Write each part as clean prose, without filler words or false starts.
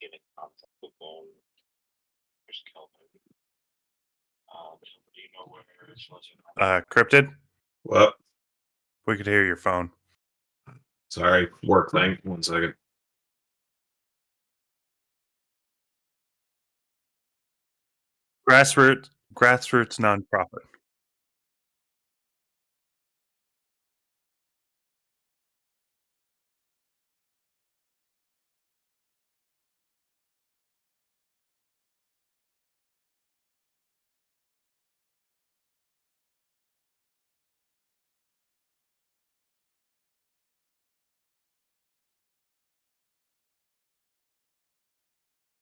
get in contact with them. There's Kelvin. Do you know where it's Cryptid? What? We could hear your phone. Sorry, work thing. 1 second. Grassroots nonprofit.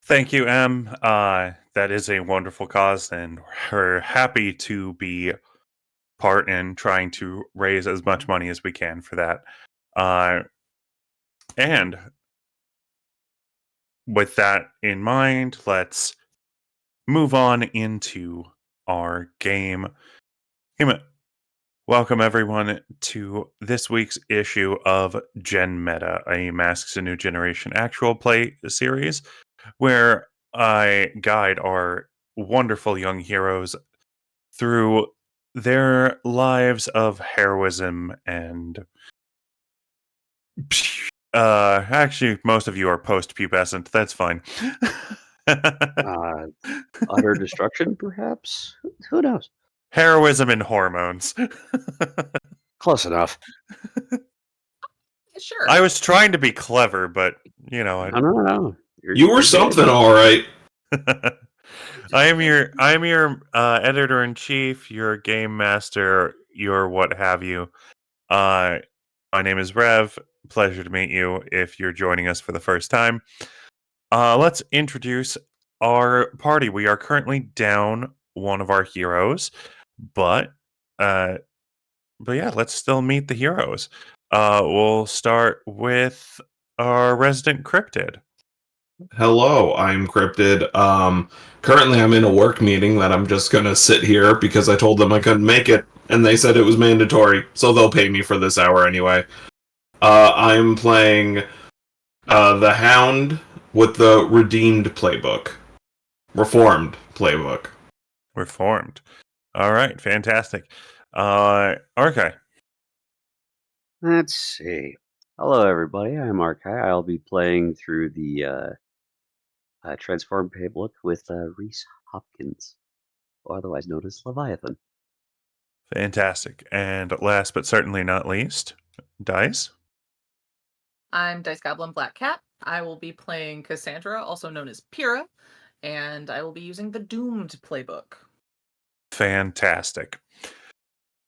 Thank you, Em. That is a wonderful cause, and we're happy to be part in trying to raise as much money as we can for that. And with that in mind, let's move on into our game. Welcome everyone to this week's issue of GenMeta, a Masks a New Generation actual play series, where I guide our wonderful young heroes through their lives of heroism and actually most of you are post-pubescent. That's fine. Utter destruction, perhaps? Who knows? Heroism and hormones. Close enough. Sure. I was trying to be clever, but you know, No. You were something, all right. I am your editor in chief, your game master, your what have you. My name is Rev. Pleasure to meet you. If you're joining us for the first time, let's introduce our party. We are currently down one of our heroes, but yeah, let's still meet the heroes. We'll start with our resident cryptid. Hello, I'm Cryptid. Currently I'm in a work meeting that I'm just gonna sit here because I told them I couldn't make it, and they said it was mandatory, so they'll pay me for this hour anyway. I'm playing the Hound with the Redeemed playbook. Reformed playbook. Reformed. All right, fantastic. Arkai. Let's see. Hello, everybody. I'm Arkai. I'll be playing through the Transform playbook with Reese Hopkins, or otherwise known as Leviathan. Fantastic. And last but certainly not least, Dice. I'm Dice Goblin Black Cat. I will be playing Cassandra, also known as Pyrrha, and I will be using the Doomed playbook. Fantastic.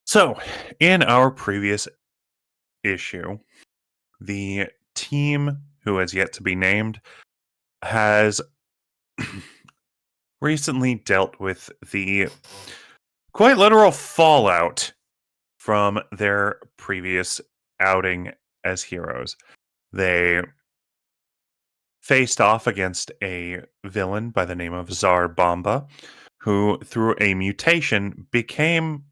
So, in our previous issue, the team who has yet to be named has recently dealt with the quite literal fallout from their previous outing as heroes. They faced off against a villain by the name of Tsar Bomba, who, through a mutation, became,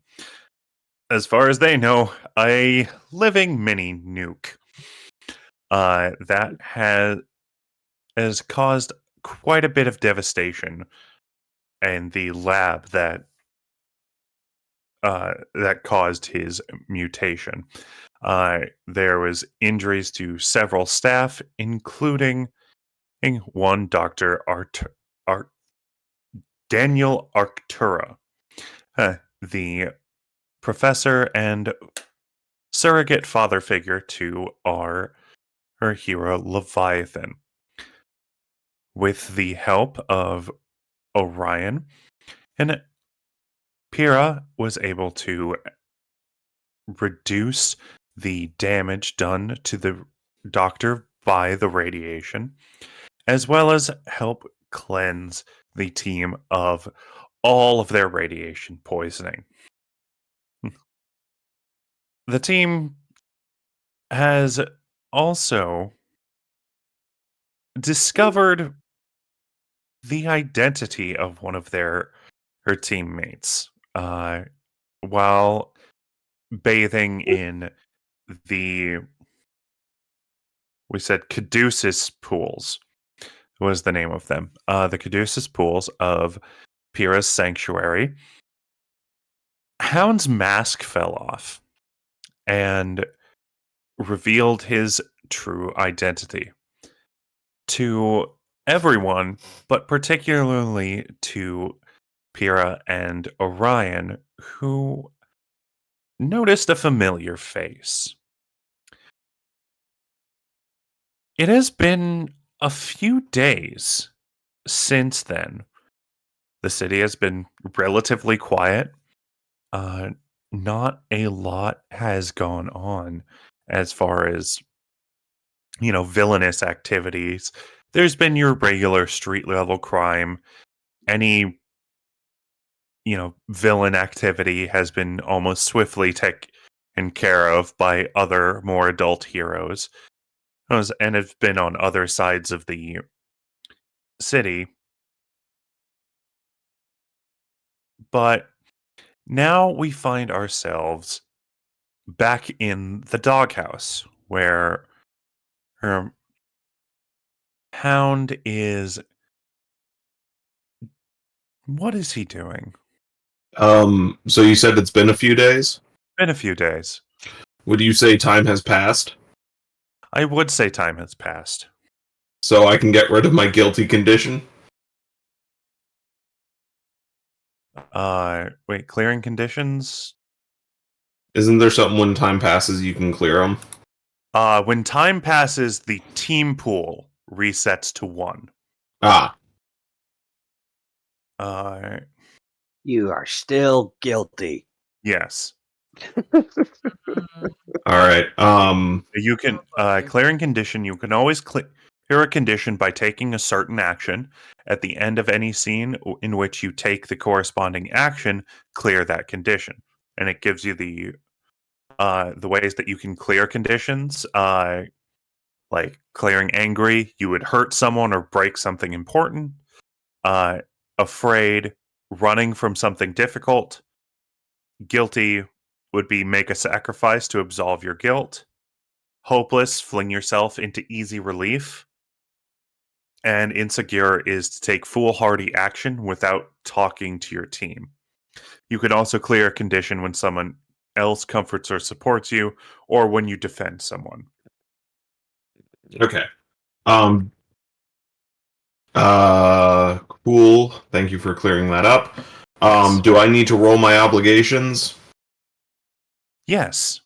as far as they know, a living mini nuke. That has caused quite a bit of devastation in the lab that caused his mutation. There was injuries to several staff, including one Dr. Daniel Arctura, the professor and surrogate father figure to her hero Leviathan. With the help of Orion, and Pyrrha was able to reduce the damage done to the doctor by the radiation, as well as help cleanse the team of all of their radiation poisoning. The team has also discovered the identity of one of her teammates while bathing in the, we said, Caduceus pools. was the name of them. The Caduceus Pools of Pyrrha's Sanctuary. Hound's mask fell off and revealed his true identity to everyone, but particularly to Pyrrha and Orion, who noticed a familiar face. It has been a few days since then. The city has been relatively quiet. Not a lot has gone on as far as, villainous activities. There's been your regular street level crime. Any, villain activity has been almost swiftly taken care of by other more adult heroes. And have been on other sides of the city. But now we find ourselves back in the doghouse where Hound is. What is he doing? So you said it's been a few days? Been a few days. Would you say time has passed? I would say time has passed. So I can get rid of my guilty condition? Wait, clearing conditions? Isn't there something when time passes you can clear them? When time passes, the team pool resets to 1. Ah. You are still guilty. Yes. Alright, You can, clearing condition, you can always clear a condition by taking a certain action. At the end of any scene in which you take the corresponding action, clear that condition. And it gives you the ways that you can clear conditions, like clearing angry, you would hurt someone or break something important. Afraid, running from something difficult. Guilty would be make a sacrifice to absolve your guilt. Hopeless, fling yourself into easy relief. And insecure is to take foolhardy action without talking to your team. You can also clear a condition when someone else comforts or supports you, or when you defend someone. okay. Cool. Thank you for clearing that up. Yes. Do I need to roll my obligations? Yes.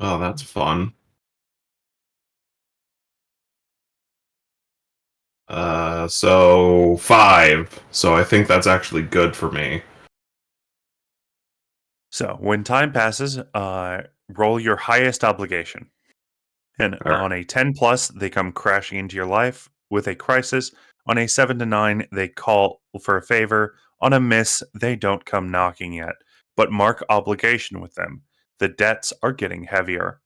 Oh, that's fun. So 5. So I think that's actually good for me. So when time passes, roll your highest obligation. And All right. on a 10 plus, they come crashing into your life with a crisis. On a 7 to 9, they call for a favor. On a miss, they don't come knocking yet, but mark obligation with them. The debts are getting heavier.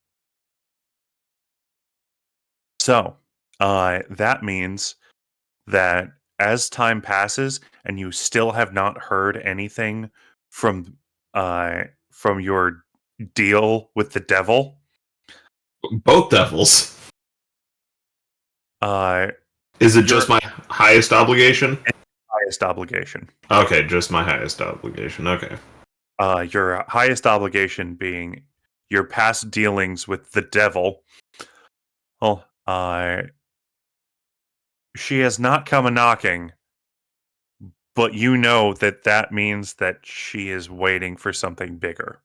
So, that means that as time passes and you still have not heard anything from your deal with the devil, Both devils. Is it just my highest obligation? highest obligation. Okay, just my highest obligation. Okay. Your highest obligation being your past dealings with the devil. Well, she has not come a knocking, but you know that means that she is waiting for something bigger.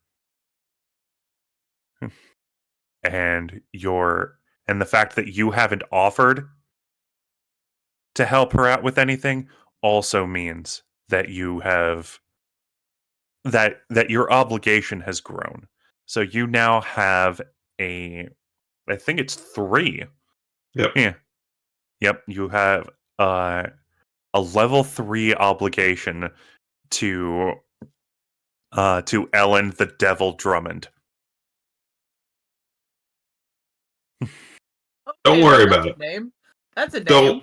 And the fact that you haven't offered to help her out with anything also means that you have that your obligation has grown. So you now have I think it's 3. Yep. Yeah. Yep, you have a level 3 obligation to Ellen the Devil Drummond. Don't Okay, worry that's about a it. name. That's a name.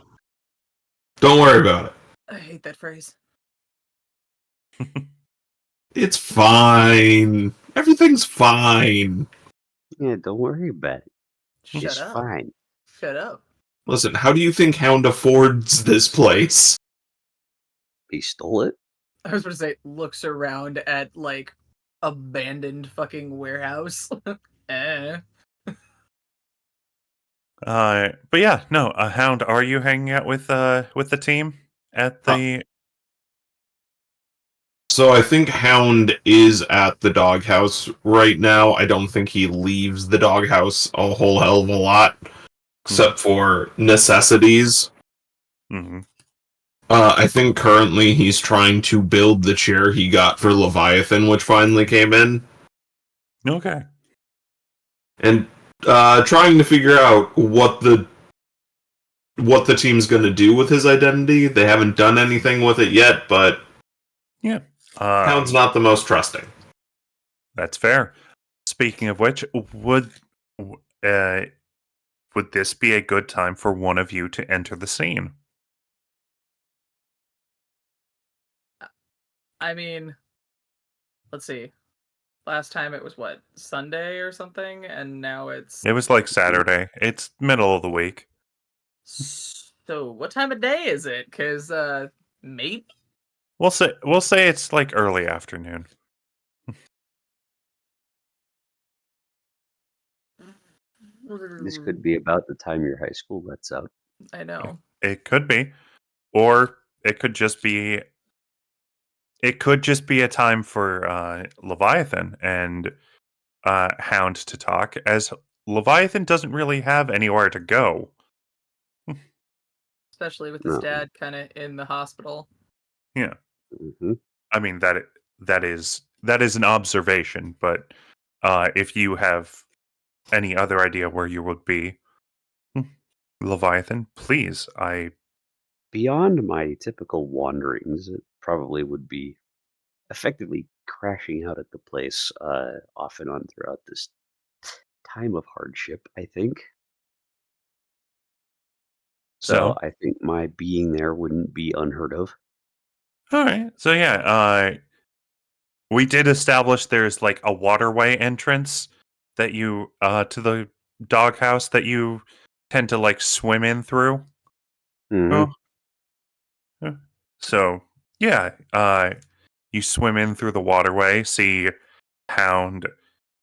Don't worry about it. I hate that phrase. It's fine. Everything's fine. Yeah, don't worry about it. Shut It's up. fine. Shut up. Listen, how do you think Hound affords this place? He stole it? I was going to say, looks around at, like, abandoned fucking warehouse. eh. But yeah, no, Hound, are you hanging out with the team at the? So I think Hound is at the doghouse right now. I don't think he leaves the doghouse a whole hell of a lot, except for necessities. Mhm. I think currently he's trying to build the chair he got for Leviathan, which finally came in, Okay. and trying to figure out what the team's going to do with his identity. They haven't done anything with it yet, but Yeah. Hound's not the most trusting. That's fair. Speaking of which, uh, would this be a good time for one of you to enter the scene? I mean, let's see. Last time it was what, Sunday or something, and now it's It was like Saturday. It's middle of the week. so. What time of day is it? Because maybe We'll say it's like early afternoon. This could be about the time your high school lets out. I know. It could be, or it could just be. It could just be a time for Leviathan and Hound to talk, as Leviathan doesn't really have anywhere to go. Especially with his No. dad kind of in the hospital. Yeah, Hmm. I mean that is an observation, but if you have any other idea where you would be, Leviathan, please, Beyond my typical wanderings, it probably would be effectively crashing out at the place off and on throughout this time of hardship, I think. So so I think my being there wouldn't be unheard of. all right. So yeah, we did establish there's like a waterway entrance that you to the doghouse that you tend to like swim in through. Hmm. Oh, yeah. So yeah, you swim in through the waterway, see Hound,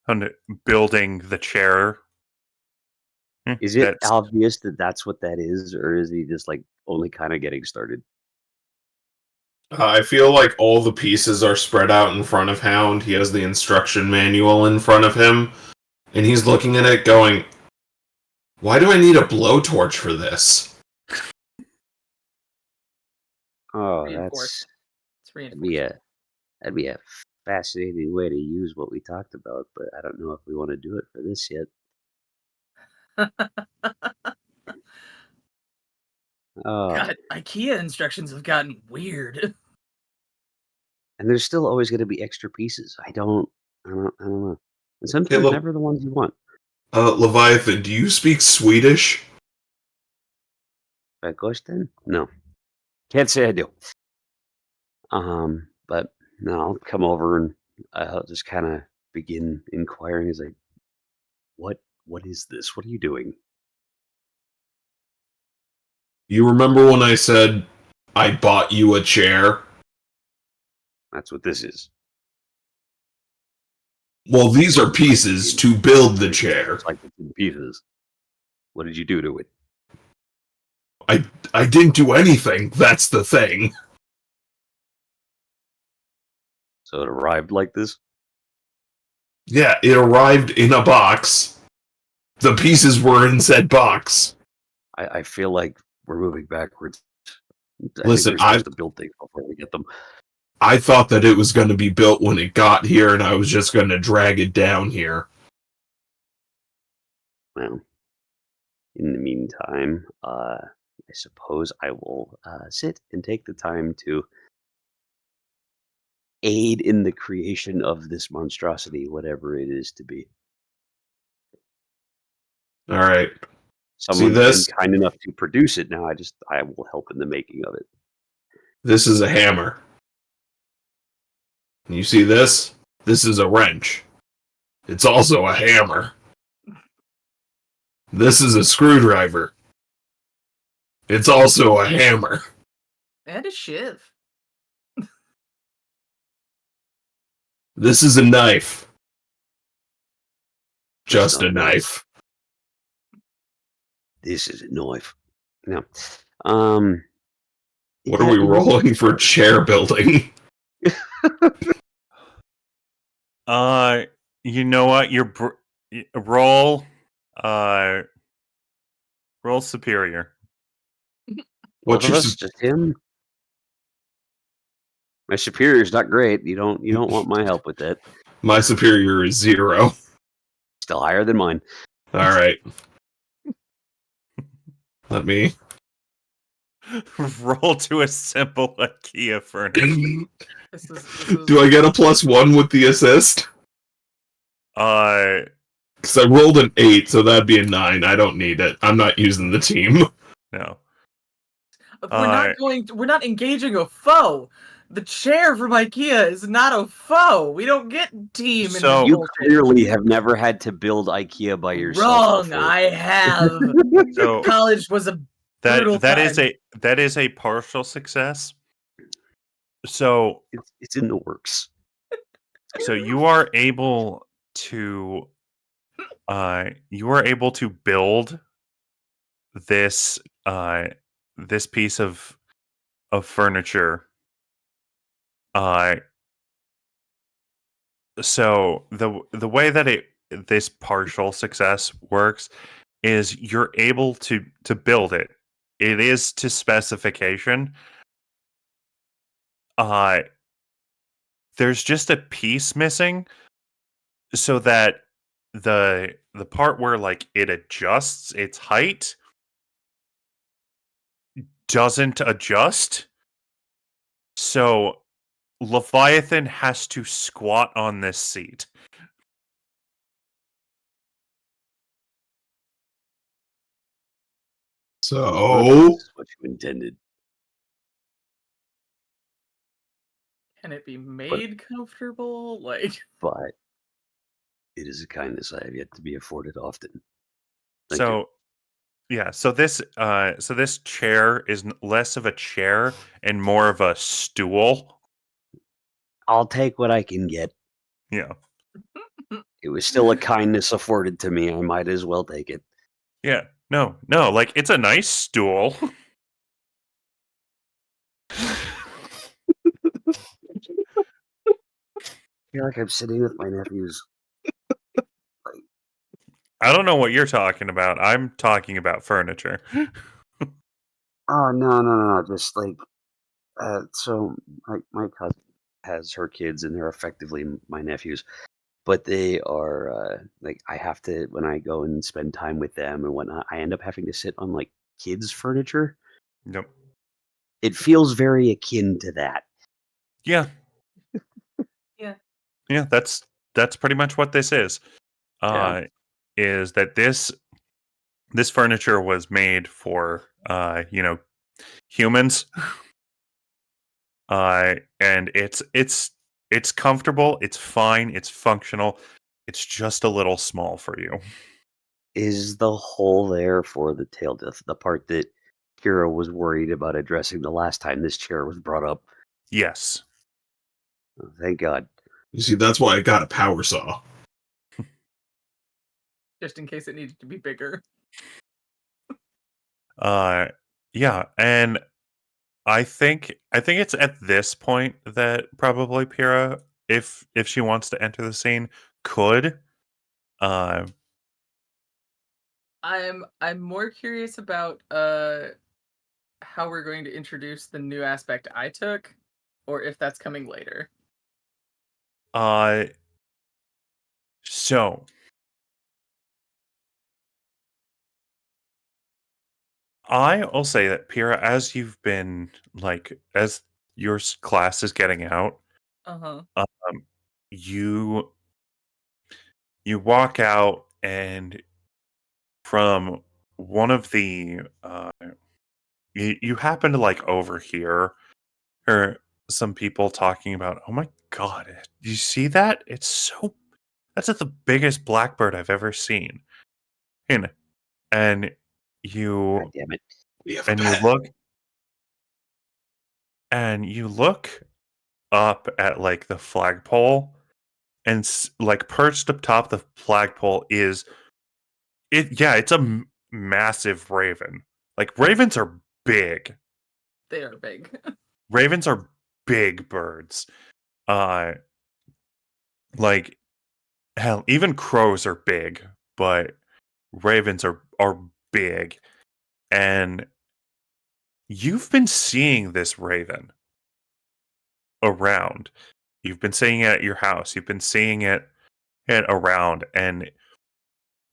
Hound building the chair. Is it That's obvious that that's what that is, or is he just like only kind of getting started? I feel like all the pieces are spread out in front of Hound. He has the instruction manual in front of him, and he's looking at it going, why do I need a blowtorch for this? Oh, Reinforced. It's that'd be reinforced. that'd be a fascinating way to use what we talked about, but I don't know if we want to do it for this yet. Oh, God, IKEA instructions have gotten weird. and there's still always going to be extra pieces. I don't know. And sometimes Caleb, never the ones you want. Leviathan, do you speak Swedish? Then? No, can't say I do. But no, I'll come over and I'll just kind of begin inquiring. He's like, what is this? What are you doing? You remember when I said I bought you a chair? That's what this is. Well, these are pieces to build the chair. It's like it's in pieces. What did you do to it? I didn't do anything, that's the thing. So it arrived like this? Yeah, it arrived in a box. The pieces were in said box. I feel like we're moving backwards. Listen, think we're supposed to build things before we get them. I thought that it was going to be built when it got here, and I was just going to drag it down here. Well, in the meantime, I suppose I will sit and take the time to aid in the creation of this monstrosity, whatever it is to be. All right. Someone's this? been kind enough to produce it. Now I will help in the making of it. This is a hammer. You see this? This is a wrench. It's also a hammer. This is a screwdriver. It's also a hammer. And a shiv. This is a knife. Just not a a knife. This is a knife. No. What are we rolling for chair building? You know what? Roll, roll superior. What's Both of your us, just him. My superior's not great. You don't want my help with that. My superior is 0. Still higher than mine. All right. Let me. Roll to assemble IKEA furniture. This is Do I get a +1 with the assist? Because I rolled an 8, so that'd be a 9. I don't need it. I'm not using the team. No. we're not engaging a foe. The chair from IKEA is not a foe. We don't get team in So- this You bullshit. clearly have never had to build IKEA by yourself. Wrong. before. I have. So College was a brutal that time. is a partial success. So It's in the works. you are able to build this this piece of furniture. So the way that this partial success works is you're able to build it. It is to specification. There's just a piece missing, so that the part where like it adjusts its height doesn't adjust. So Leviathan has to squat on this seat. So, This is what you intended. Can it be made comfortable? Like, But it is a kindness I have yet to be afforded often. Thank So you. yeah, so this chair is less of a chair and more of a stool. I'll take what I can get. Yeah. It was still a kindness afforded to me. I might as well take it. Yeah. No, like it's a nice stool. I feel like I'm sitting with my nephews. I don't know what you're talking about. I'm talking about furniture. Oh no! Just like, so my cousin has her kids, and they're effectively my nephews. But they are like, I have to, when I go and spend time with them and whatnot, I end up having to sit on like kids' furniture. Yep. It feels very akin to that. Yeah. yeah. Yeah, that's pretty much what this is. Yeah. Is that this furniture was made for humans. And it's comfortable, it's fine, it's functional. It's just a little small for you. Is the hole there for the tail death, the part that Pyrrha was worried about addressing the last time this chair was brought up? Yes. Oh, thank God. you see, that's why I got a power saw. Just in case it needed to be bigger. Yeah, and I think it's at this point that probably Pyrrha, if she wants to enter the scene, could. I'm more curious about how we're going to introduce the new aspect I took, or if that's coming later. So I'll say that Pyrrha, as you've been as your class is getting out, Uh-huh. you walk out, and from one of the you happen to overhear some people talking about, oh my god, do you see that? That's the biggest blackbird I've ever seen. And God you damn it. We have a And you bet. look up at like the flagpole, and like perched up top the flagpole is it. Yeah, it's a massive raven. Like ravens are big. They are big. Ravens are big birds. Uh, like hell, even crows are big, but ravens are big. And you've been seeing this raven around. You've been seeing it at your house. You've been seeing it around, and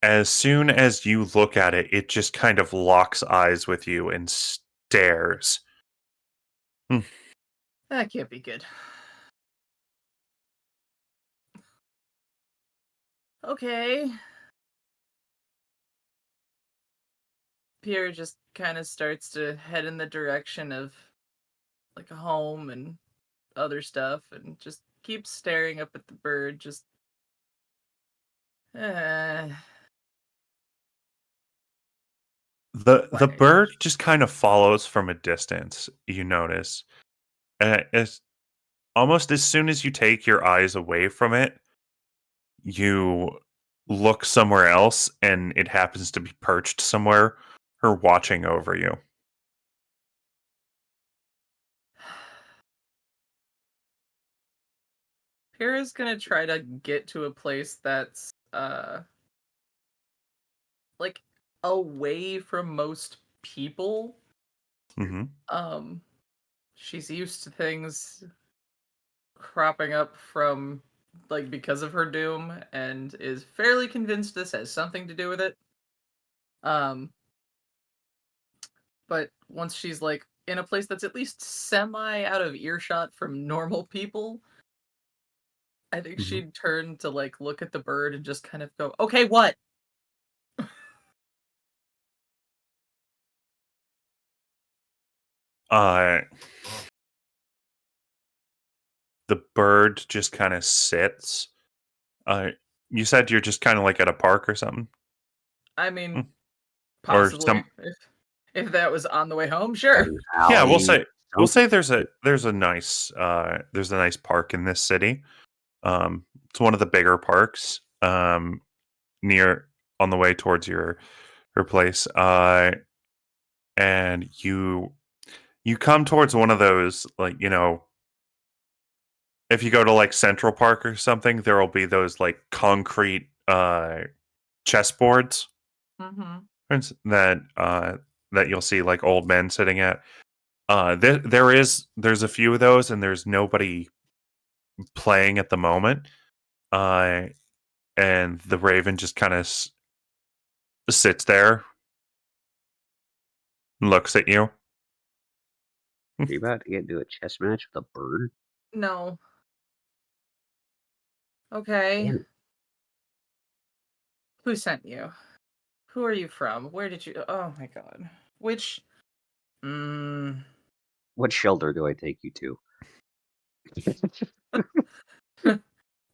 as soon as you look at it, it just kind of locks eyes with you and stares. That can't be good. Okay. Pierre just kind of starts to head in the direction of like a home and other stuff and just keeps staring up at the bird, just The Why? bird just kind of follows from a distance, you notice. As almost as soon as you take your eyes away from it, you look somewhere else and it happens to be perched somewhere or watching over you. Pyrrha's gonna try to get to a place that's like away from most people. Hmm. She's used to things cropping up from like because of her doom and is fairly convinced this has something to do with it. Um but once she's like in a place that's at least semi out of earshot from normal people, I think Mhm. she'd turn to like look at the bird and just kind of go, "Okay, what?" Uh, the bird just kind of sits. Uh, you said you're just kind of like at a park or something, I mean, or possibly some. if that was on the way home, Got sure. an Yeah, alley, we'll say something. there's a nice park in this city. It's one of the bigger parks. Near on the way towards your place. And you come towards one of those, like, if you go to like Central Park or something, there will be those like concrete chessboards Mm-hmm. that you'll see like old men sitting at. There's a few of those, and there's nobody playing at the moment. Uh, and the Raven just kind of sits there, and looks at you. Are you about to get into a chess match with a bird? No. Okay. Damn it. Who sent you? Who are you from? Where did you? Oh my god. Which? Mm, What shelter do I take you to?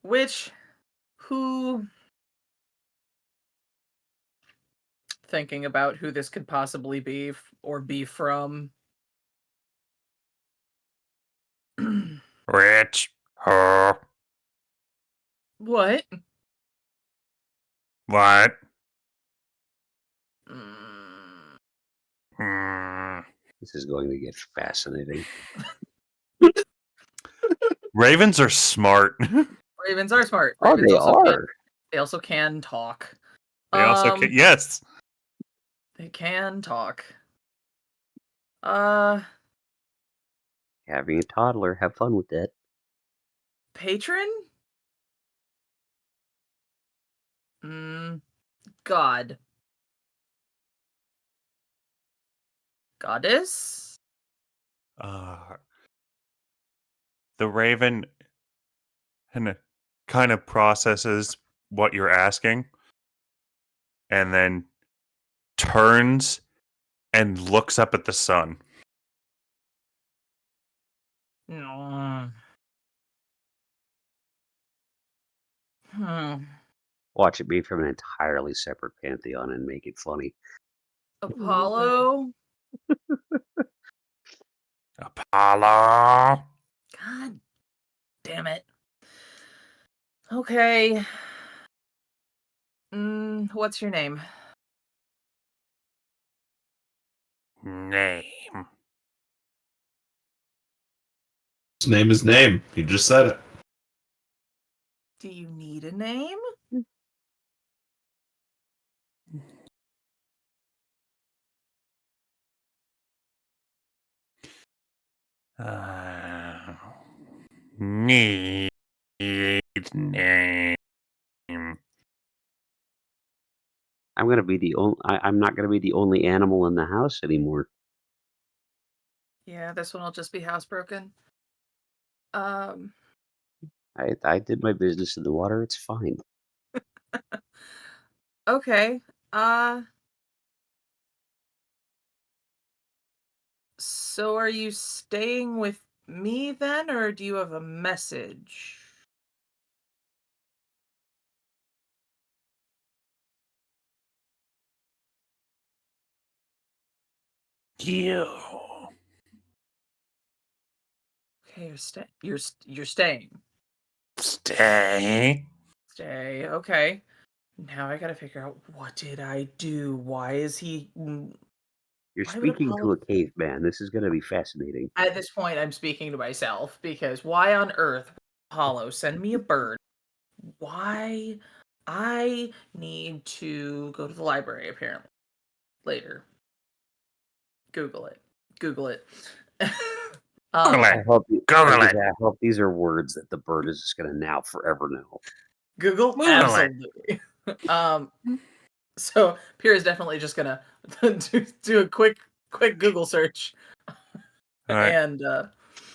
which? Who? Thinking about who this could possibly be or be from. Rich. Huh. What? What? Mm, Hmm. This is going to get fascinating. Ravens are smart. Ravens are smart. Oh, Ravens they also can. are. They also can talk. They also can. Um, Yes. they can talk. Uh, Having a toddler, have fun with that. patron? Mm, god. Goddess? Uh, the Raven kind of processes what you're asking, and then turns and looks up at the sun. No. Hmm. Watch it be from an entirely separate pantheon and make it funny. Apollo? Apollo. God damn it. Okay. What's your name? Name. His name is name. He just said it. Do you need a name? Need name. I'm not gonna be the only animal in the house anymore. Yeah, this one will just be housebroken. Um, I did my business in the water. It's fine. okay. So are you staying with me then, or do you have a message? You. Okay, you're staying. Stay. Stay. Okay. Now I gotta figure out what did I do? Why is he? You're Why would speaking to Apollo? a caveman. This is gonna be fascinating. At this point, I'm speaking to myself because why on earth would Apollo send me a bird? Why? I need to go to the library apparently later. Google it. Google it. Google I it. hope you, I was Google gonna it. say, I hope these are words that the bird is just gonna now forever know. Google Google it. absolutely. So Pyrrha is definitely just gonna do a quick Google search All right. and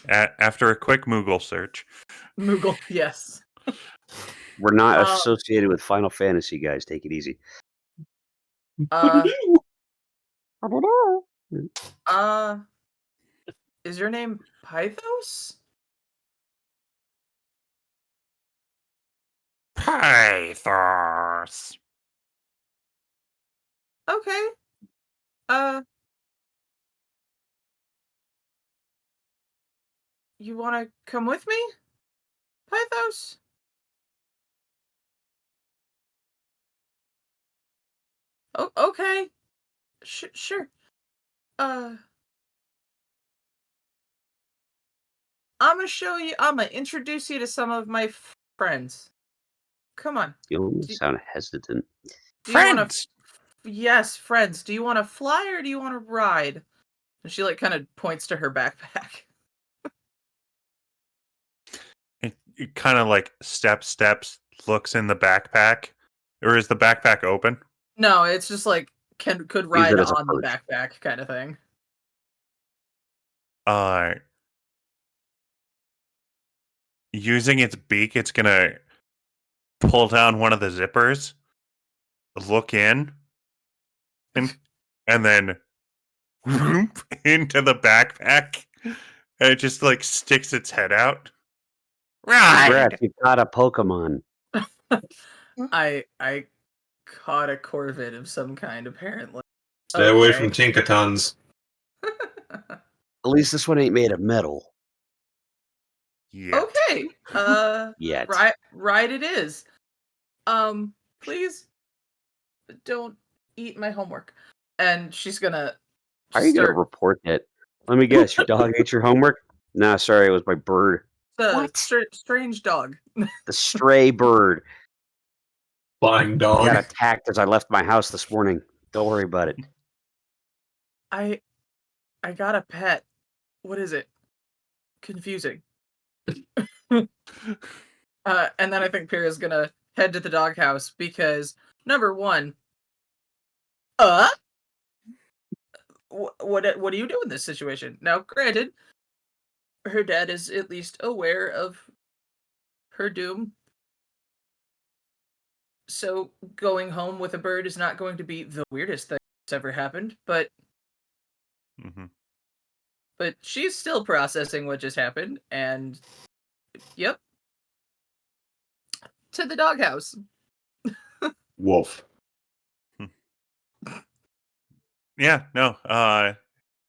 After a quick Moogle search. Moogle. Yes. We're not Um, associated with Final Fantasy, guys. Take it easy. uh, I don't know. uh, is your name Pythos? Pythos. Okay. Uh, you want to come with me, Pythos? Oh, okay. Sure. Uh, I'm gonna introduce you to some of my friends. Come on. You almost Do, sound hesitant. do you want to? Friends. Yes, friends. Do you want to fly or do you want to ride? And she like kind of points to her backpack. It kind of like steps, looks in the backpack. Or is the backpack open? No, it's just like could Use ride it as a on the perch. backpack kind of thing. Using its beak, it's gonna pull down one of the zippers, look in, and then whoop into the backpack. And it just like sticks its head out. Congrats, Right. you caught a Pokemon. I caught a corvid of some kind apparently. Stay away from Tinkatons. At least this one ain't made of metal. Yeah. Okay. Yet. Right it is. Please don't eat my homework. And she's gonna How are you gonna start report that? Let me guess, your dog ate your homework? Nah, sorry, it was my bird. the strange dog. The stray bird. Flying I dog. got attacked as I left my house this morning. Don't worry about it. I got a pet. What is it? Confusing. And then I think Pyrrha's gonna head to the doghouse because number one, what do you do in this situation? Now, granted, her dad is at least aware of her doom, so going home with a bird is not going to be the weirdest thing that's ever happened. But Mhm. she's still processing what just happened, and yep, to the doghouse. Wolf. Yeah, no.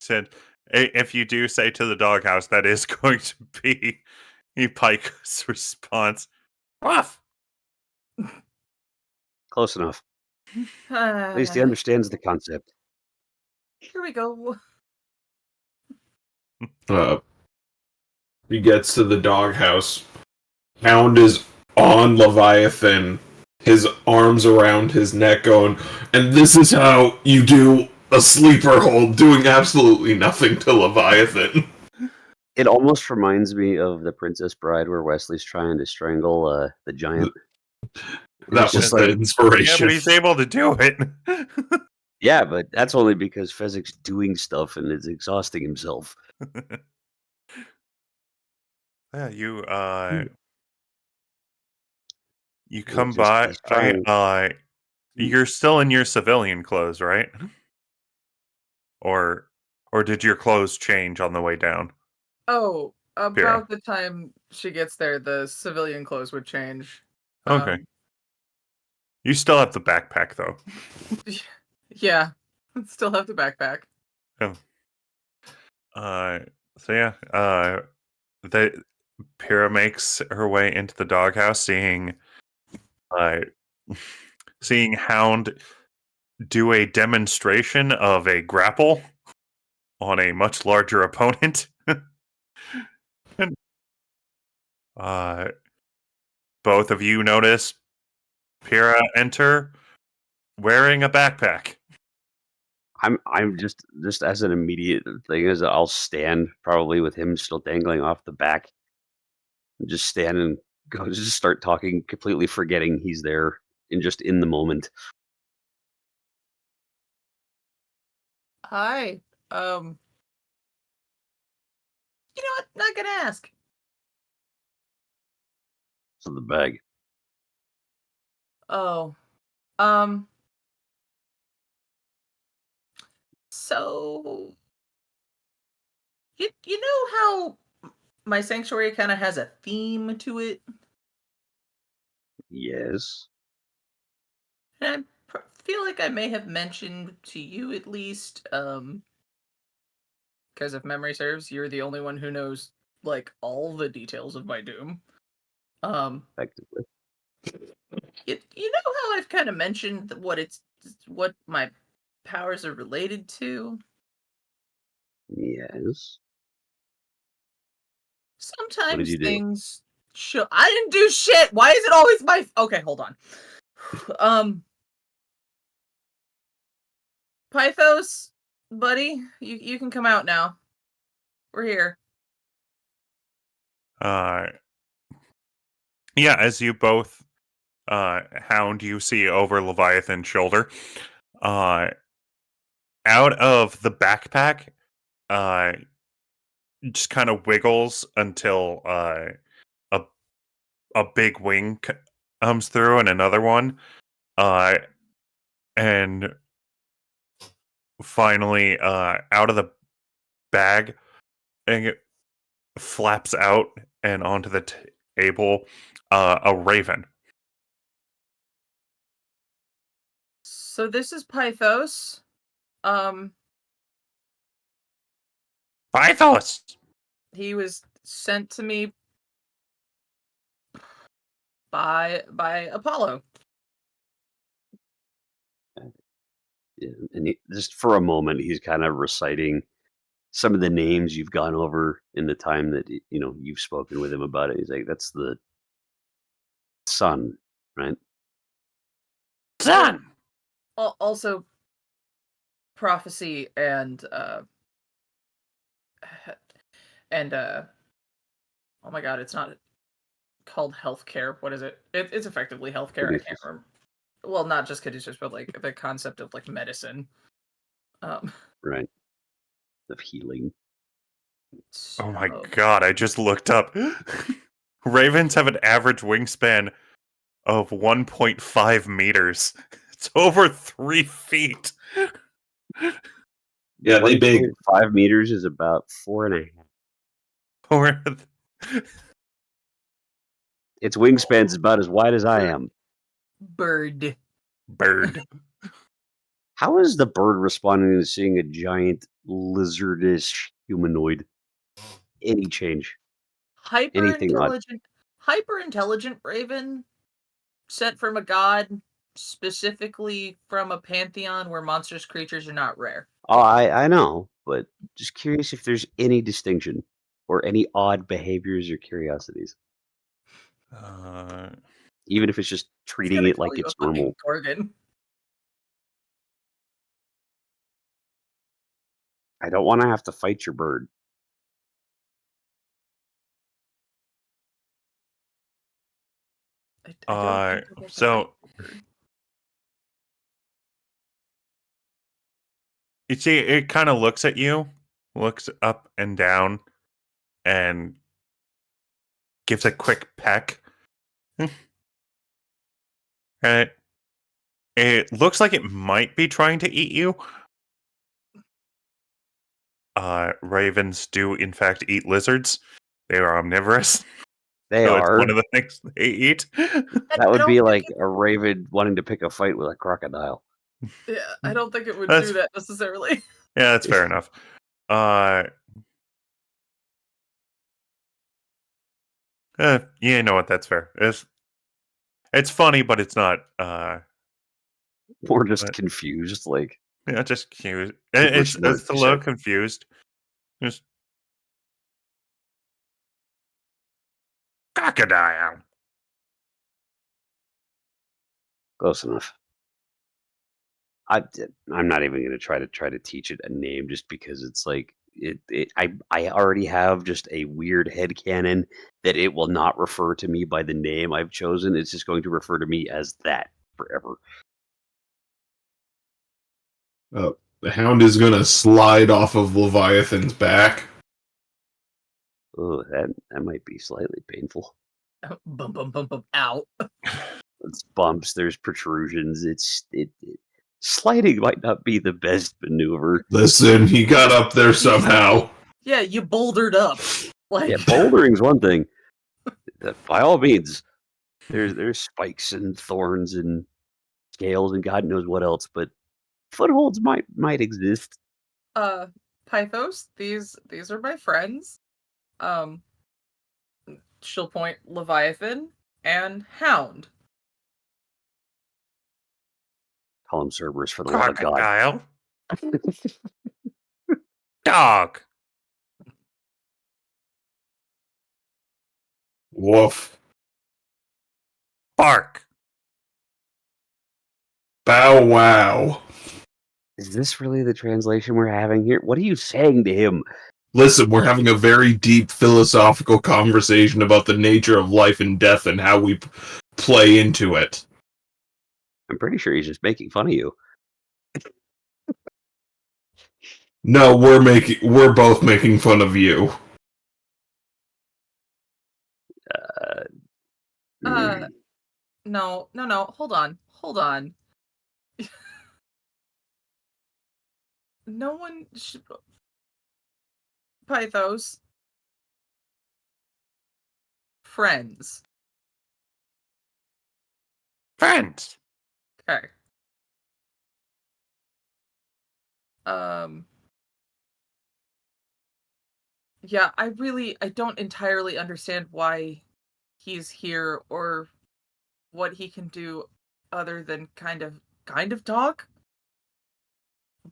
said, if you do say to the doghouse, that is going to be Pike's response. Ruff! Close enough. At least he understands the concept. Here we go. He gets to the doghouse. Hound is on Leviathan, his arms around his neck, going, and this is how you do a sleeper hold, doing absolutely nothing to Leviathan. It almost reminds me of The Princess Bride, where Wesley's trying to strangle the giant. That It's was just the like, Yeah, inspiration. but he's able to do it. yeah, but that's only because Fezzik's doing stuff and is exhausting himself. Yeah, you He's come just- by. he's trying. You're still in your civilian clothes, right? Or did your clothes change on the way down? Oh, Pyrrha. about the time she gets there, the civilian clothes would change. Okay. You still have the backpack, though. Yeah, still have the backpack. So yeah, Pyrrha makes her way into the doghouse, seeing Hound do a demonstration of a grapple on a much larger opponent. And, both of you notice Pyrrha enter wearing a backpack. I'm just as an immediate thing is I'll stand probably with him still dangling off the back, and just stand and go just start talking, completely forgetting he's there and just in the moment. Hi. You know what? Not gonna ask. So the bag. Oh. So you know how my sanctuary kind of has a theme to it? Yes. And I feel like I may have mentioned to you at least, because if memory serves, you're the only one who knows like all the details of my doom. Effectively. You know how I've kind of mentioned what my powers are related to? Yes. Sometimes you do? things show. I didn't do shit. Why is it always my? Okay, hold on. Pythos, buddy, you can come out now. We're here. Yeah, as you both Hound, you see over Leviathan's shoulder. Out of the backpack, just kind of wiggles until a big wing comes through and another one, and finally out of the bag, and it flaps out and onto the table, a raven. So this is Pythos. Pythos! He was sent to me by Apollo. Yeah. And just for a moment, he's kind of reciting some of the names you've gone over in the time that you've spoken with him about it. He's like, "That's the sun, right?" Son! Also, prophecy and oh my god, it's not called healthcare. What is it? It's effectively healthcare. I can't remember. Well, not just caduceus, but like the concept of like medicine. Right. Of healing. Oh my So- god, I just looked up. Ravens have an average wingspan of 1.5 meters. It's over 3 feet. Yeah, they big. 5 meters is about 4.5. Or- Its wingspan's about as wide as I am. Bird. Bird. How is the bird responding to seeing a giant lizardish humanoid? Any change? Hyper Anything odd? intelligent raven sent from a god, specifically from a pantheon where monstrous creatures are not rare. Oh, I know, but just curious if there's any distinction or any odd behaviors or curiosities, Uh, even if it's just It's treating gonna it call like you a it's fucking normal. Gorgon. I don't want to have to fight your bird. I don't think you'll get to so fight the bird. you see, it kind of looks at you, looks up and down, and gives a quick peck. And it looks like it might be trying to eat you. Ravens do, in fact, eat lizards. They are omnivorous, They so it's are. one of the things they eat. That would be like a raven wanting to pick a fight with a crocodile. Yeah, I don't think it would That's- do that necessarily. Yeah, that's fair enough. You know what? That's fair. It's funny, but it's not. More just But- confused, like Yeah, just cute. Super It's smart, a you little said. confused. Just crocodile. close enough. I'm not even gonna try to teach it a name just because it's like I already have just a weird headcanon that it will not refer to me by the name I've chosen. It's just going to refer to me as that forever. The Hound is gonna slide off of Leviathan's back. Oh, that might be slightly painful. Bum bum bum bum. Ow. It's bumps, there's protrusions. Sliding might not be the best maneuver. Listen, he got up there somehow. Yeah, you bouldered up. Like Yeah, bouldering's one thing. By all means, there's spikes and thorns and scales and God knows what else, but footholds might exist. Pythos, these are my friends. She'll point Leviathan and Hound. Call him Cerberus for the love of God. Crocodile. Dog. Woof. Bark. Bow wow. Is this really the translation we're having here? What are you saying to him? Listen, we're having a very deep philosophical conversation about the nature of life and death and how we play into it. I'm pretty sure he's just making fun of you. No, we're both making fun of you. No, hold on. No one should... Pythos. Friends. Friends. Okay. Yeah, I don't entirely understand why he's here or what he can do other than kind of talk.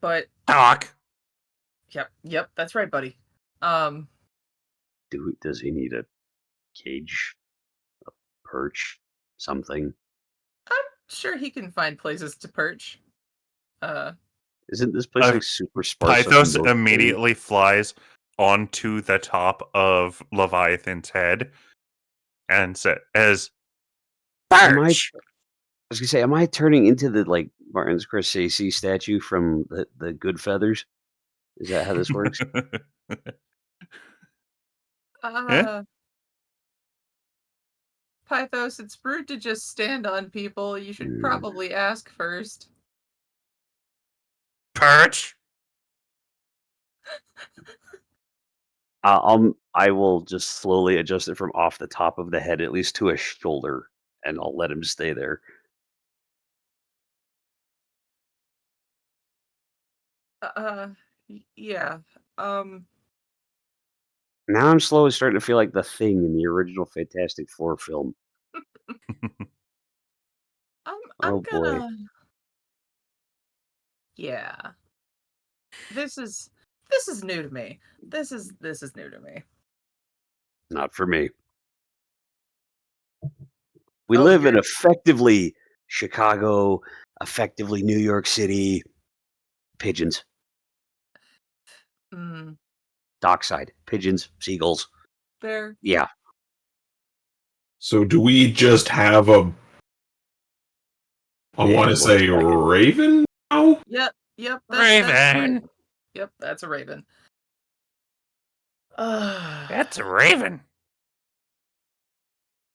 But Dog. yep, that's right, buddy. Does he need a cage, a perch, something? I'm sure he can find places to perch. Isn't this place like super sparse? Pythos immediately flies onto the top of Leviathan's head and says, "Perch." I was gonna say, am I turning into the like Martin Scorsese statue from the Good Feathers? Is that how this works? Pythos, it's rude to just stand on people. You should probably ask first. Perch. I will just slowly adjust it from off the top of the head, at least to a shoulder, and I'll let him stay there. Yeah. Um, Now I'm slowly starting to feel like the Thing in the original Fantastic Four film. I'm Oh boy, gonna. Yeah. This is new to me. This is new to me. not for me. We Oh, live in you're. effectively Chicago, effectively New York City. Pigeons, Mm, dockside, pigeons, seagulls. there. Yeah, So do we just have a? I want to one say second. raven now. Yep. That's a Raven. raven. Yep, that's a raven. That's a raven.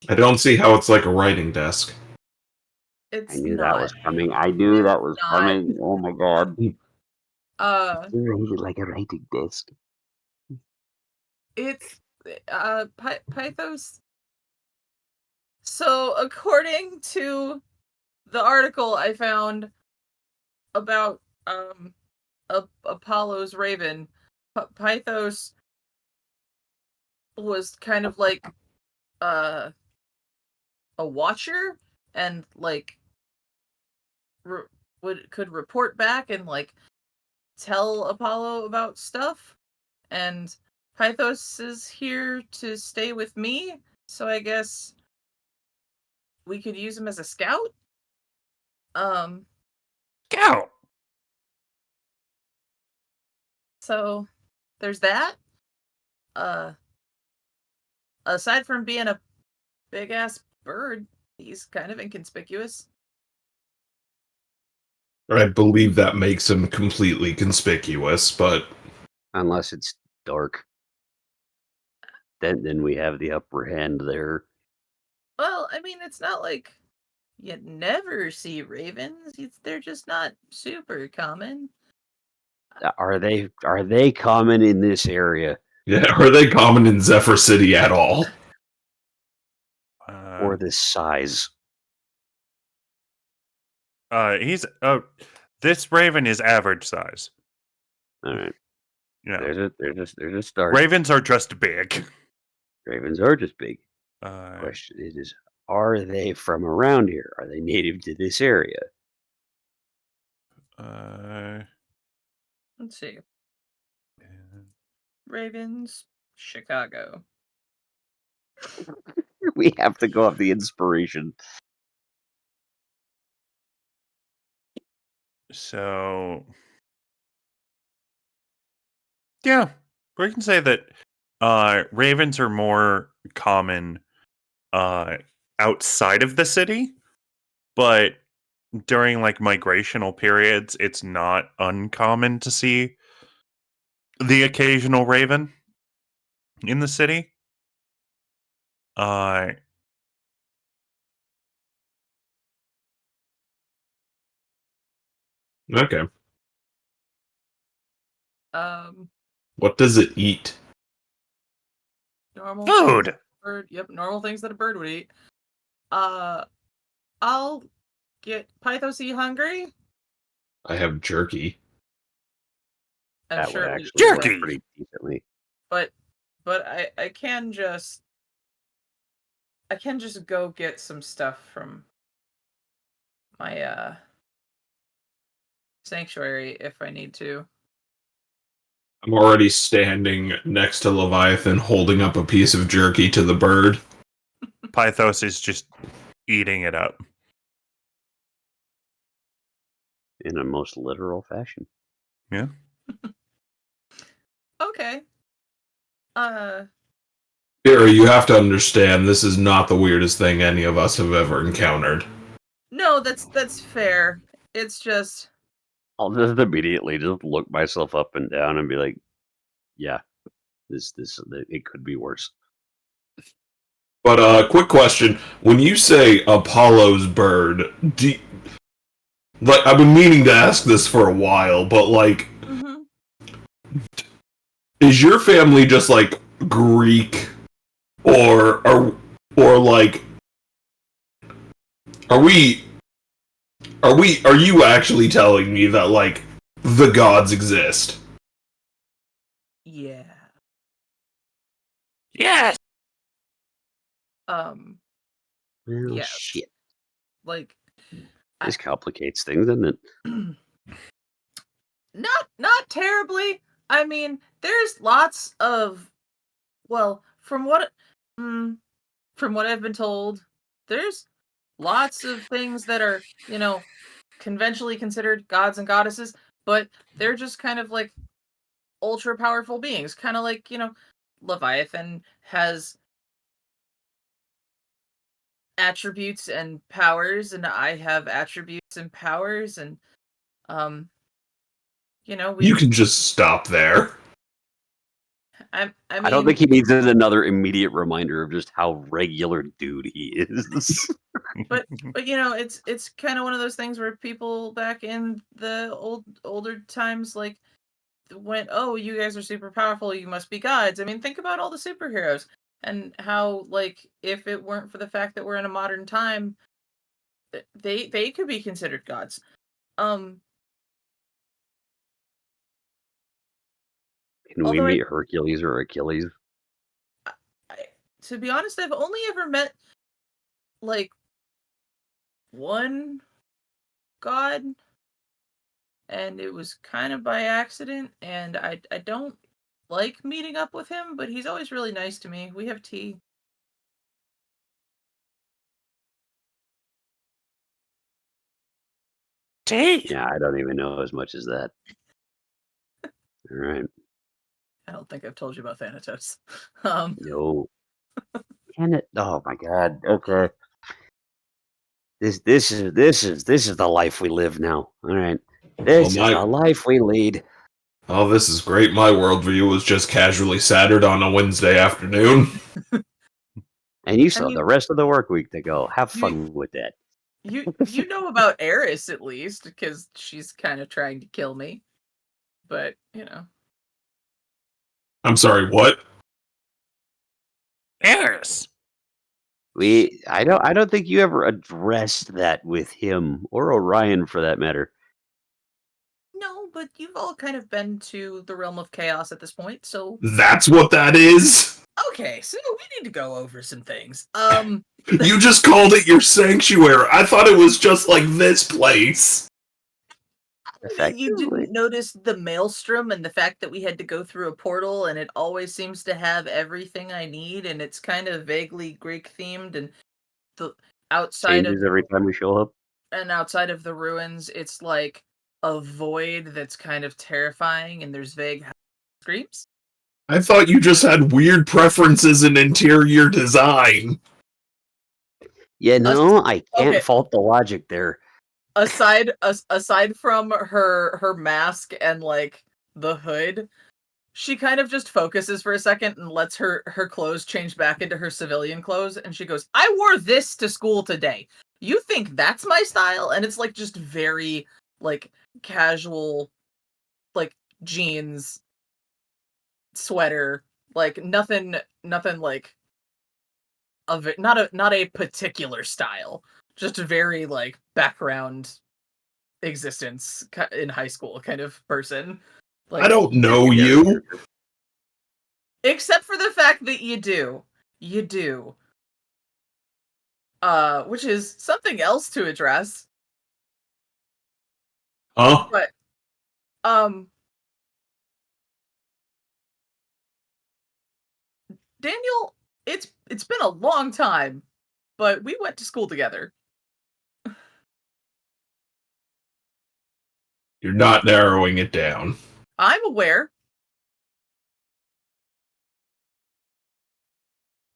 I don't see how it's like a writing desk. I It's knew that not. was coming. I knew It's that was not. coming. Oh my god. Uh, It's like a writing desk. it's Pythos. So, according to the article I found about Apollo's raven, Pythos was kind of like uh a watcher and like could report back and like tell Apollo about stuff. And Pythos is here to stay with me, so I guess we could use him as a scout. Um, Go. so there's that. Uh, aside from being a big ass bird, he's kind of inconspicuous. I believe that makes him completely conspicuous, but Unless it's dark. Then we have the upper hand there. Well, I mean, it's not like you never see ravens. They're just not super common. Are they common in this area? yeah, are they common in Zephyr City at all? Or this size? He's this raven is average size. Alright. Yeah. There's a start. Ravens are just big. Ravens are just big. Uh, Question is, are they from around here? Are they native to this area? Let's see. Ravens, Chicago. We have to go off the inspiration. So, yeah, we can say that ravens are more common outside of the city, but during like migrational periods, it's not uncommon to see the occasional raven in the city. Okay. Um, What does it eat? normal Food. things bird. Yep, normal things that a bird would eat. I'll get Pythos. You hungry? I have jerky. I'm That sure would it actually work Jerky! pretty decently. but I can just go get some stuff from my sanctuary if I need to. I'm already standing next to Leviathan holding up a piece of jerky to the bird. Pythos is just eating it up. In a most literal fashion. Yeah. Okay. Pyrrha, you have to understand, this is not the weirdest thing any of us have ever encountered. No, that's fair. It's just I'll just immediately just look myself up and down and be like, yeah, this it could be worse. But quick question: when you say Apollo's bird, like I've been meaning to ask this for a while, but like, is your family just like Greek, or like, are you actually telling me that like the gods exist. Yeah. Yes. Well, Yes. shit. Like, This complicates things, doesn't it? not terribly. I mean, there's lots of, well, from what I've been told, there's lots of things that are, conventionally considered gods and goddesses, but they're just kind of like ultra powerful beings, kind of like, Leviathan has attributes and powers, and I have attributes and powers, and um we You can just stop there. I I don't mean, think he needs another immediate reminder of just how regular dude he is. but it's kind of one of those things where people back in the older times like went, oh, you guys are super powerful, you must be gods. I mean, think about all the superheroes and how, like, if it weren't for the fact that we're in a modern time, they could be considered gods. Can we Although meet Hercules or Achilles? I, to be honest, I've only ever met like one god, and it was kind of by accident, and I don't like meeting up with him, but he's always really nice to me. We have tea. Tea. Yeah, I don't even know as much as that. All right. I don't think I've told you about Thanatos. No. Can it? Oh my god. Okay. This is the life we live now. All right. This is the life we lead. Oh, this is great. My worldview was just casually Saturday on a Wednesday afternoon. And you still have mean, the rest of the work week to go. Have fun with that. You know about Eris at least, because she's kind of trying to kill me. But I'm sorry, what? Eris. I don't think you ever addressed that with him or Orion for that matter. no, but you've all kind of been to the realm of chaos at this point, so That's what that is? okay, so we need to go over some things. You just called it your sanctuary. I thought it was just like this place. You didn't notice the maelstrom and the fact that we had to go through a portal, and it always seems to have everything I need, and it's kind of vaguely Greek themed, and the outside Changes of every time we show up. and outside of the ruins, it's like a void that's kind of terrifying, and there's vague screams. I thought you just had weird preferences in interior design. Yeah, no, I can't okay. fault the logic there. Aside from her mask and like the hood, she kind of just focuses for a second and lets her clothes change back into her civilian clothes, and she goes, I wore this to school today. You think that's my style? And it's like just very like casual, like jeans, sweater, like nothing like of it, not a particular style, just a very like background existence in high school kind of person. Like, I don't know you. Except for the fact that you do. Which is something else to address. Huh? But Daniel, it's been a long time, but we went to school together. You're not narrowing it down. I'm aware.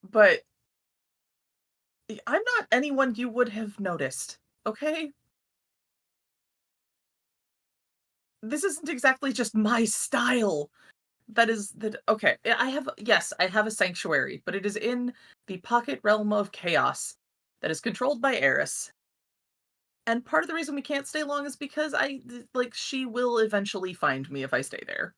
But I'm not anyone you would have noticed, okay? This isn't exactly just my style. Okay. I have a sanctuary, but it is in the pocket realm of chaos that is controlled by Eris. And part of the reason we can't stay long is because she will eventually find me if I stay there.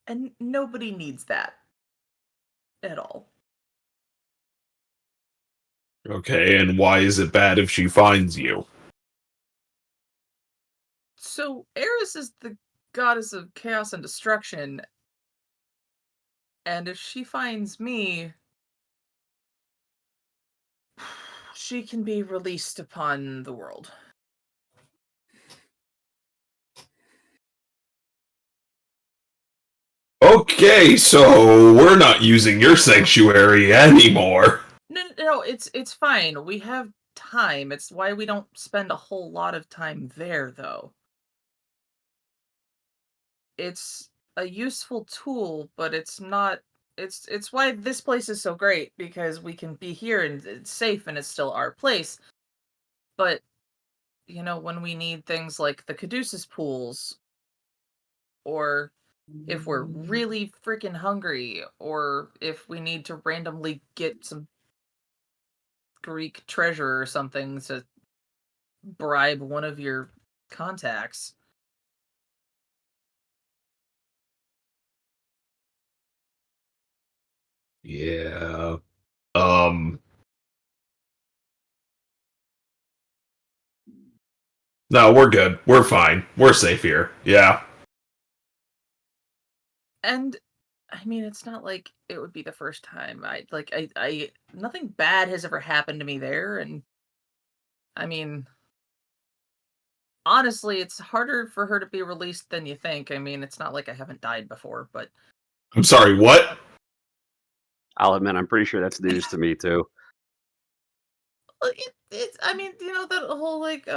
And nobody needs that at all. Okay, and why is it bad if she finds you? So Eris is the goddess of chaos and destruction, and if she finds me, she can be released upon the world. Okay, so we're not using your sanctuary anymore. No, it's fine. We have time. It's why we don't spend a whole lot of time there, though. It's a useful tool, but it's not. It's why this place is so great, because we can be here and it's safe and it's still our place. But when we need things like the Caduceus pools, or if we're really freaking hungry, or if we need to randomly get some Greek treasure or something to bribe one of your contacts. Yeah. No, we're good. We're fine. We're safe here. Yeah. And I mean, it's not like it would be the first time. I nothing bad has ever happened to me there, and I mean, honestly, it's harder for her to be released than you think. I mean, it's not like I haven't died before, but I'm sorry, what? I'll admit, I'm pretty sure that's news to me too. it's I mean, that whole like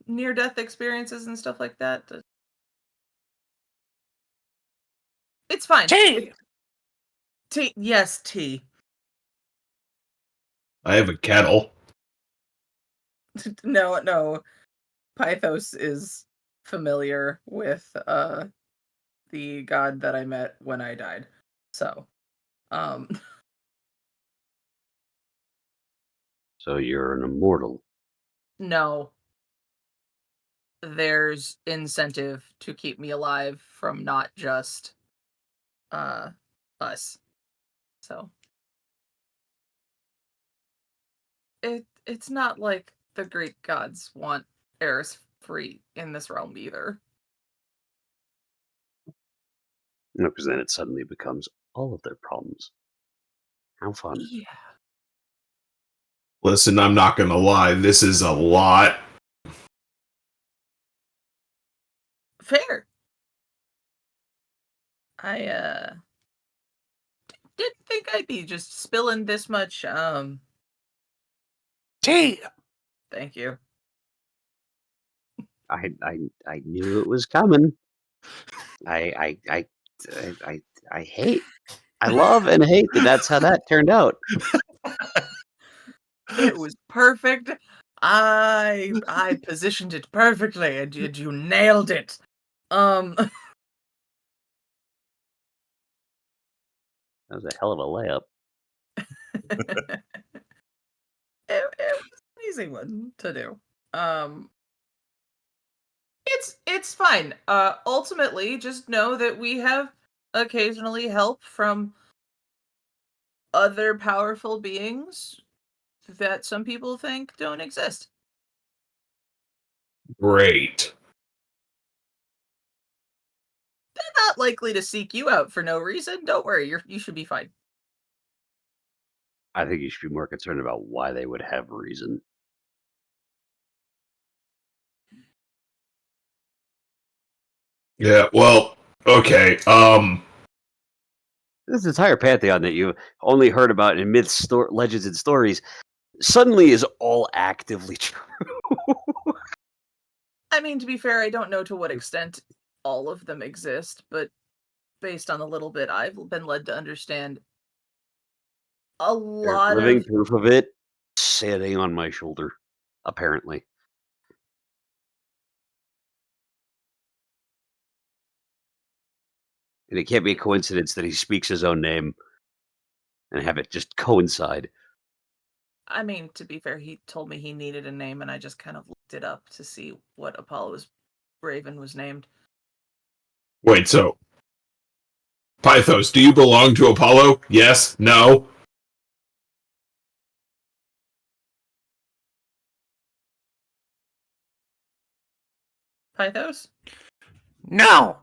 near death experiences and stuff like that. It's fine. Tea! Tea, yes, tea. I have a kettle. No. Pythos is familiar with the god that I met when I died. So, So you're an immortal. no. There's incentive to keep me alive from not just us. So, it's not like the Greek gods want Eris free in this realm either. No, because then it suddenly becomes all of their problems. How fun. Yeah. Listen, I'm not gonna lie, this is a lot. Fair. I didn't think I'd be just spilling this much Tea! thank you. I knew it was coming. I hate, I love and hate that that's how that turned out. It was perfect. I positioned it perfectly, and you nailed it. That was a hell of a layup. it was an easy one to do. It's fine. Ultimately, just know that we have occasionally help from other powerful beings that some people think don't exist. Great. They're not likely to seek you out for no reason. Don't worry, you should be fine. I think you should be more concerned about why they would have a reason. Yeah, well, okay. This entire pantheon that you only heard about in myths, legends, and stories suddenly is all actively true. I mean, to be fair, I don't know to what extent all of them exist, but based on a little bit I've been led to understand, a There's lot living of proof of it sitting on my shoulder, apparently. And it can't be a coincidence that he speaks his own name and have it just coincide. I mean, to be fair, he told me he needed a name, and I just kind of looked it up to see what Apollo's raven was named. Wait, so Pythos, do you belong to Apollo? Yes? No? Pythos? No!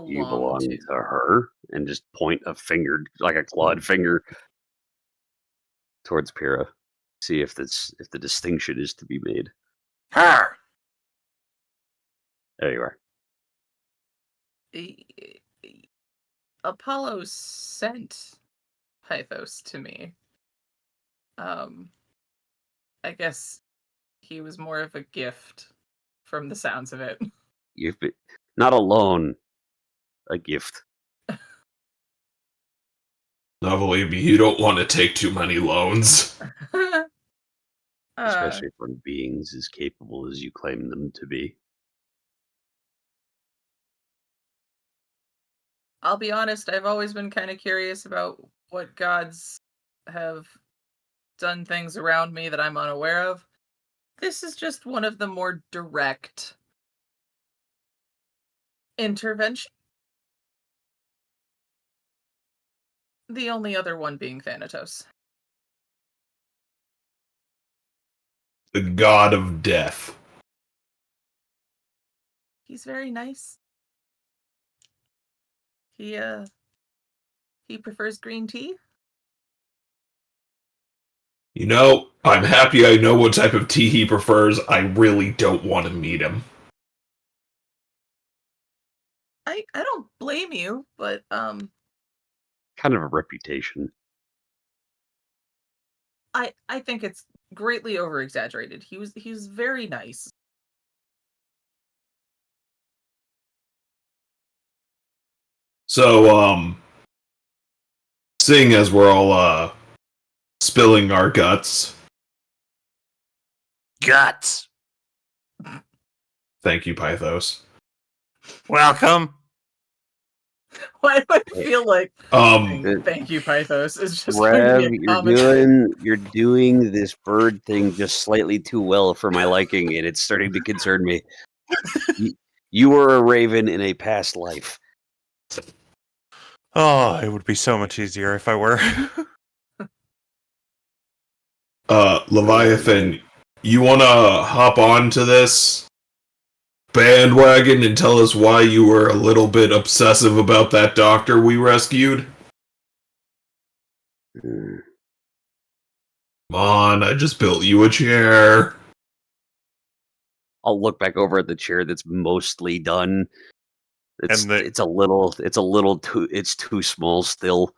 You Belong belong to. to her, and just point a finger, like a clawed finger, towards Pyrrha. See if the distinction is to be made. Her! There you are. Apollo sent Pythos to me. I guess he was more of a gift from the sounds of it. You've been not alone. A gift, Now, believe me, you don't want to take too many loans. especially from beings as capable as you claim them to be. I'll be honest, I've always been kind of curious about what gods have done things around me that I'm unaware of. This is just one of the more direct intervention. The only other one being Thanatos. The god of death. He's very nice. He prefers green tea. You know, I'm happy I know what type of tea he prefers. I really don't want to meet him. I don't blame you, but Kind of a reputation. I think it's greatly over exaggerated. He was very nice. So, seeing as we're all, spilling our guts, Guts! thank you, Pythos. Welcome! Why do I feel like Um, thank you, Pythos? It's just going to Rev, be a you're comment. doing this bird thing just slightly too well for my liking, and it's starting to concern me. You were a raven in a past life. Oh, it would be so much easier if I were. Leviathan, you wanna hop on to this bandwagon and tell us why you were a little bit obsessive about that doctor we rescued? Hmm. Come on, I just built you a chair. I'll look back over at the chair that's mostly done. It's And the- it's too small still.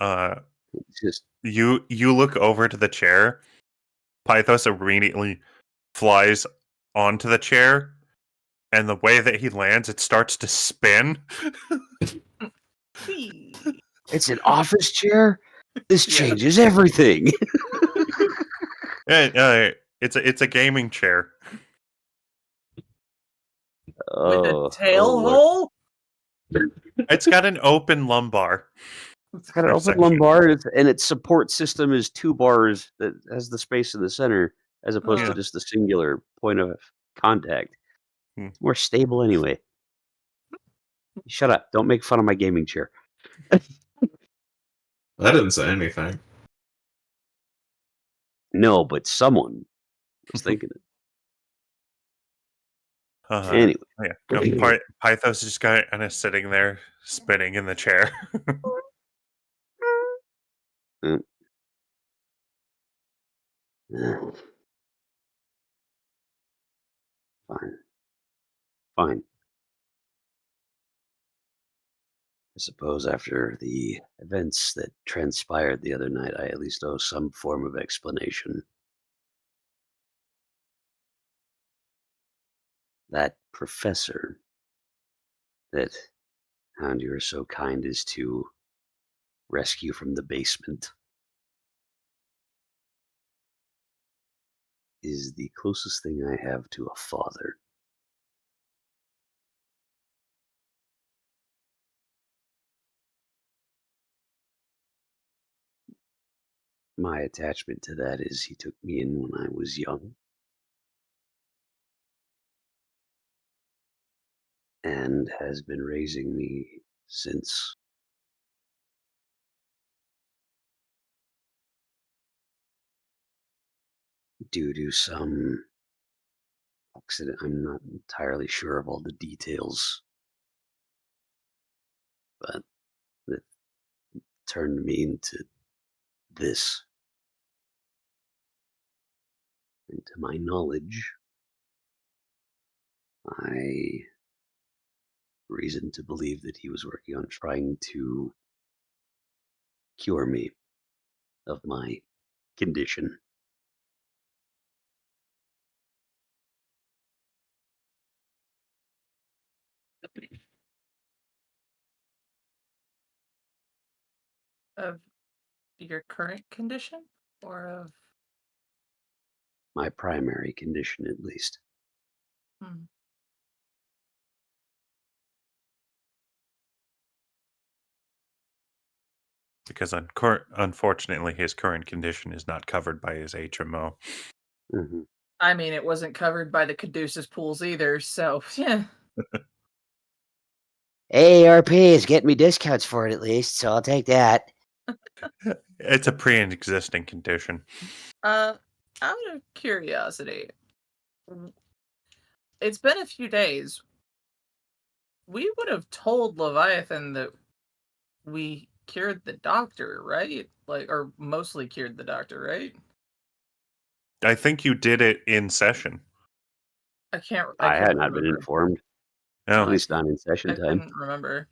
It's just you look over to the chair. Pythos immediately flies onto the chair, and the way that he lands, it starts to spin. it's an office chair. This Yeah. changes everything. It's a gaming chair. With a tail Lord. hole? It's got an open lumbar. It's got an open section. lumbar, and its support system is 2 bars that has the space in the center, as opposed to Yeah. just the singular point of contact. Hmm. It's more stable anyway. Shut up! Don't make fun of my gaming chair. I didn't say anything. No, but someone was thinking it. Uh-huh. Anyway, Yeah. No, Pythos just kind of sitting there, spinning in the chair. Fine. I suppose after the events that transpired the other night, I at least owe some form of explanation. That professor that Hound, you are so kind as to rescue from the basement is the closest thing I have to a father. My attachment to that is he took me in when I was young. And has been raising me since. due to some accident. I'm not entirely sure of all the details, but it turned me into this. And to my knowledge, I reason to believe that he was working on trying to cure me of my condition. Of your current condition? Or of. My primary condition, at least. Hmm. Because unfortunately, his current condition is not covered by his HMO. Hmm. I mean, it wasn't covered by the Caduceus pools either, so yeah. AARP is getting me discounts for it at least, so I'll take that. It's a pre-existing condition. Out of curiosity, it's been a few days. We would have told Leviathan that we cured the doctor, right? Like, or mostly cured the doctor, right? I think you did it in session. I I had couldn't not been remember. informed, Oh, at least not in session I time. couldn't remember.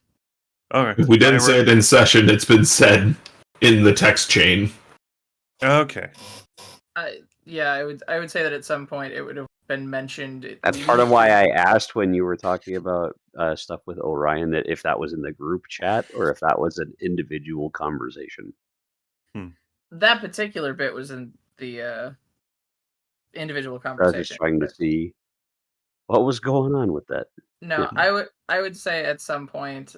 okay. If we didn't say it in session, it's been said in the text chain. Okay. I would say that at some point it would have been mentioned. That's part of why I asked when you were talking about stuff with Orion, that if that was in the group chat or if that was an individual conversation. That particular bit was in the individual I was conversation. just trying to see what was going on with that. No, Yeah. I would say at some point,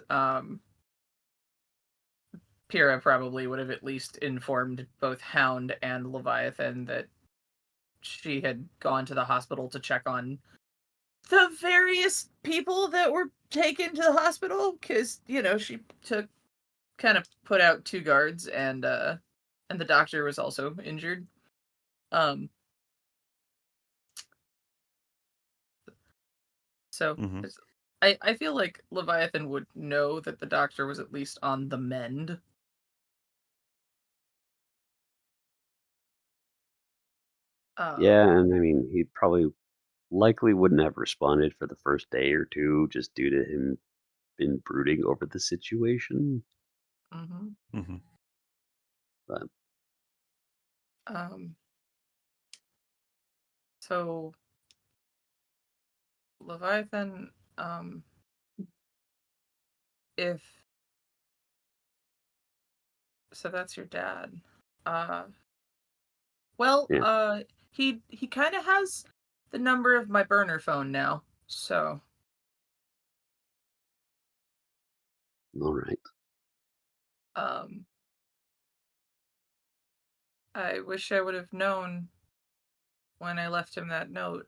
Pyrrha probably would have at least informed both Hound and Leviathan that she had gone to the hospital to check on the various people that were taken to the hospital, because she kind of put out 2 guards, and the doctor was also injured. So Mhm. I feel like Leviathan would know that the doctor was at least on the mend. Yeah, and I mean, he probably likely wouldn't have responded for the first day or two just due to him been brooding over the situation. Mm-hmm. Mhm. But So Leviathan, if so, that's your dad. Well, yeah, he kind of has the number of my burner phone now, so all right. I wish I would have known when I left him that note.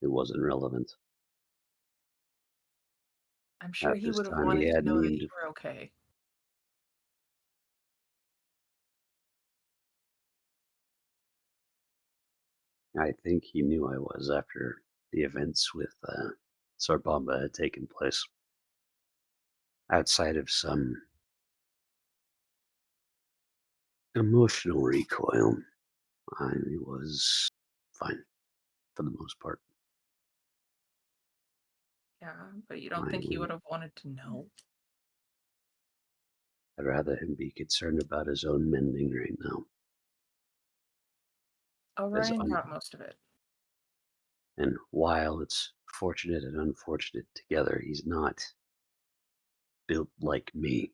It wasn't relevant. I'm sure At he this would have time, he wanted to had know that need you of. were okay. I think he knew I was after the events with Sarbamba had taken place. Outside of some emotional recoil, I was fine for the most part. Yeah, but you don't think he would have wanted to know? I'd rather him be concerned about his own mending right now. Orion got most of it. And while it's fortunate and unfortunate together, he's not built like me.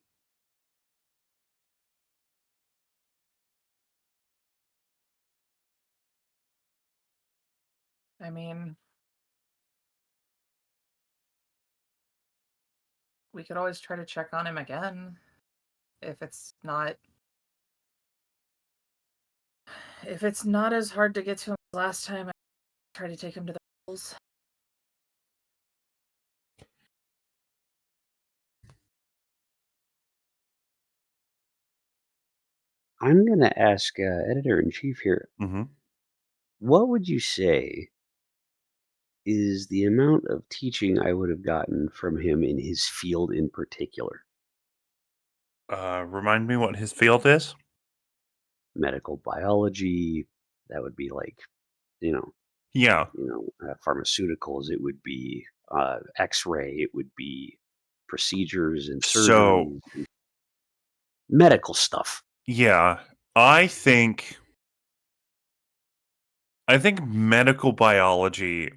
I mean, we could always try to check on him again if it's not as hard to get to him as last time I tried to take him to the hills. I'm going to ask Editor-in-Chief here, Hmm. what would you say is the amount of teaching I would have gotten from him in his field in particular? Remind me what his field is? Medical biology, that would be like, you know, Yeah. pharmaceuticals, it would be X-ray, it would be procedures and So, surgeries, and medical stuff. yeah, I think medical biology,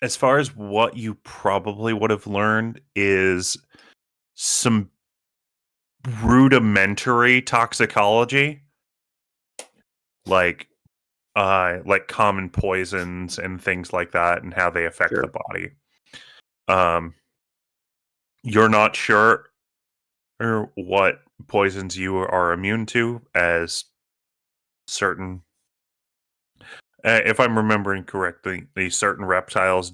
as far as what you probably would have learned, is some rudimentary toxicology, like common poisons and things like that, and how they affect the Sure. body. You're not sure what poisons you are immune to, as certain, if I'm remembering correctly, these certain reptiles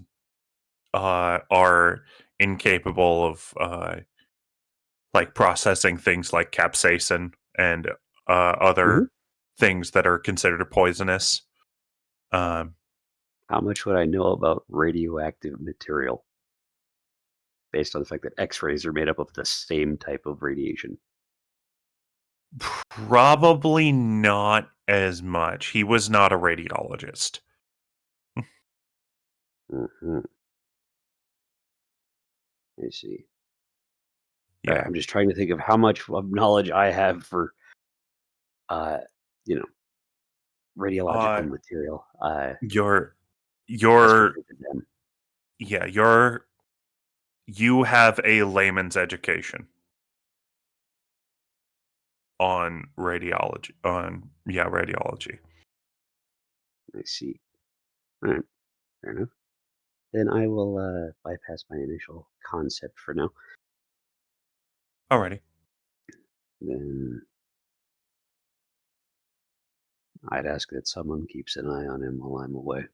are incapable of like processing things like capsaicin and hmm other things that are considered poisonous. Um, How much would I know about radioactive material based on the fact that X-rays are made up of the same type of radiation? Probably not as much. He was not a radiologist. hmm I see. Yeah. I'm just trying to think of how much of knowledge I have for, uh, you know, radiological Uh, material you're as you're compared to them. yeah, you have a layman's education on radiology. I see. All right, fair enough. Then I will bypass my initial concept for now. Alrighty. Then I'd ask that someone keeps an eye on him while I'm away.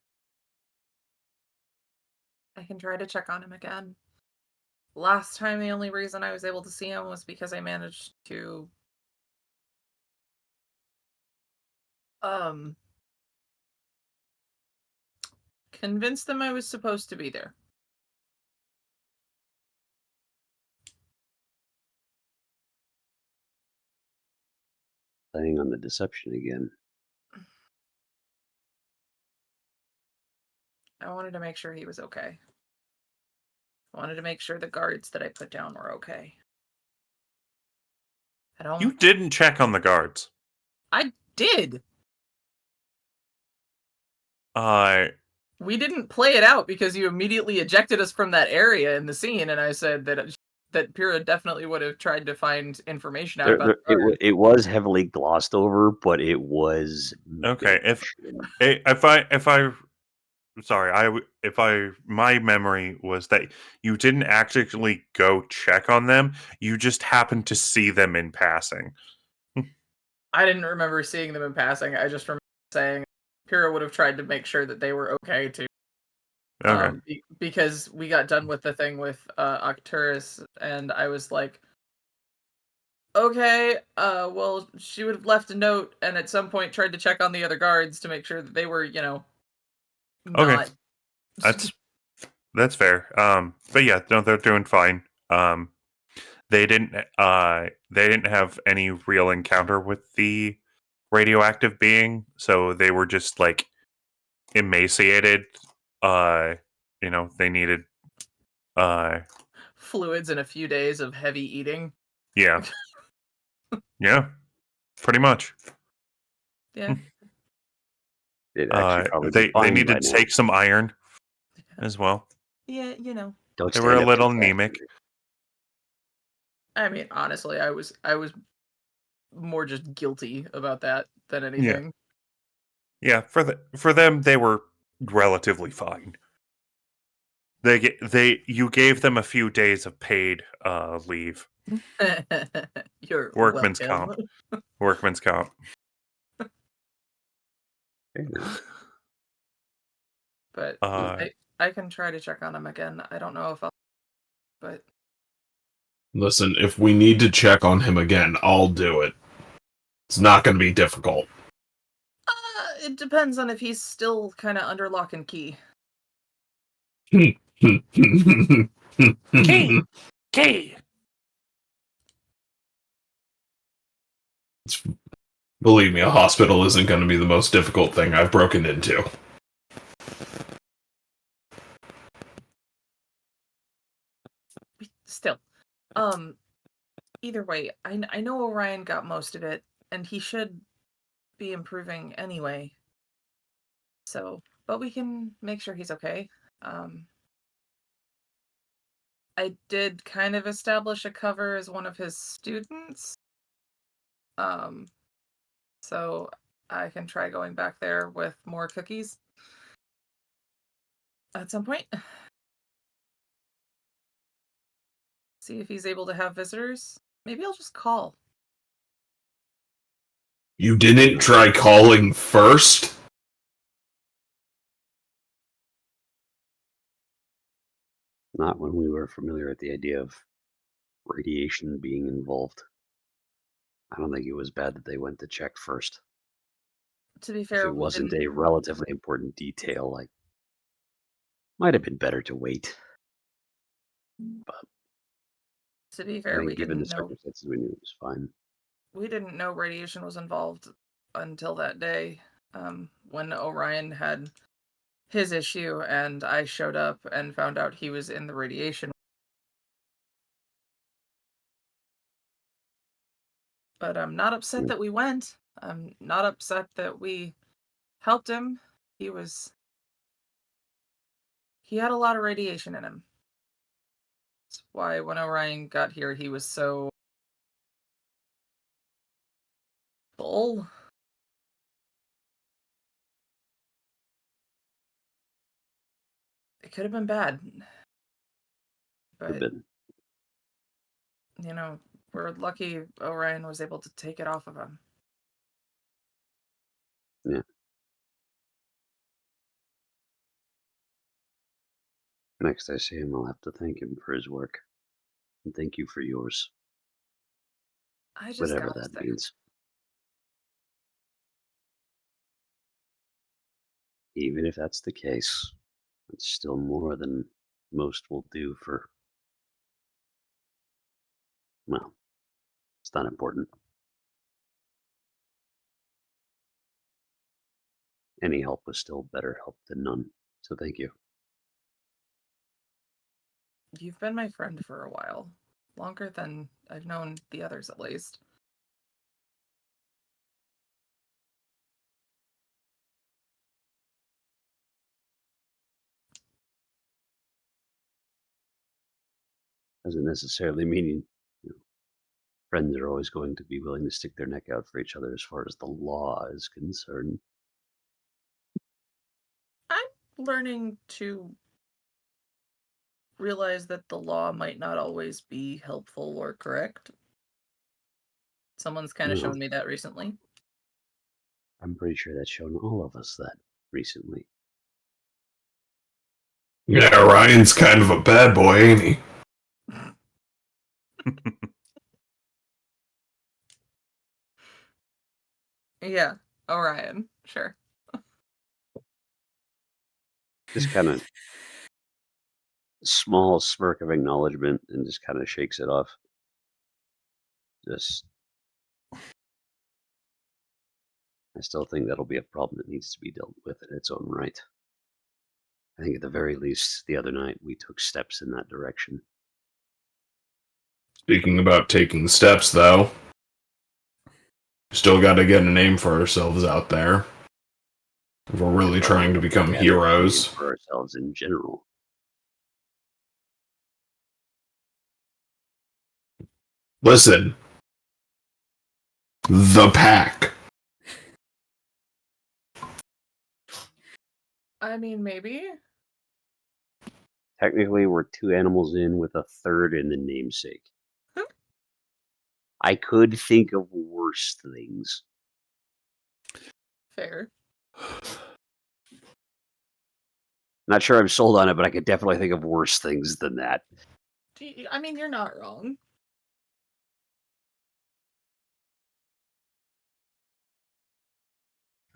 I can try to check on him again. Last time, the only reason I was able to see him was because I managed to convince them I was supposed to be there. Playing on the deception again. I wanted to make sure he was okay. I wanted to make sure the guards that I put down were okay. You didn't check on the guards. I did. We didn't play it out because you immediately ejected us from that area in the scene, and I said that Pyrrha definitely would have tried to find information out about the guards. It was heavily glossed over, but it was Okay. mentioned. My memory was that you didn't actually go check on them. You just happened to see them in passing. I didn't remember seeing them in passing. I just remember saying Pyrrha would have tried to make sure that they were okay too. Okay. Because we got done with the thing with Octurus, and I was like, okay, well, she would have left a note, and at some point tried to check on the other guards to make sure that they were, Okay. not. That's fair. But yeah, no, they're doing fine. They didn't have any real encounter with the radioactive being, so they were just like emaciated. They needed Fluids and a few days of heavy eating. yeah. Yeah. Pretty much. Yeah. It'd actually probably be They fine needed by to now. take some iron as well. Yeah, Don't They stand were a up little too fast, anemic. Henry. I mean, honestly, I was more just guilty about that than Yeah. anything. Yeah, for them they were relatively fine. You gave them a few days of paid leave. You're Workman's welcome. comp. Workman's comp. Fair enough. But Uh, I can try to check on him again. I don't know if I'll, but Listen, if we need to check on him again, I'll do it. It's not going to be difficult. It depends on if he's still kind of under lock and key. Key! Believe me, a hospital isn't going to be the most difficult thing I've broken into. Still, either way, I know Orion got most of it, and he should be improving anyway. So, but we can make sure he's okay. I did kind of establish a cover as one of his students. So I can try going back there with more cookies at some point. See if he's able to have visitors. Maybe I'll just call. You didn't try calling first? Not when we were familiar with the idea of radiation being involved. I don't think it was bad that they went to check first. To be If fair, it wasn't a relatively important detail, like, might have been better to wait. But to be I fair, think given the circumstances, we knew it was fine. we didn't know radiation was involved until that day, when Orion had his issue, and I showed up and found out he was in the radiation. But I'm not upset that we went. I'm not upset that we helped him. He had a lot of radiation in him. That's why when Orion got here, he was so full. It could have been bad. Could have But, been. we're lucky Orion was able to take it off of him. Yeah. Next I see him, I'll have to thank him for his work. And thank you for yours. I just Whatever got us that there. means. Even if that's the case, it's still more than most will do for... Well, it's not important. Any help was still better help than none, so thank you. You've been my friend for a while. Longer than I've known the others, at least. Doesn't necessarily mean friends are always going to be willing to stick their neck out for each other as far as the law is concerned. I'm learning to realize that the law might not always be helpful or correct. Someone's kind of Well, shown me that recently. I'm pretty sure that's shown all of us that recently. Yeah, Ryan's kind of a bad boy, ain't he? Yeah, Orion, sure. Just kind of small smirk of acknowledgement and just kind of shakes it off. Just, I still think that'll be a problem that needs to be dealt with in its own right. I think at the very least, the other night we took steps in that direction. Speaking about taking steps, though, still got to get a name for ourselves out there. If we're really trying to become And heroes. for ourselves in general. Listen. The pack. I mean, maybe. Technically, we're 2 animals in with a third in the namesake. I could think of worse things. Fair. Not sure I'm sold on it, but I could definitely think of worse things than that. I mean, you're not wrong.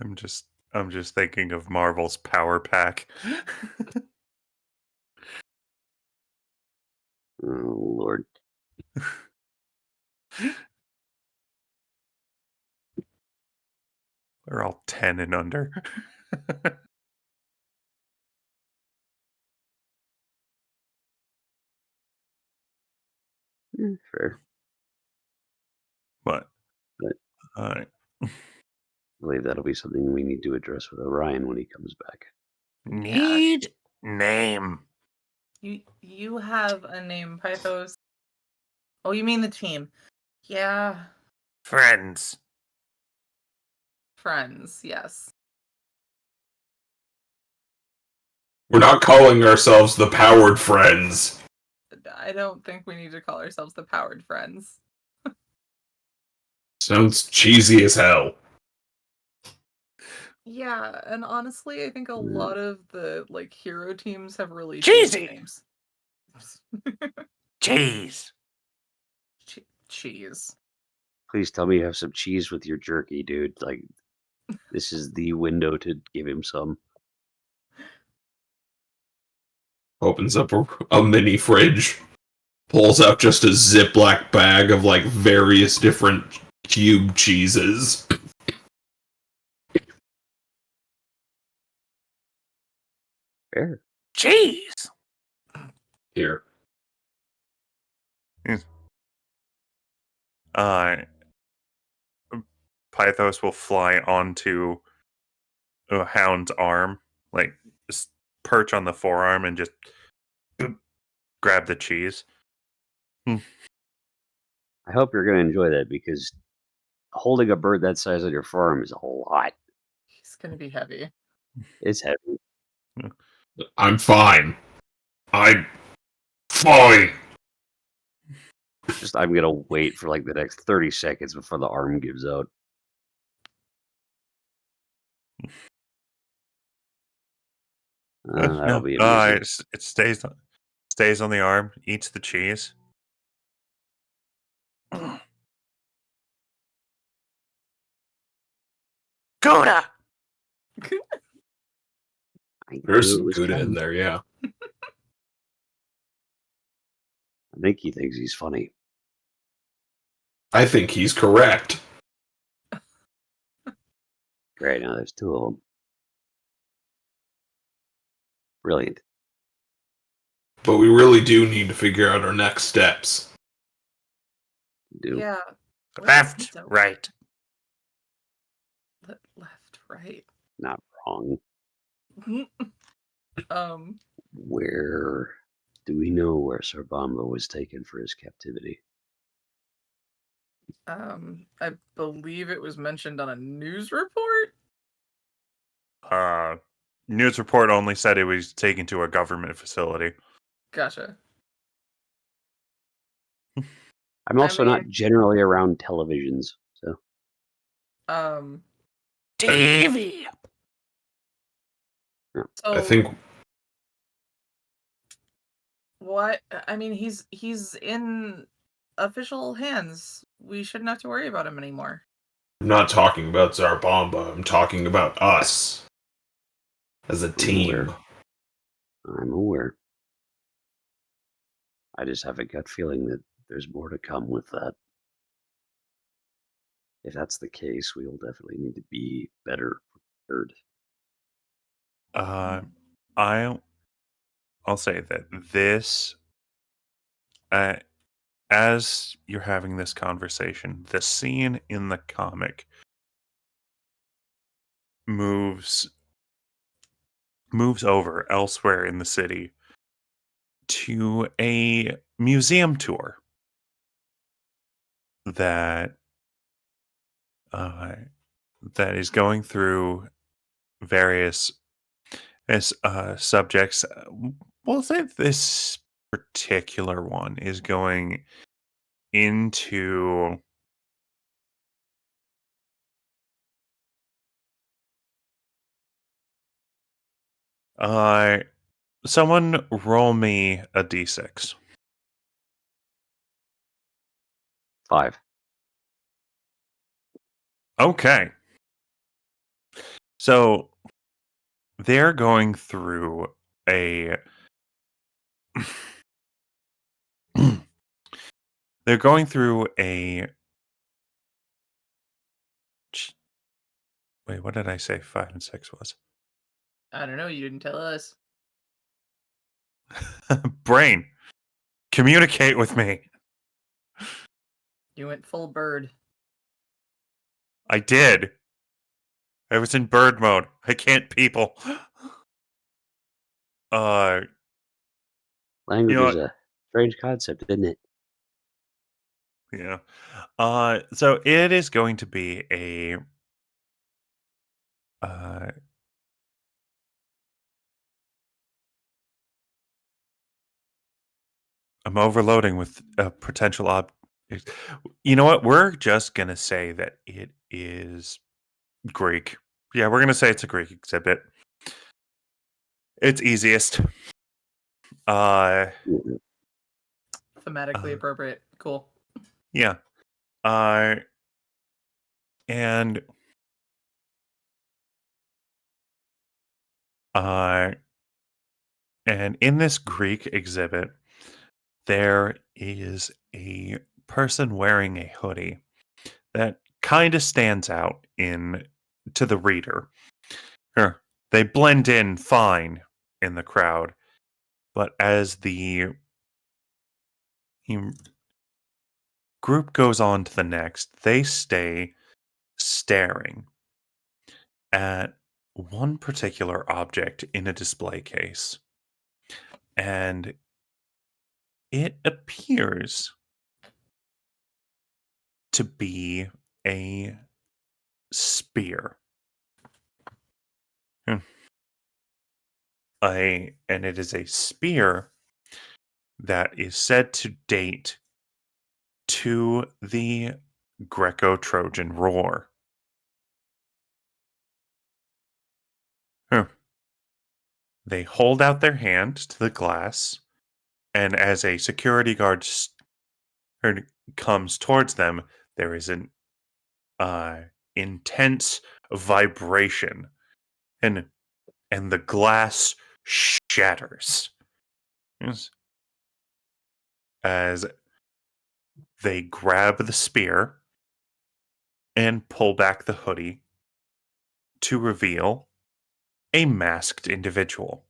I'm just thinking of Marvel's Power Pack. Oh, Lord. They're all 10 and under. Fair. But But- uh, I believe that'll be something we need to address with Orion when he comes back. need name. You have a name, Pythos. Oh, you mean the team? Yeah, Friends. friends. Yes. We're not calling ourselves the Powered Friends. I don't think we need to call ourselves the Powered Friends. Sounds cheesy as hell. Yeah, and honestly, I think a lot of the hero teams have really Cheesy! names. Cheese. Cheese. Please tell me you have some cheese with your jerky, dude. Like, this is the window to give him some. Opens up a mini fridge. Pulls out just a Ziploc bag of various different cube cheeses. Fair. Cheese. Here. Pythos will fly onto a Hound's arm, just perch on the forearm and just grab the cheese. I hope you're going to enjoy that because holding a bird that size on your forearm is a lot. He's gonna be heavy. It's heavy. I'm fine. I'm fine. Just I'm going to wait for the next 30 seconds before the arm gives out. That'll be amazing. It stays on the arm, eats the cheese. Gouda! There's knew it some was Gouda in coming. there, yeah. I think he thinks he's funny. I think he's correct. Great, now there's two of them. Brilliant. But we really do need to figure out our next steps. Do. Yeah. Left, right. Left, right. Not wrong. Where do we know where Sarbamba was taken for his captivity? I believe it was mentioned on a news report. News report only said it was taken to a government facility. Gotcha. I'm also not generally around televisions, so TV. So I think what? I mean, he's in official hands. We shouldn't have to worry about him anymore. I'm not talking about Zarbamba. I'm talking about us. As a team. I'm aware. I just have a gut feeling that there's more to come with that. If that's the case, we will definitely need to be better prepared. I'll say that this, as you're having this conversation, the scene in the comic moves over elsewhere in the city to a museum tour that is going through various subjects. We'll say this particular one is going into someone roll me a d6. 5. Okay. So they're going through a they're going through a wait, what did I say 5 and 6 was? I don't know. You didn't tell us. Brain, communicate with me. You went full bird. I did. I was in bird mode. I can't people. Language know is what? a strange concept, isn't it? Yeah. So it is going to be uh I'm overloading with potential You know what? We're just gonna say that it is Greek. Yeah, we're gonna say it's a Greek exhibit. It's easiest. Mhm. Thematically Uh, appropriate. Cool. yeah. And uh, and in this Greek exhibit, there is a person wearing a hoodie that kind of stands out in to the reader. Sure, they blend in fine in the crowd, but as the group goes on to the next, they stay staring at one particular object in a display case. And it appears to be a spear. Hmm. And it is a spear that is said to date to the Greco-Trojan War. Hmm. They hold out their hand to the glass, and as a security guard comes towards them, there is an intense vibration, and the glass shatters. Yes. As they grab the spear and pull back the hoodie to reveal a masked individual.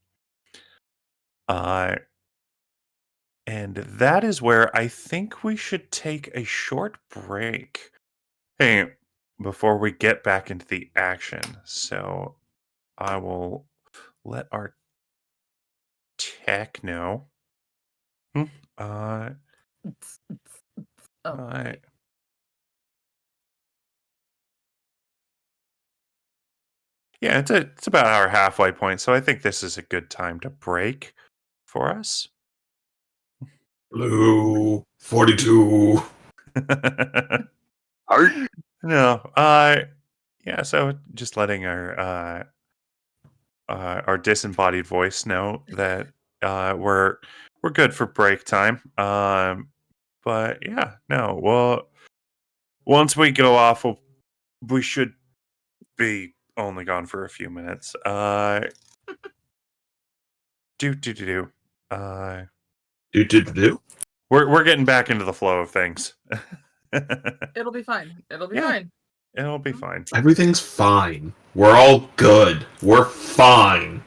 Uh, and that is where I think we should take a short break. Hey, before we get back into the action. So I will let our tech know. Hmm, Uh, Oh, uh, yeah, it's about our halfway point, so I think this is a good time to break for us. Blue 42. Art. No, yeah. So just letting our disembodied voice know that we're good for break time. But yeah, no. Well, once we go off, we should be only gone for a few minutes. Do. Uh, Do. we're getting back into the flow of things. it'll be fine. It'll be Yeah. fine. It'll be fine. Everything's fine. We're all good. We're fine.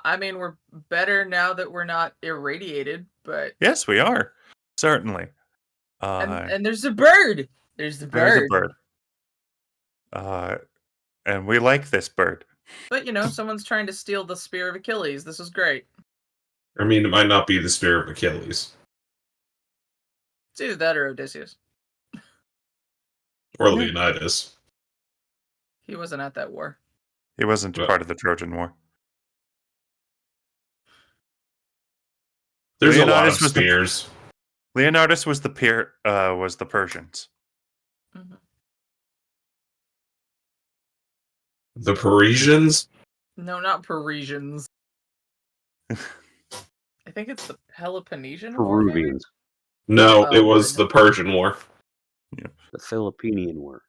I mean, we're better now that we're not irradiated, but Yes, we are certainly. and there's a bird. There's the There's a bird. bird. And we like this bird. But you know, someone's trying to steal the spear of Achilles. This is great. I mean, it might not be the spear of Achilles It's either that or Odysseus. or Yeah. Leonidas. He wasn't at that war. He wasn't But- part of the Trojan War. There's a lot of Leonidas was the- spears. Leonidas was the Persians. Mhm. The Parisians? No, not Parisians. I think it's the Peloponnesian War. maybe? Peruvians. No, Oh, it was Lord. the Persian War. The Philippinian War.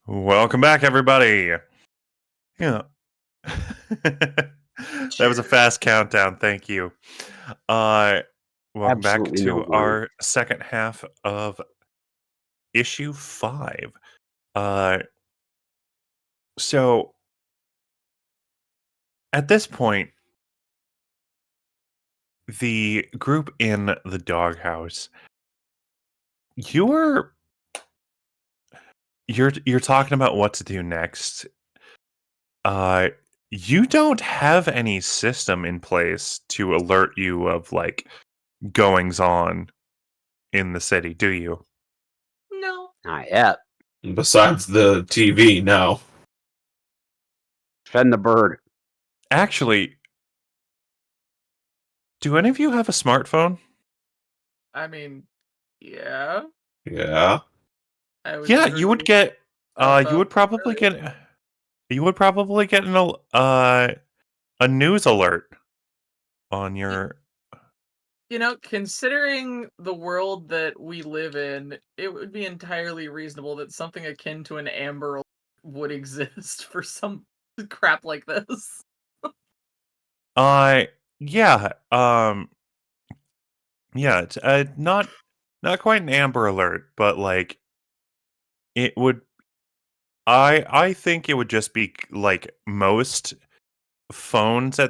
Welcome back, everybody. Yeah. That was a fast countdown. Thank you. Welcome Absolutely back no to worries. our second half of issue 5. So at this point, the group in the doghouse, you're talking about what to do next. You don't have any system in place to alert you of like goings on in the city, do you? No. Not yet. Besides the TV, no. Send the bird. Actually, do any of you have a smartphone? I mean, yeah. Yeah. I would Yeah, never you would do get stuff you would probably outside. get a news alert on your You know, considering the world that we live in, it would be entirely reasonable that something akin to an Amber Alert would exist for some crap like this. yeah, yeah, it's not quite an Amber Alert, but like it would I think it would just be like most smartphones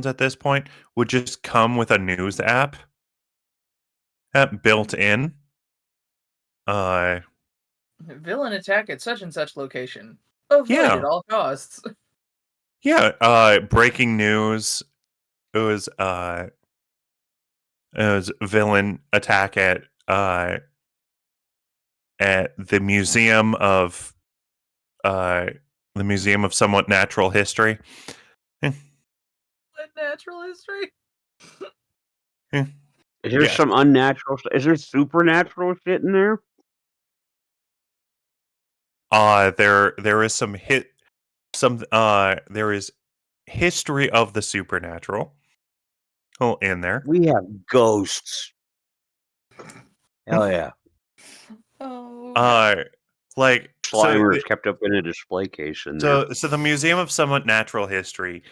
at this point would just come with a news app built in. Villain attack at such and such location. Avoid at Yeah, all costs. yeah. Breaking news. It was villain attack at the Museum of Somewhat Natural History. What natural history? Is there Yeah. some unnatural? Is there supernatural shit in there? There is there is history of the supernatural in there. We have ghosts. Hell yeah! Oh, Like Slimers kept up in a display case in there. so the Museum of Somewhat Natural History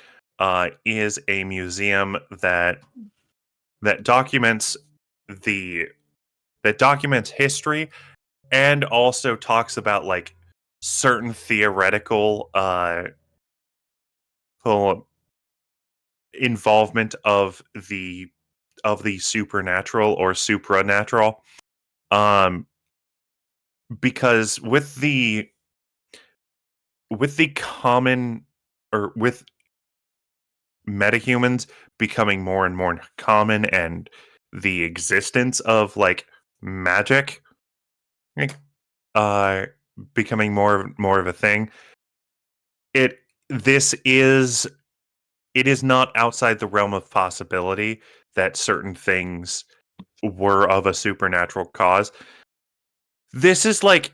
is a museum that documents history and also talks about like certain theoretical whole involvement of the supernatural or supranatural, because with the common or with metahumans becoming more and more common and the existence of like magic like, uh becoming more of a thing, it this is it is not outside the realm of possibility that certain things were of a supernatural cause. This is like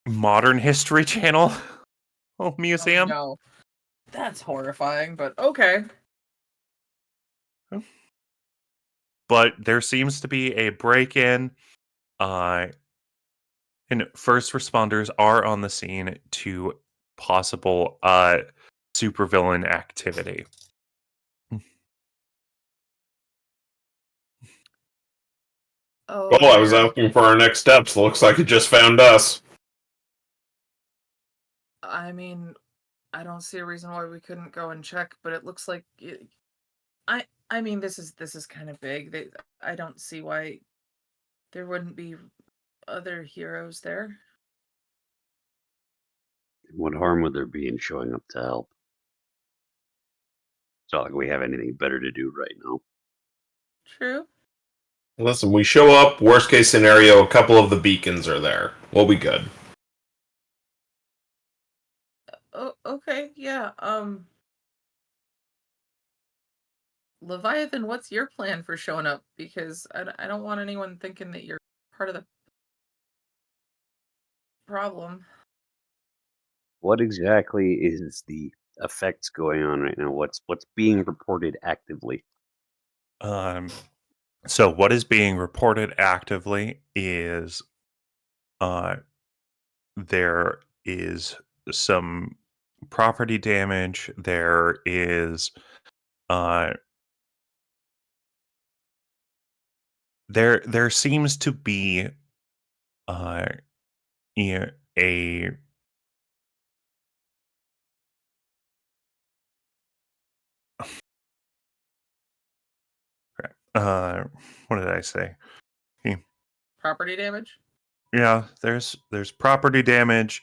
modern History Channel museum. no. That's horrifying, but okay. But there seems to be a break-in, and first responders are on the scene to possible supervillain activity. Oh, Well, I was dear. asking for our next steps. Looks like it just found us. I mean, I don't see a reason why we couldn't go and check, but it looks like I mean, this is kind of big. I don't see why there wouldn't be other heroes there. What harm would there be in showing up to help? It's not like we have anything better to do right now. True. Listen, we show up, worst case scenario, a couple of the beacons are there. We'll be good. Oh, okay. Yeah. Leviathan, what's your plan for showing up? Because I don't want anyone thinking that you're part of the problem. What exactly is the effects going on right now? What's being reported actively? So what is being reported actively is there is some property damage. There is there seems to be a what did I say? Property damage? Yeah, there's property damage.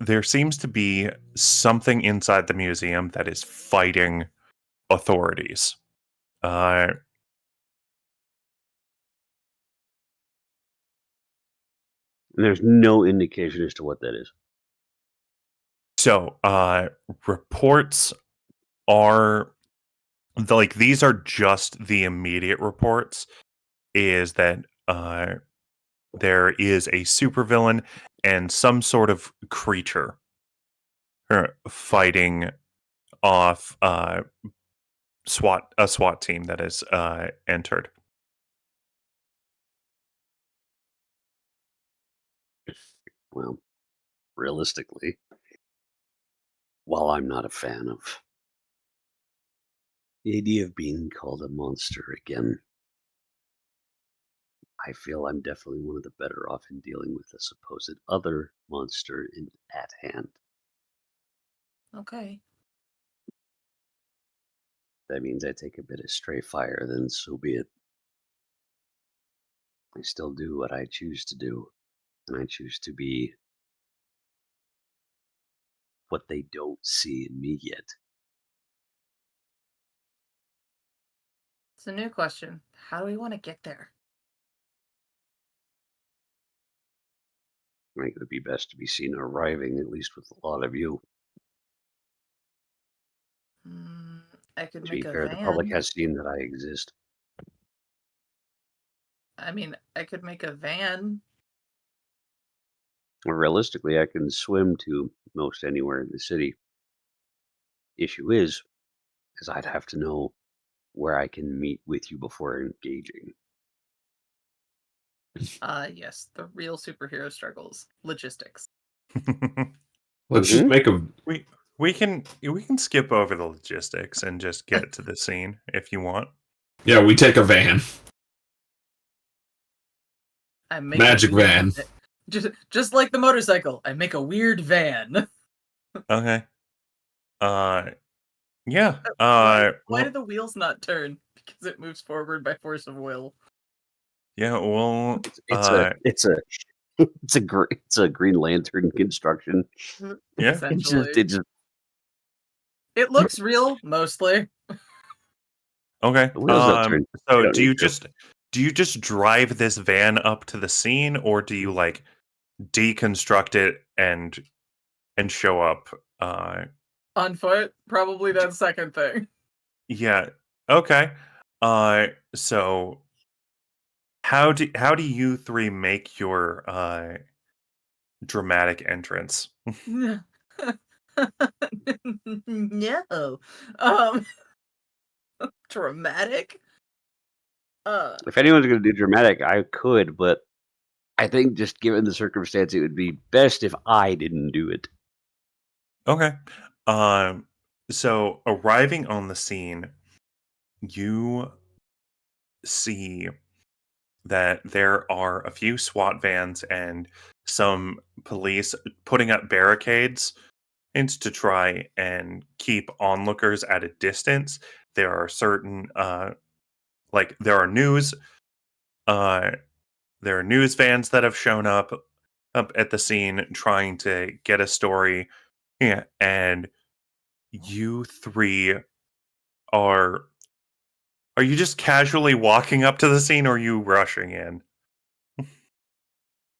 There seems to be something inside the museum that is fighting authorities. There's no indication as to what that is. So, reports are like these are just the immediate reports. Is that there is a supervillain and some sort of creature fighting off a SWAT team that has entered. Well, realistically, while I'm not a fan of the idea of being called a monster again, I feel I'm definitely one of the better off in dealing with the supposed other monster at hand. Okay. That means I take a bit of stray fire, then so be it. I still do what I choose to do, and I choose to be what they don't see in me yet. It's a new question. How do we want to get there? I think it would be best to be seen arriving, at least with a lot of you. I could To make be a fair, van. the public has seen that I exist. I mean, I could make a van. Well, realistically, I can swim to most anywhere in the city. Issue is I'd have to know where I can meet with you before engaging. Yes, the real superhero struggles. Logistics. Let's just make a. We can skip over the logistics and just get to the scene if you want. Yeah, we take a van. I make Magic a weird van. Just like the motorcycle, I make a weird van. Okay. Yeah. Why well, do the wheels not turn? Because it moves forward by force of will. yeah, well, It's a Green Lantern construction. Yeah. Essentially. It looks real, mostly. okay. The wheels don't turn. So don't do you need to. just drive this van up to the scene, or do you like deconstruct it and show up? On foot? Probably that second thing. Yeah. Okay. So how do you three make your dramatic entrance? No. Um dramatic? If anyone's going to do dramatic, I could, but I think just given the circumstance, it would be best if I didn't do it. Okay. So arriving on the scene, you see that there are a few SWAT vans and some police putting up barricades and to try and keep onlookers at a distance. There are certain like there are news vans that have shown up at the scene trying to get a story. Yeah, and you three are you just casually walking up to the scene, or are you rushing in?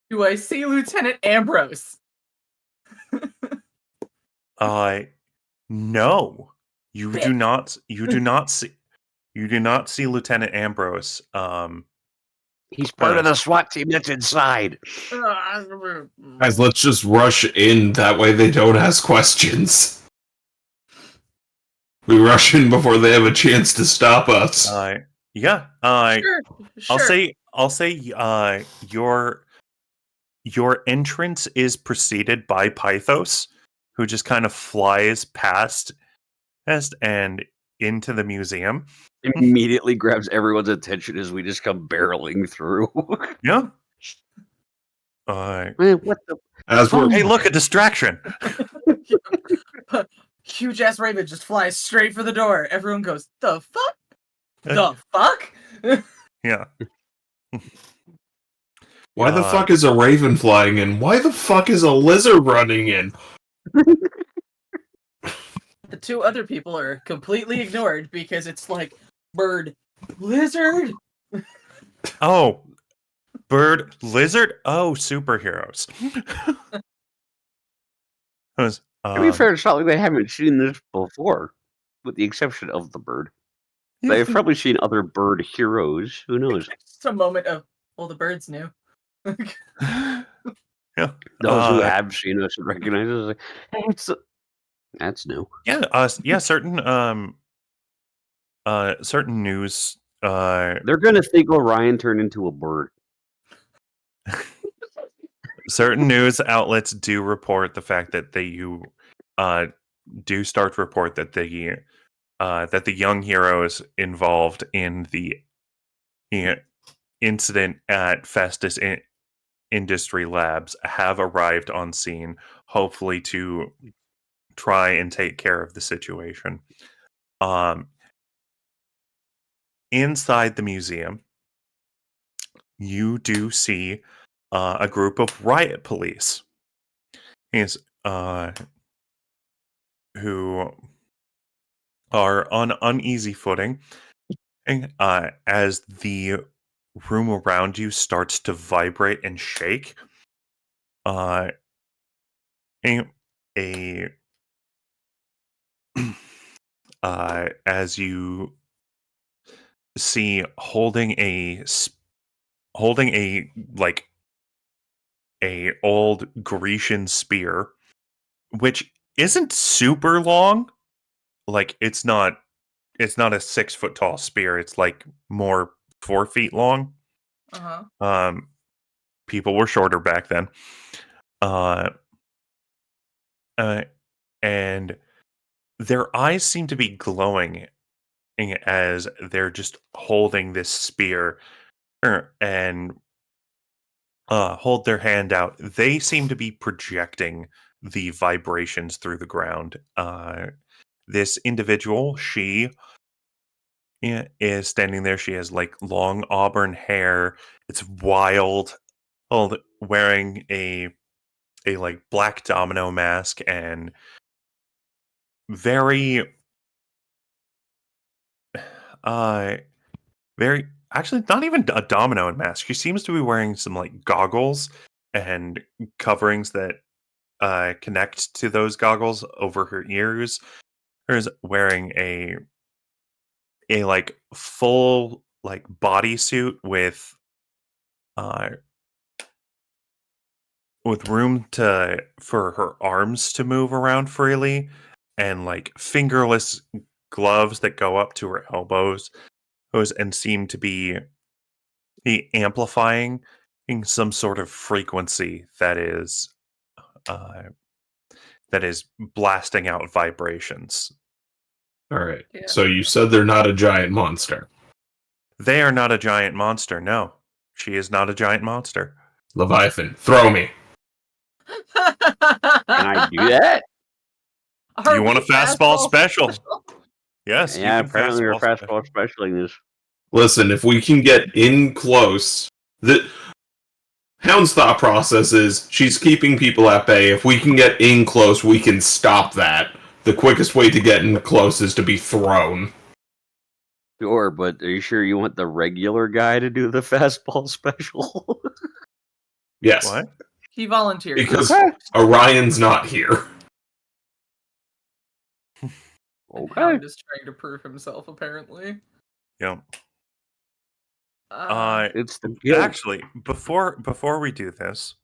Do I see Lieutenant Ambrose? No. You Bitch. do not see Lieutenant Ambrose. He's part of the SWAT team that's inside. Guys, let's just rush in. That way they don't ask questions. We rush in before they have a chance to stop us. Yeah. Sure. I'll say your entrance is preceded by Pythos, who just kind of flies past us and into the museum. Immediately grabs everyone's attention as we just come barreling through. Yeah. Man, what the? As we're Hey, look, a distraction. Huge ass raven just flies straight for the door. Everyone goes, "The fuck? The fuck?" Yeah. why the fuck is a raven flying in? Why the fuck is a lizard running in? The two other people are completely ignored because it's like bird, lizard. Oh, bird, lizard. Oh, superheroes. To be fair, it's not like they haven't seen this before, with the exception of the bird. They've probably seen other bird heroes. Who knows? Just a moment of, well, the bird's new. yeah. Those who have seen us and recognize us, like, hey, that's new. Yeah. Certain news. They're gonna think Orion turned into a bird. Certain news outlets do report the fact that do start to report that the young heroes involved in the incident at Festus Industry Labs have arrived on scene, hopefully to try and take care of the situation. Inside the museum, you do see a group of riot police who are on uneasy footing as the room around you starts to vibrate and shake. As you see holding a like a old Grecian spear, which isn't super long. Like it's not a 6-foot tall spear. It's like more 4 feet long. People were shorter back then. And their eyes seem to be glowing as they're just holding this spear and hold their hand out. They seem to be projecting the vibrations through the ground. This individual, she is standing there. She has like long auburn hair. It's wild. Wearing a like black domino mask and very very actually not even a domino mask. She seems to be wearing some like goggles and coverings that connect to those goggles over her ears. Her's wearing a like full like bodysuit with room for her arms to move around freely and like fingerless gloves that go up to her elbows and seem to be amplifying some sort of frequency that is blasting out vibrations. All right. Yeah. So you said they're not a giant monster. They are not a giant monster. No, she is not a giant monster. Leviathan, throw me. Can I do that? Do you want a fastball special? Yes. Yeah, you can apparently we're fastball specialing this. Listen, if we can get in close, the Hound's thought process is she's keeping people at bay. If we can get in close, we can stop that. The quickest way to get in close is to be thrown. Sure, but are you sure you want the regular guy to do the fastball special? Yes. What? He volunteered. Because Okay. Orion's not here. And Hound is trying to prove himself, apparently. Yeah. It's the guild. Actually, before we do this,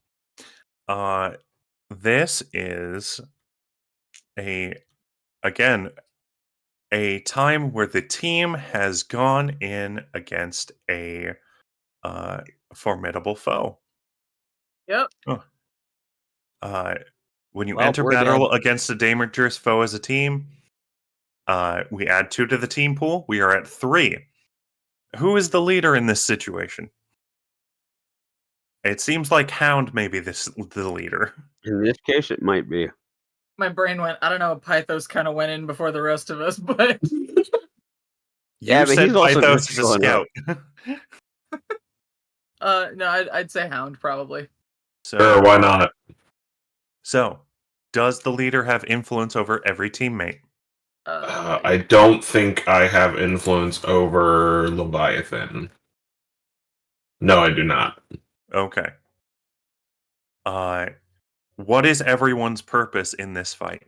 this is a time where the team has gone in against a formidable foe. Yep. When you Well, enter we're battle dead. against a dangerous foe as a team, we add 2 to the team pool. We are at 3. Who is the leader in this situation? It seems like Hound may be the leader. In this case, it might be. My brain went, I don't know, Pythos kind of went in before the rest of us, but Yeah, You but said he's also Pythos just is a showing up. scout. no, I'd say Hound probably. Sure, why not? So, does the leader have influence over every teammate? I don't think I have influence over Leviathan. No, I do not. Okay. What is everyone's purpose in this fight?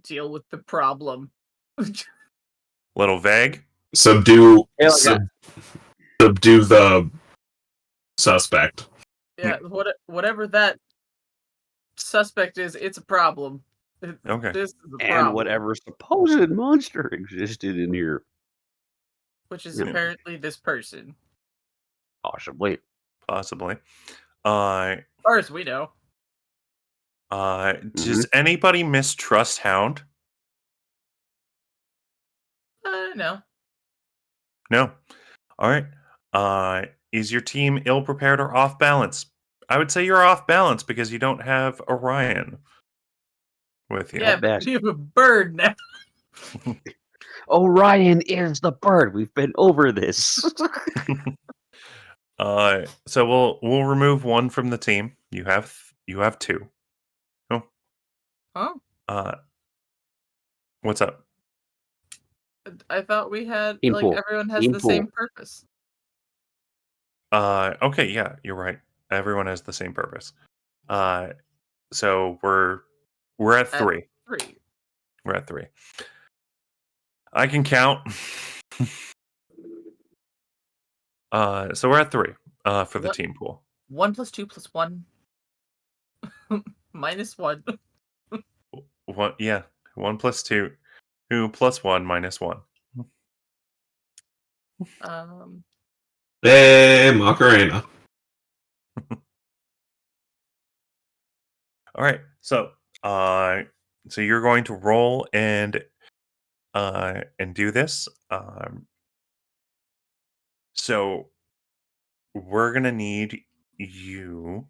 Deal with the problem. Little vague? Subdue, Yeah, subdue the suspect. Yeah, whatever that suspect is, it's a problem. Okay. This is a and problem. whatever supposed monster existed in here, Which is Yeah. apparently this person. possibly. Possibly. As far as we know. Does anybody mistrust Hound? No. No. All right. Is your team ill prepared or off balance? I would say you're off balance because you don't have Orion with you. Yeah, best. but you have a bird now. Orion is the bird. We've been over this. So we'll remove 1 from the team. You have 2. Huh? What's up? I thought we had Team pool. everyone has Team the pool. same purpose. Okay, yeah, you're right. Everyone has the same purpose. So we're at 3. 3. We're at 3. I can count. So we're at 3 for the What? team pool. 1 + 2 + 1 -1. 1, yeah. 1 + 2. 2 + 1 - 1. Hey, Macarena. All right. So you're going to roll and do this. So we're gonna need you.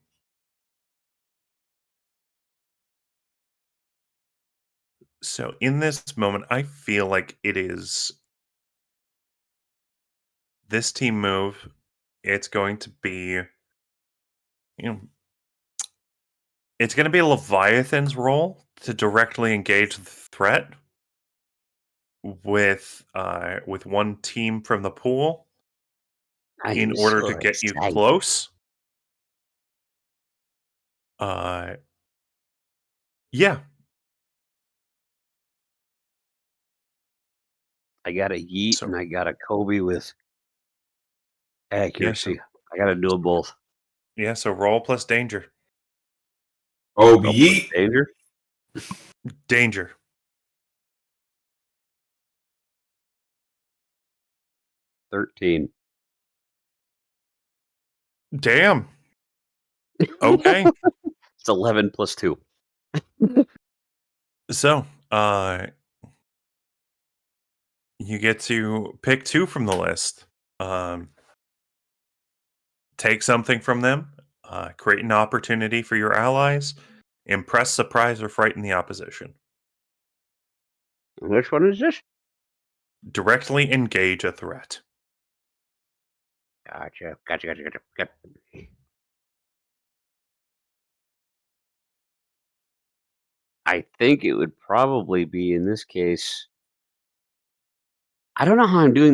So in this moment, I feel like it is this team move. It's going to be, it's going to be Leviathan's role to directly engage the threat with 1 team from the pool in I'm order so to get you excited. close. Yeah. I got a yeet So- and I got a Kobe with accuracy. Yeah, I got to do them both. Yeah, so roll plus danger. Oh, Roll yeet. Danger. Danger. $13. Damn. Okay. It's 11 + 2. So, you get to pick 2 from the list. Take something from them, create an opportunity for your allies, impress, surprise, or frighten the opposition. Which one is this? Directly engage a threat. Gotcha. I think it would probably be in this case. I don't know how I'm doing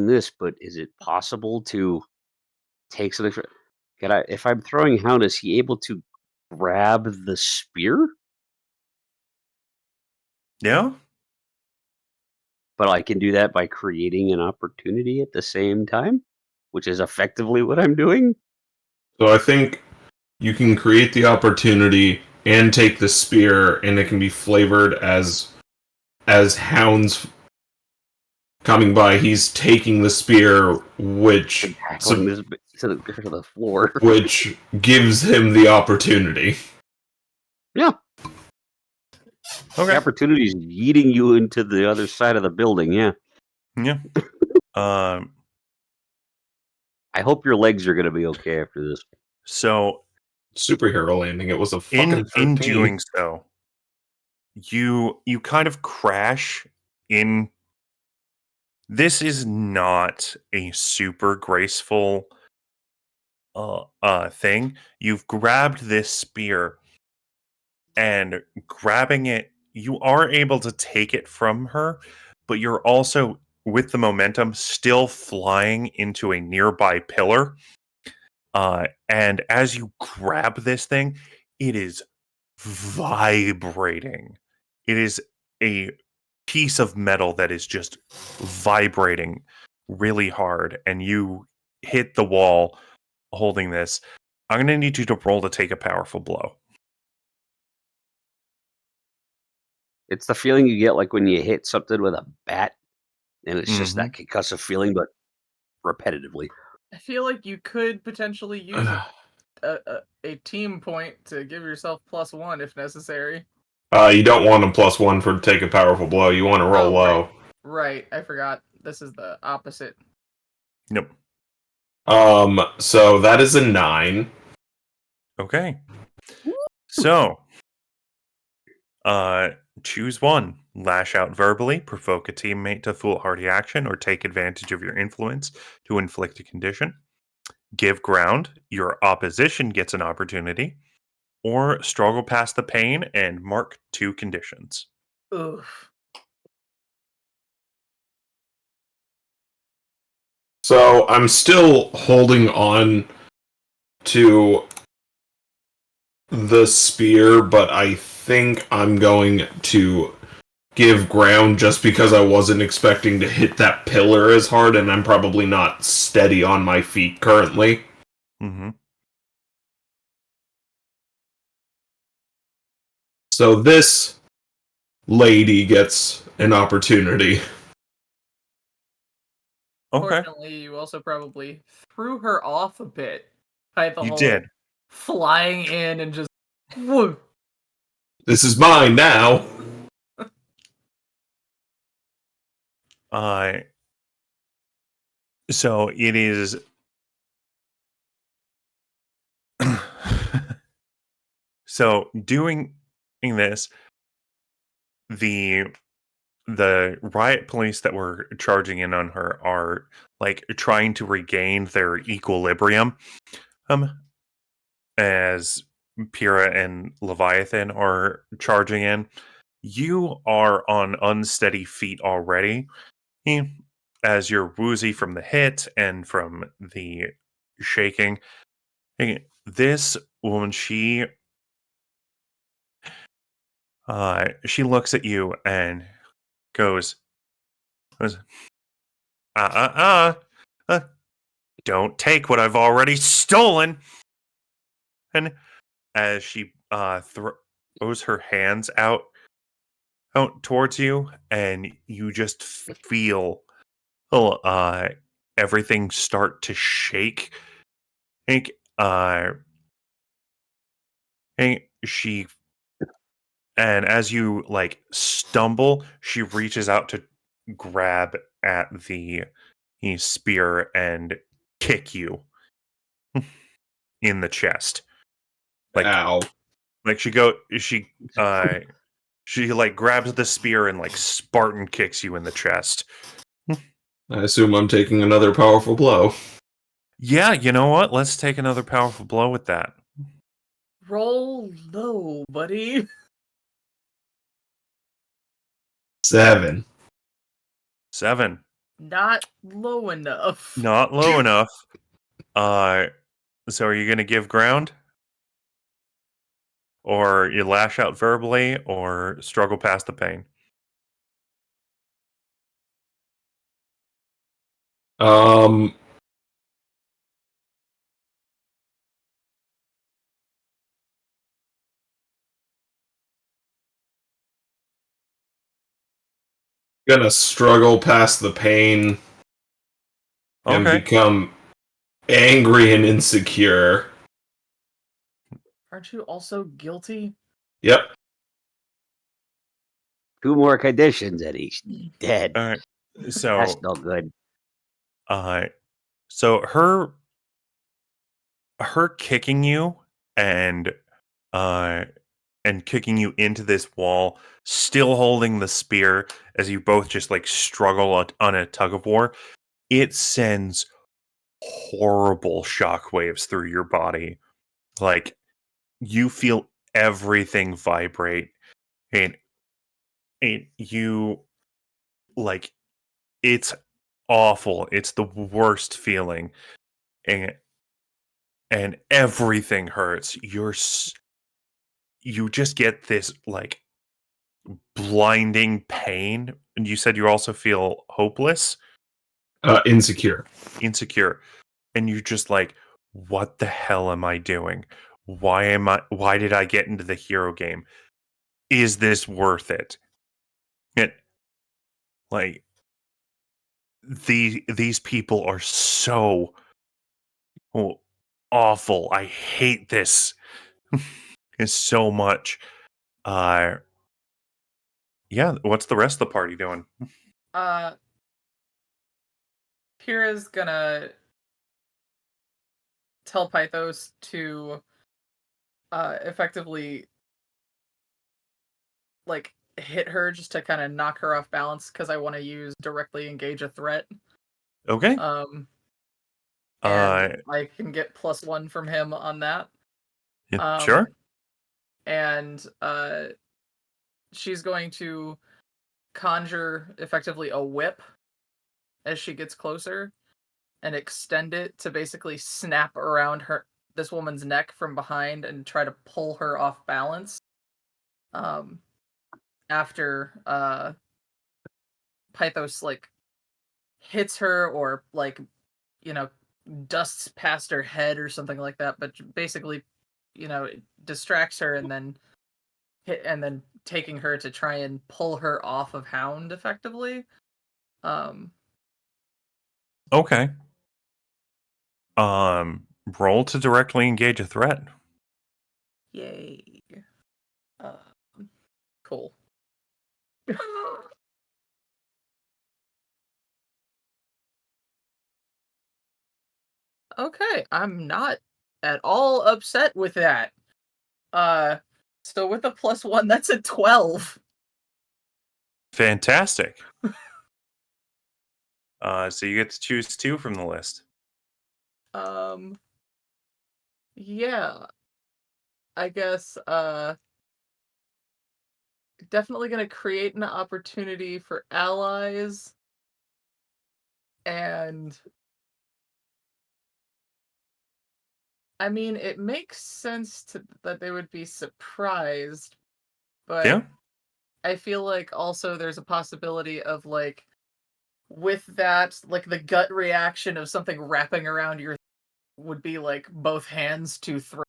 this, but is it possible to take something? If I'm throwing Hound, is he able to grab the spear? Yeah? But I can do that by creating an opportunity at the same time, which is effectively what I'm doing. So I think you can create the opportunity and take the spear, and it can be flavored as Hound's coming by, he's taking the spear, which And tackling this to the floor. which gives him the opportunity. Yeah. The Okay. opportunity is yeeting you into the other side of the building. Yeah. Yeah. Um. I hope your legs are going to be okay after this. So Superhero landing. It was a fucking in 13. doing so, you kind of crash in. This is not a super graceful thing. You've grabbed this spear, and grabbing it, you are able to take it from her, but you're also, with the momentum, still flying into a nearby pillar. And as you grab this thing, it is vibrating. It is a piece of metal that is just vibrating really hard, and you hit the wall holding this. I'm going to need you to roll to take a powerful blow. It's the feeling you get like when you hit something with a bat, and it's just that concussive feeling, but repetitively. I feel like you could potentially use a team point to give yourself +1 if necessary. You don't want a +1 for take a powerful blow. You want to roll low. Right, I forgot. This is the opposite. Nope. So that is a 9. Okay. So, choose one. Lash out verbally, provoke a teammate to foolhardy action, or take advantage of your influence to inflict a condition. Give ground. Your opposition gets an opportunity. Or struggle past the pain and mark 2 conditions. Oof. So I'm still holding on to the spear, but I think I'm going to give ground just because I wasn't expecting to hit that pillar as hard, and I'm probably not steady on my feet currently. Mm-hmm. So this lady gets an opportunity. Okay. Fortunately, you also probably threw her off a bit by the You whole did. flying in and just whoa. This is mine now. So it is. So doing this, the riot police that were charging in on her are like trying to regain their equilibrium. As Pyrrha and Leviathan are charging in, you are on unsteady feet already. As you're woozy from the hit and from the shaking. This woman, she looks at you and goes, uh, don't take what I've already stolen. And as she throws her hands out towards you, and you just feel everything start to shake. Like, and she, and as you like stumble, she reaches out to grab at the spear and kick you in the chest. Ow. Like she like grabs the spear and like Spartan kicks you in the chest. I assume I'm taking another powerful blow. Yeah, you know what? Let's take another powerful blow with that. Roll low, buddy. 7. 7. Not low enough. Not low enough. So are you gonna give ground? Or you lash out verbally, or struggle past the pain? Um, gonna struggle past the pain and Okay. become angry and insecure. Aren't you also guilty? Yep. 2 more conditions and he's dead. All right. That's So, no good. so her kicking you and kicking you into this wall, still holding the spear as you both just like struggle on a tug of war, it sends horrible shockwaves through your body. Like you feel everything vibrate, and you like it's awful. It's the worst feeling, and everything hurts. You just get this like blinding pain, and you said you also feel hopeless, Insecure. insecure, and you're just like, what the hell am I doing? Why did I get into the hero game? Is this worth it? And like these people are so awful. I hate this so much. Yeah, what's the rest of the party doing? Uh, Pyrrha's gonna tell Pythos to effectively like hit her just to kind of knock her off balance because I want to use directly engage a threat. Okay. And Uh I can get +1 from him on that. Sure. And she's going to conjure effectively a whip as she gets closer and extend it to basically snap around this woman's neck from behind and try to pull her off balance. After Pythos like hits her or like dusts past her head or something like that, but basically it distracts her and then taking her to try and pull her off of Hound effectively. Okay. Roll to directly engage a threat. Yay. Cool. Okay, I'm not at all upset with that. So with a +1, that's a 12. Fantastic. So you get to choose 2 from the list. Yeah. I guess, definitely gonna create an opportunity for allies. And I mean, it makes sense that they would be surprised, but Yeah. I feel like also there's a possibility of like with that, like the gut reaction of something wrapping around your would be like both hands to throw.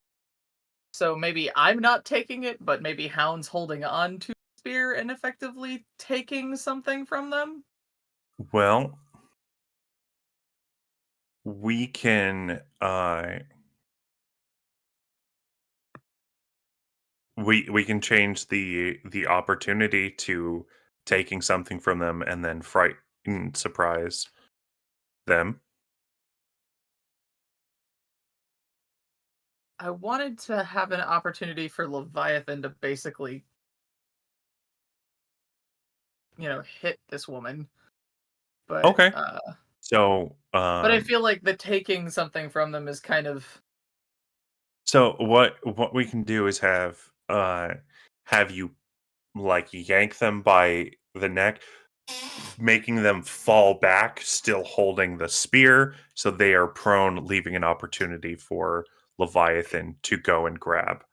So maybe I'm not taking it, but maybe Hound's holding on to the spear and effectively taking something from them. Well, we can we can change the opportunity to taking something from them and then frighten surprise them. I wanted to have an opportunity for Leviathan to basically, hit this woman. But Okay. So but I feel like the taking something from them is kind of so what we can do is have you like yank them by the neck, making them fall back, still holding the spear, so they are prone, leaving an opportunity for Leviathan to go and grab.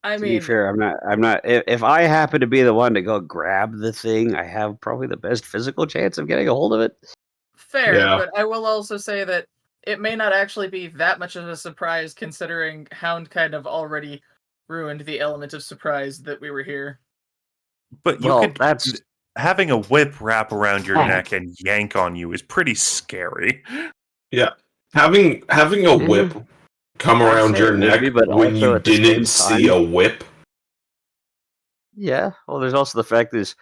I To be mean, fair, I'm not. If I happen to be the one to go grab the thing, I have probably the best physical chance of getting a hold of it. fair, Yeah. but I will also say that it may not actually be that much of a surprise considering Hound kind of already ruined the element of surprise that we were here. But you Well, could that's having a whip wrap around your neck and yank on you is pretty scary. Yeah. Having a whip come I'd around say your it would neck be, but when also you at the same didn't see time- a whip. Yeah. Well, there's also the fact is,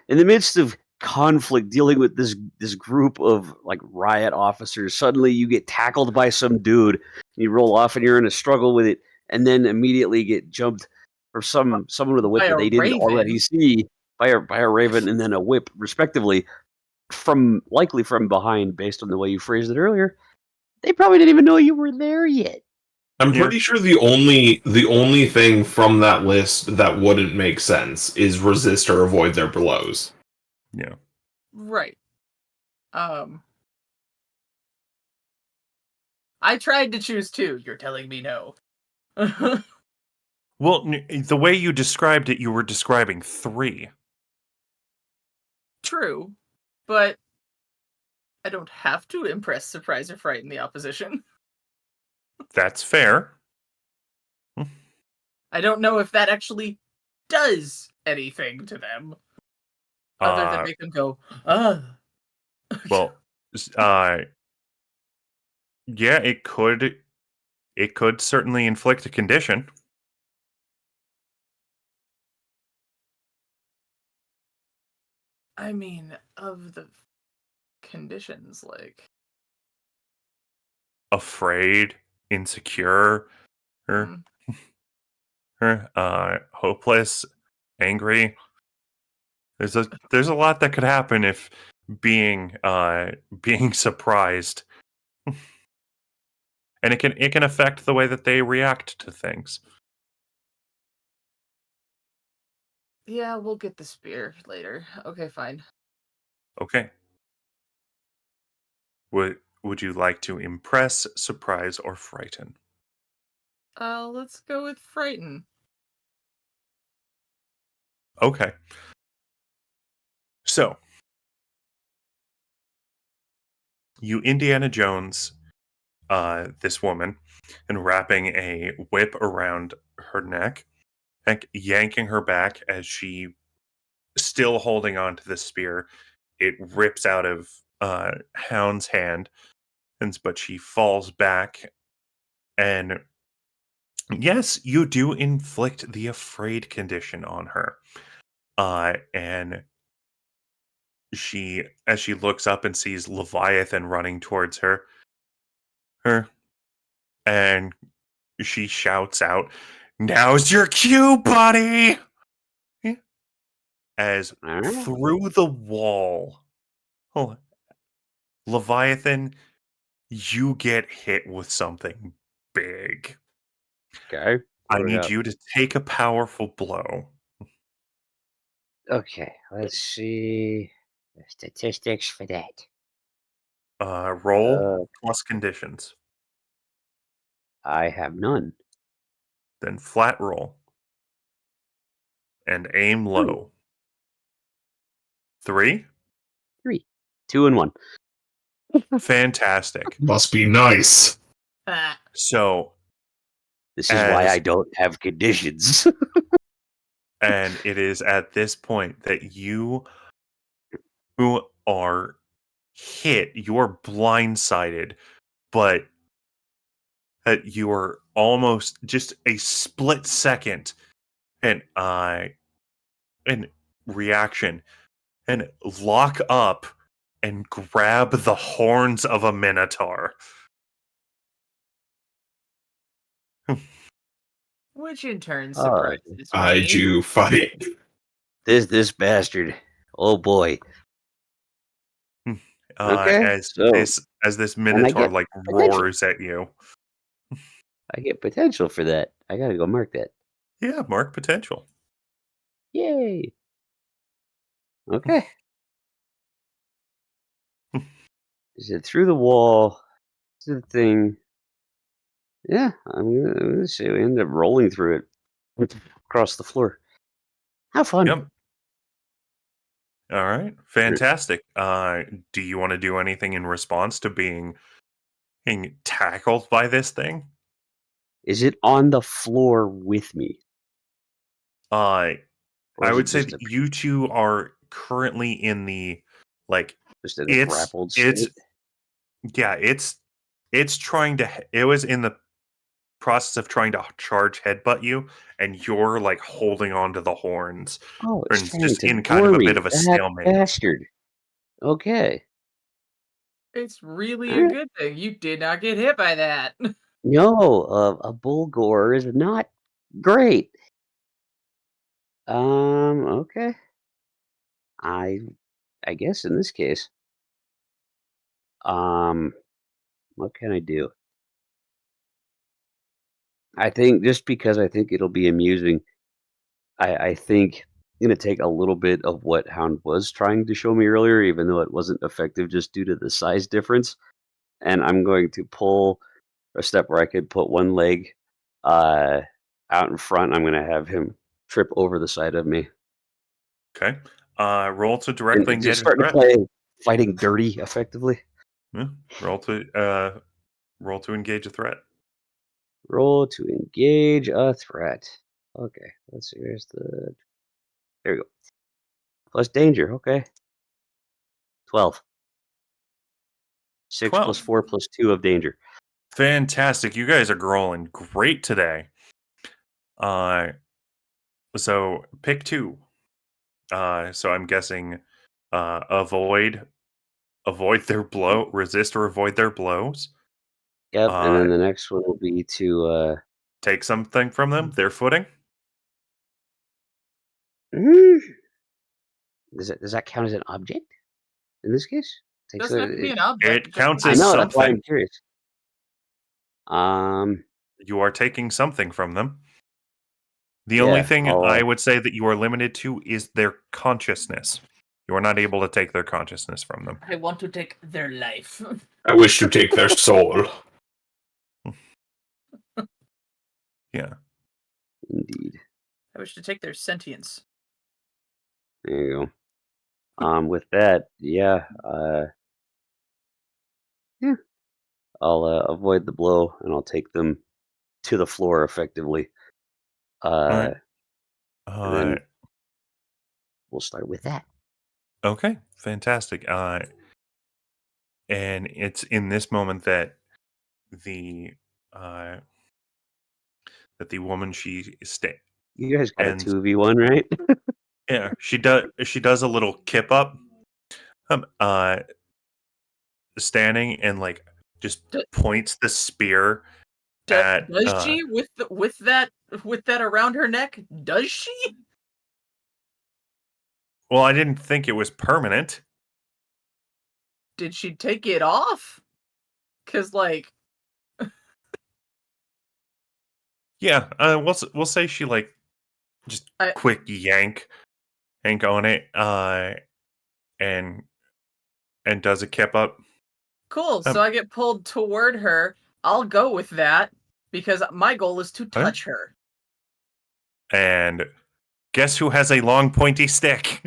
in the midst of conflict, dealing with this group of like riot officers, suddenly you get tackled by some dude, and you roll off, and you're in a struggle with it, and then immediately get jumped for someone with a whip By that a they didn't already raven. see by a raven, and then a whip, respectively, likely from behind, based on the way you phrased it earlier. They probably didn't even know you were there yet. I'm Yeah. pretty sure the only thing from that list that wouldn't make sense is resist or avoid their blows. Yeah. Right. I tried to choose 2. You're telling me no. Well, the way you described it, you were describing 3. True, but I don't have to impress, surprise, or frighten the opposition. That's fair. I don't know if that actually does anything to them, other than make them go, ugh. Well, yeah, it could certainly inflict a condition. I mean, of the conditions, like... Afraid, insecure, or, Mm. hopeless, angry. There's a lot that could happen if being surprised. And it can affect the way that they react to things. Yeah, we'll get the spear later. Okay, fine. Okay. Would you like to impress, surprise, or frighten? Let's go with frighten. Okay. So, you Indiana Jones this woman and wrapping a whip around her neck, like yanking her back as she still holding on to the spear. It rips out of Hound's hand, but she falls back. And yes, you do inflict the afraid condition on her. And as she looks up and sees Leviathan running towards her, and she shouts out, "Now's your cue, buddy!" As through the wall, Leviathan, you get hit with something big. Okay. I need you to take a powerful blow. Okay, let's see the statistics for that. Roll plus conditions. I have none. Then flat roll. And aim low. 3? 3, 2, and 1. Fantastic. Must be nice. Ah, So, This is why I don't have conditions. and it is at this point that you who are hit, you're blindsided, but that you are almost just a split second and reaction and lock up and grab the horns of a minotaur. which in turn surprises me. Kaiju fight. This bastard. Oh boy. Okay, As so- this minotaur get like potential. roars at you. I get potential for that. I gotta go mark that. Yeah, mark potential. Yay. Okay. Is it through the wall? To the thing? Yeah, I'm gonna say we end up rolling through it across the floor. How fun! Yep. All right, fantastic. Do you want to do anything in response to being tackled by this thing? Is it on the floor with me? I Or is would it say just that you two are currently in the like Just in a grappled it's state. yeah, it's trying to it was in the process of trying to charge headbutt you, and you're like holding onto the horns Oh, it's and trying just to in kind of gore a me. bit of a That stalemate. bastard. Okay. It's really a Alright. good thing you did not get hit by that. No, a bull gore is not great. Okay. I guess in this case, what can I do? I think just because I think it'll be amusing, I think I'm gonna take a little bit of what Hound was trying to show me earlier, even though it wasn't effective just due to the size difference. And I'm going to pull a step where I could put one leg uh, out in front. I'm going to have him trip over the side of me Okay. Roll to and directly just engage a start to threat. play fighting dirty effectively. Yeah. Roll to engage a threat. Roll to engage a threat. Okay, let's see. Here's the. There we go. Plus danger. Okay. 12. 6 plus 12. 4 plus 2 of danger. Fantastic. You guys are rolling great today. So pick 2. So I'm guessing avoid their blow, resist or avoid their blows. Yep, and then the next one will be to. Take something from them, their footing. Mm, does that count as an object in this case? Takes Doesn't have to be an It object. counts I as know, that's why I'm something. curious. You are taking something from them. The only Yeah, thing I'll, I would say that you are limited to is their consciousness. You are not able to take their consciousness from them. I want to take their life. I wish to take their soul. Yeah. indeed. I wish to take their sentience. There you go. With that, yeah, yeah, I'll avoid the blow and I'll take them to the floor effectively. All right. And then we'll start with that. Okay. Fantastic. And it's in this moment that the uh, woman You guys got a and 2v1, right? yeah, she does a little kip up, um, uh, standing and like just D- points the spear at does she with that around her neck? Does she? well, I didn't think it was permanent. Did she take it off? Cause like Yeah, we'll say she like just I quick yank on it, and does a kip up. cool. So Um, I get pulled toward her. I'll go with that because my goal is to touch her. and guess who has a long pointy stick?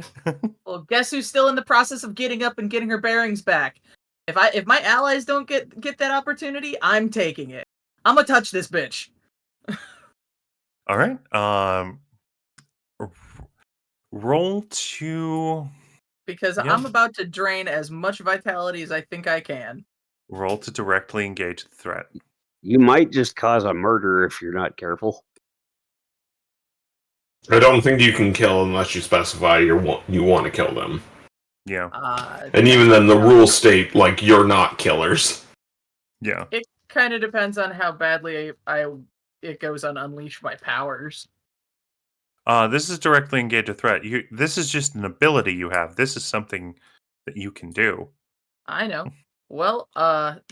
Well, guess who's still in the process of getting up and getting her bearings back? If my allies don't get that opportunity, I'm taking it. I'm gonna touch this bitch. All right. Roll to Because yeah. I'm about to drain as much vitality as I think I can. Roll to directly engage the threat. You might just cause a murder if you're not careful. I don't think you can kill unless you specify you want to kill them. Yeah. And even then, the rules state, like, you're not killers. Yeah. It kind of depends on how badly it goes on unleash my powers. This is directly engage a threat. This is just an ability you have. This is something that you can do. I know. Well,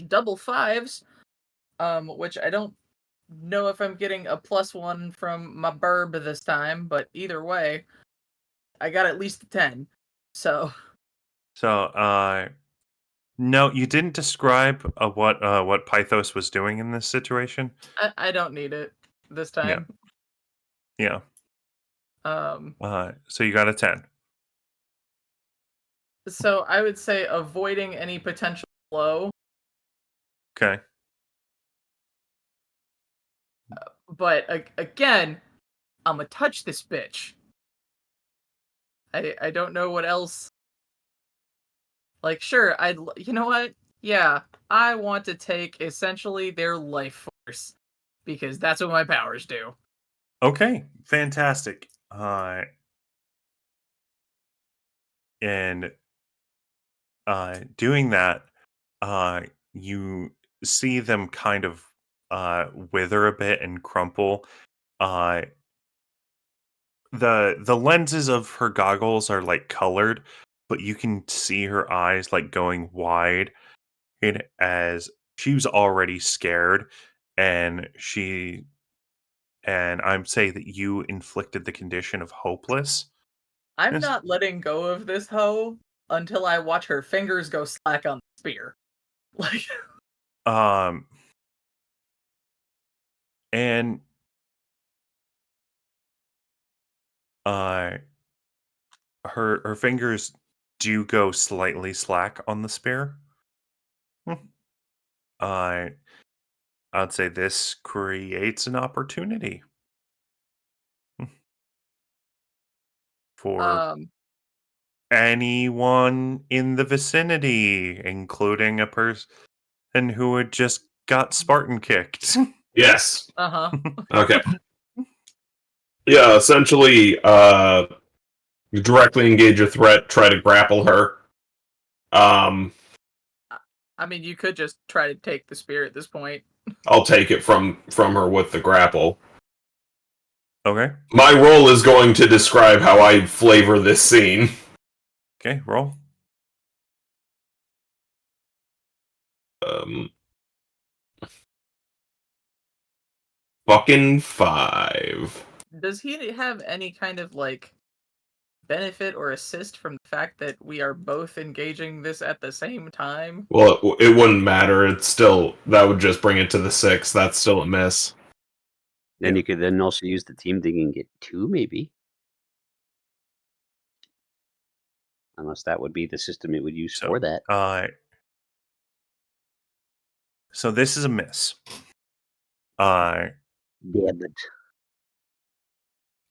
double 5s, which I don't know if I'm getting a +1 from my burb this time, but either way, I got at least a 10. So No, you didn't describe what Pythos was doing in this situation. I don't need it this Yeah. time. Yeah. Um, So you got a 10. so I would say avoiding any potential blow, Okay. but again, I'm gonna touch this bitch. I don't know what else. Like, sure, you know what? Yeah, I want to take essentially their life force because that's what my powers do. Okay, fantastic. And doing that, you see them kind of wither a bit and crumple. Uh, the lenses of her goggles are like colored, but you can see her eyes like going wide, and as she was already scared, and I'm saying that you inflicted the condition of hopeless. I'm Yes. not letting go of this hoe until I watch her fingers go slack on the spear. Like, Um, and uh, her fingers do go slightly slack on the spear. Hmm. Uh, I'd say this creates an opportunity for um, anyone in the vicinity, including a person who had just got Spartan kicked. Yes. uh-huh. Okay. Yeah, essentially, directly engage a threat, try to grapple her. I mean, you could just try to take the spear at this point. I'll take it from her with the grapple. Okay. My role is going to describe how I flavor this scene. Okay, roll. Um, fucking 5. Does he have any kind of, like, benefit or assist from the fact that we are both engaging this at the same time? Well, it wouldn't matter. It's still, that would just bring it to the 6. That's still a miss. Then Yeah. you could then also use the team thing and get 2, maybe. Unless that would be the system it would use So, for that. So this is a miss. Uh, Damn it.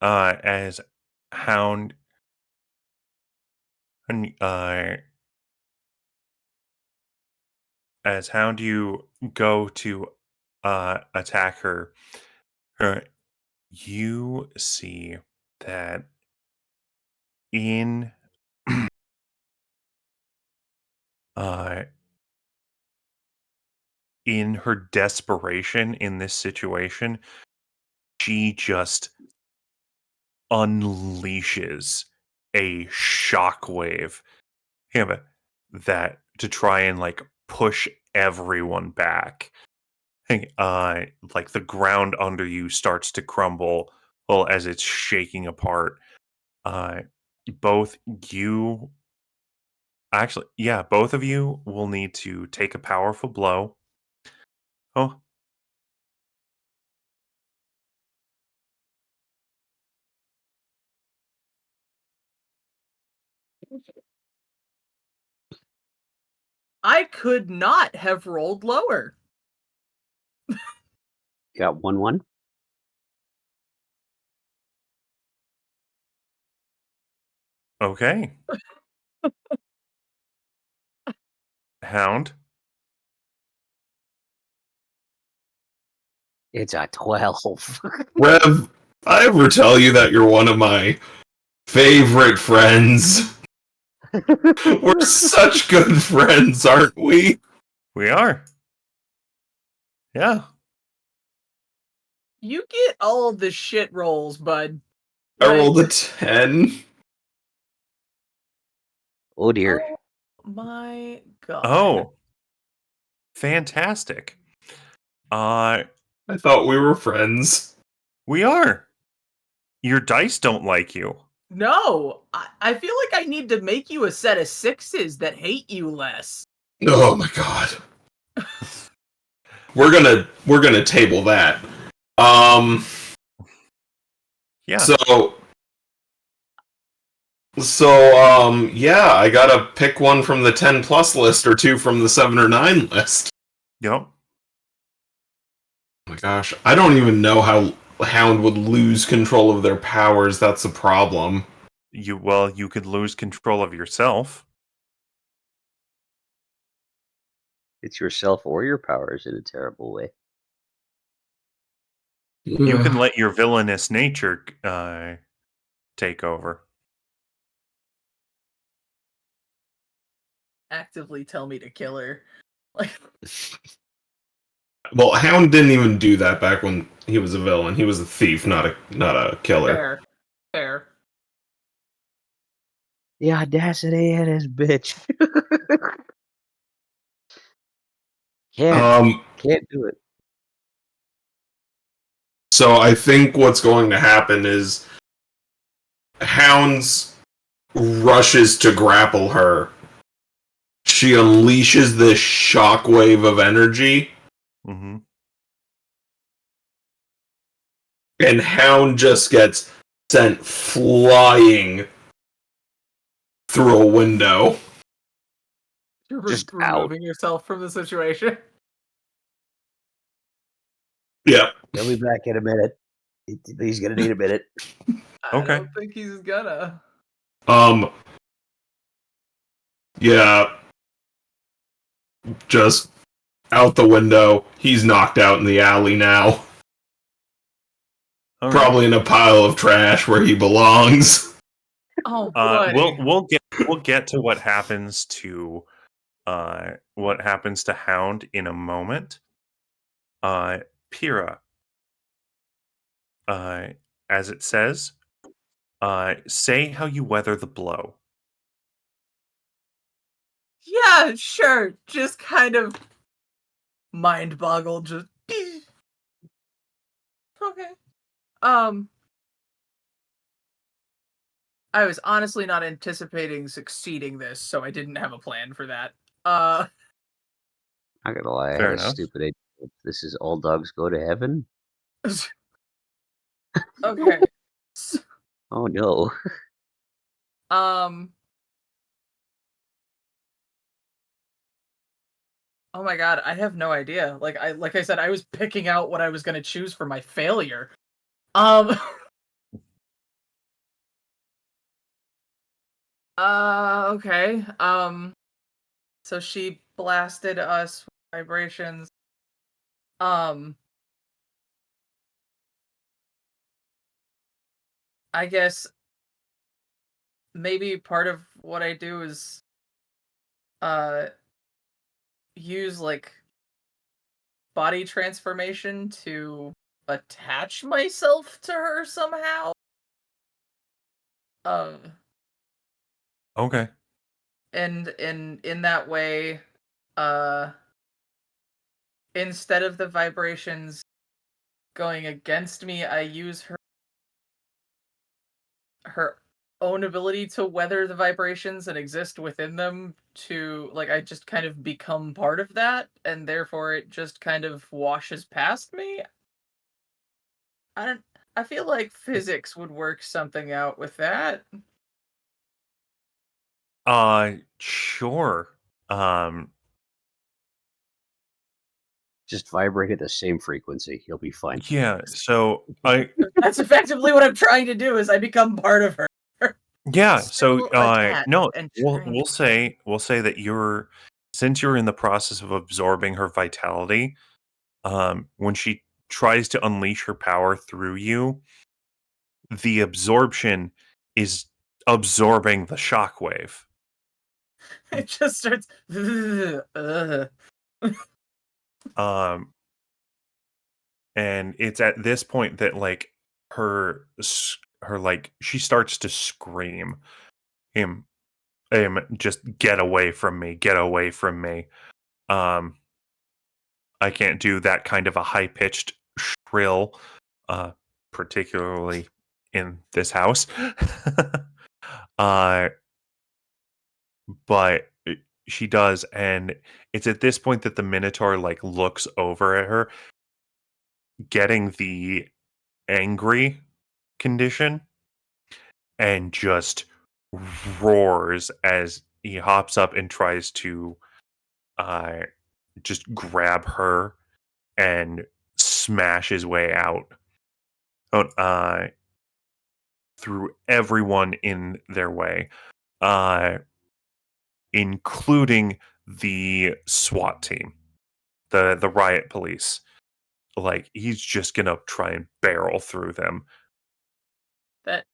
as Hound and as Hound, you go to attack her. You see that in uh, in her desperation in this situation, she just unleashes a shockwave, that to try and like push everyone back. Like the ground under you starts to crumble, well, as it's shaking apart. Uh, both you, actually, yeah, both of you will need to take a powerful blow. Oh, I could not have rolled lower. Got 1-1. okay. Hound. It's a 12. Rev, I ever tell you that you're one of my favorite friends? We're such good friends, aren't we? We are. Yeah. You get all the shit rolls, bud. I Like, rolled a 10. Oh dear. oh my god. Oh, fantastic. I thought we were friends. We are. Your dice don't like you. No, I feel like I need to make you a set of 6s that hate you less. Oh my god. We're gonna table that. Yeah. Yeah, I gotta pick one from the 10 plus list or 2 from the 7 or 9 list. Yep. Oh my gosh, I don't even know how Hound would lose control of their powers. That's the problem. you could lose control of yourself. It's yourself or your powers in a terrible way. You can let your villainous nature take over. Actively tell me to kill her. Like, Well, Hound didn't even do that back when he was a villain. He was a thief, not a killer. fair. The audacity of this bitch. Can't do it. So I think what's going to happen is Hounds rushes to grapple her. She unleashes this shockwave of energy, Mm-hmm. and Hound just gets sent flying through a window. You're Just out. removing yourself from the situation. Yeah. He'll be back in a minute. He's gonna need a minute. Okay. I don't think he's gonna. Yeah. Just out the window. He's knocked out in the alley now. All right. Probably in a pile of trash where he belongs. Oh, buddy. We'll get to what happens to Hound in a moment. Pyrrha, as it says, say how you weather the blow. Yeah, sure. Just kind of mind boggled. Just okay. I was honestly not anticipating succeeding this, so I didn't have a plan for that. Not gonna lie, I Fair had a enough. stupid idea. This is all dogs go to heaven. Okay. Oh no. Oh my god, I have no idea. Like I said, I was picking out what I was gonna choose for my failure. Okay. So she blasted us with vibrations. I guess maybe part of what I do is use like body transformation to attach myself to her somehow. Okay. And in that way, instead of the vibrations going against me, I use her own ability to weather the vibrations and exist within them to, like, I just kind of become part of that, and therefore it just kind of washes past me. I feel like physics would work something out with that. Sure. Just vibrate at the same frequency. You'll be fine. Yeah, so That's effectively what I'm trying to do, is I become part of her. yeah, so Still attached no, and we'll trying say that since you're in the process of absorbing her vitality, when she tries to unleash her power through you, the absorption is absorbing the shockwave. it just starts And it's at this point that like her like she starts to scream, him just get away from me, get away from me. I can't do that kind of a high-pitched shrill, particularly in this house. uh but she does, and it's at this point that the Minotaur like looks over at her, getting the angry condition, and just roars as he hops up and tries to uh just grab her and smash his way out. Oh, through everyone in their way, including the SWAT team, the riot police. Like, he's just gonna try and barrel through them. That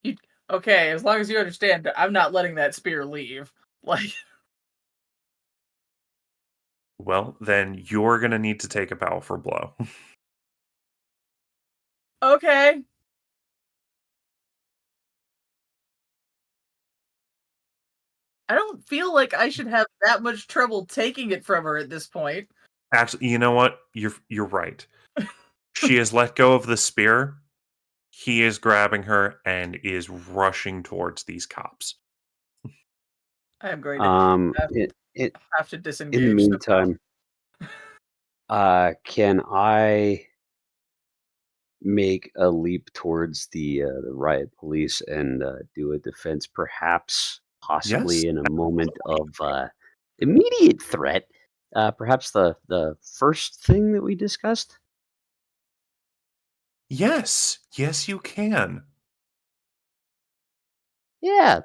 you okay? As long as you understand, I'm not letting that spear leave. Like, Well, then you're gonna need to take a powerful blow. okay. I don't feel like I should have that much trouble taking it from her at this point. Actually, you know what? You're right. She has let go of the spear. He is grabbing her and is rushing towards these cops. I am going to have to disengage. In the somehow. meantime, can I make a leap towards the riot police and do a defense, perhaps, possibly Yes. in a moment of immediate threat? Perhaps the first thing that we discussed. Yes. Yes, you can. Yeah,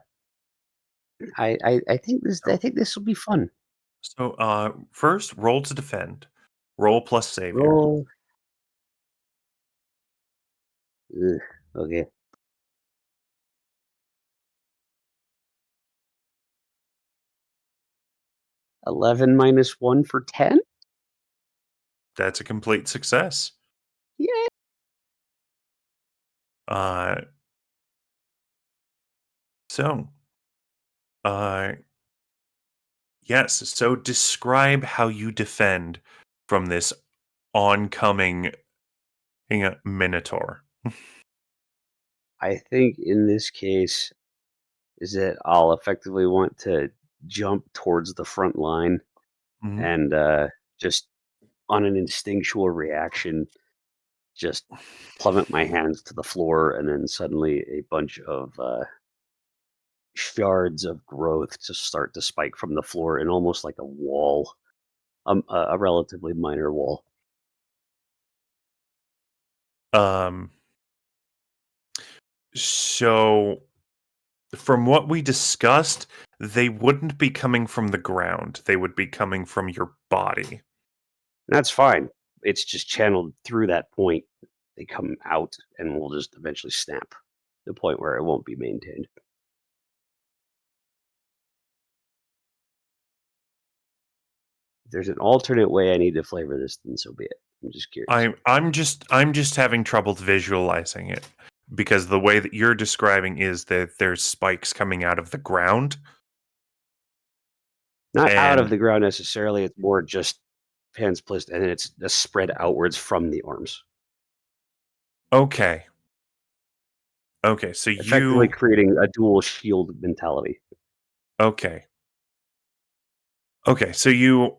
I think this will be fun. So, first, roll to defend. Roll plus savior. Roll. Ugh, okay. 11 minus 1 for 10? That's a complete success. Yeah. Uh, so, uh, yes. So, describe how you defend from this oncoming minotaur. I think in this case is that I'll effectively want to jump towards the front line Mhm. and just on an instinctual reaction, just plummet my hands to the floor, and then suddenly a bunch of shards of growth just start to spike from the floor in almost like a wall, a relatively minor wall. Um, so from what we discussed, they wouldn't be coming from the ground. They would be coming from your body. That's fine. It's just channeled through that point. They come out and will just eventually snap to the point where it won't be maintained. If there's an alternate way I need to flavor this, then so be it. I'm just curious. I'm just having trouble visualizing it because the way that you're describing is that there's spikes coming out of the ground. Not out of And the ground necessarily. It's more just hands placed, and then it's just spread outwards from the arms, okay. Okay, so effectively you creating a dual shield mentality. okay. Okay, so you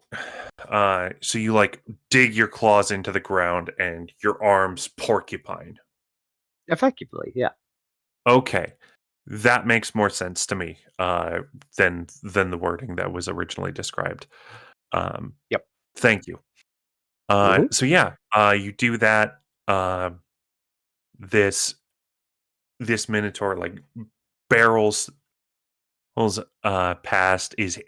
like dig your claws into the ground and your arms porcupine. Effectively, yeah. Okay. That makes more sense to me than the wording that was originally described. Yep. Thank you. Mhm. So yeah, you do that. Uh, this this minotaur like barrels past, is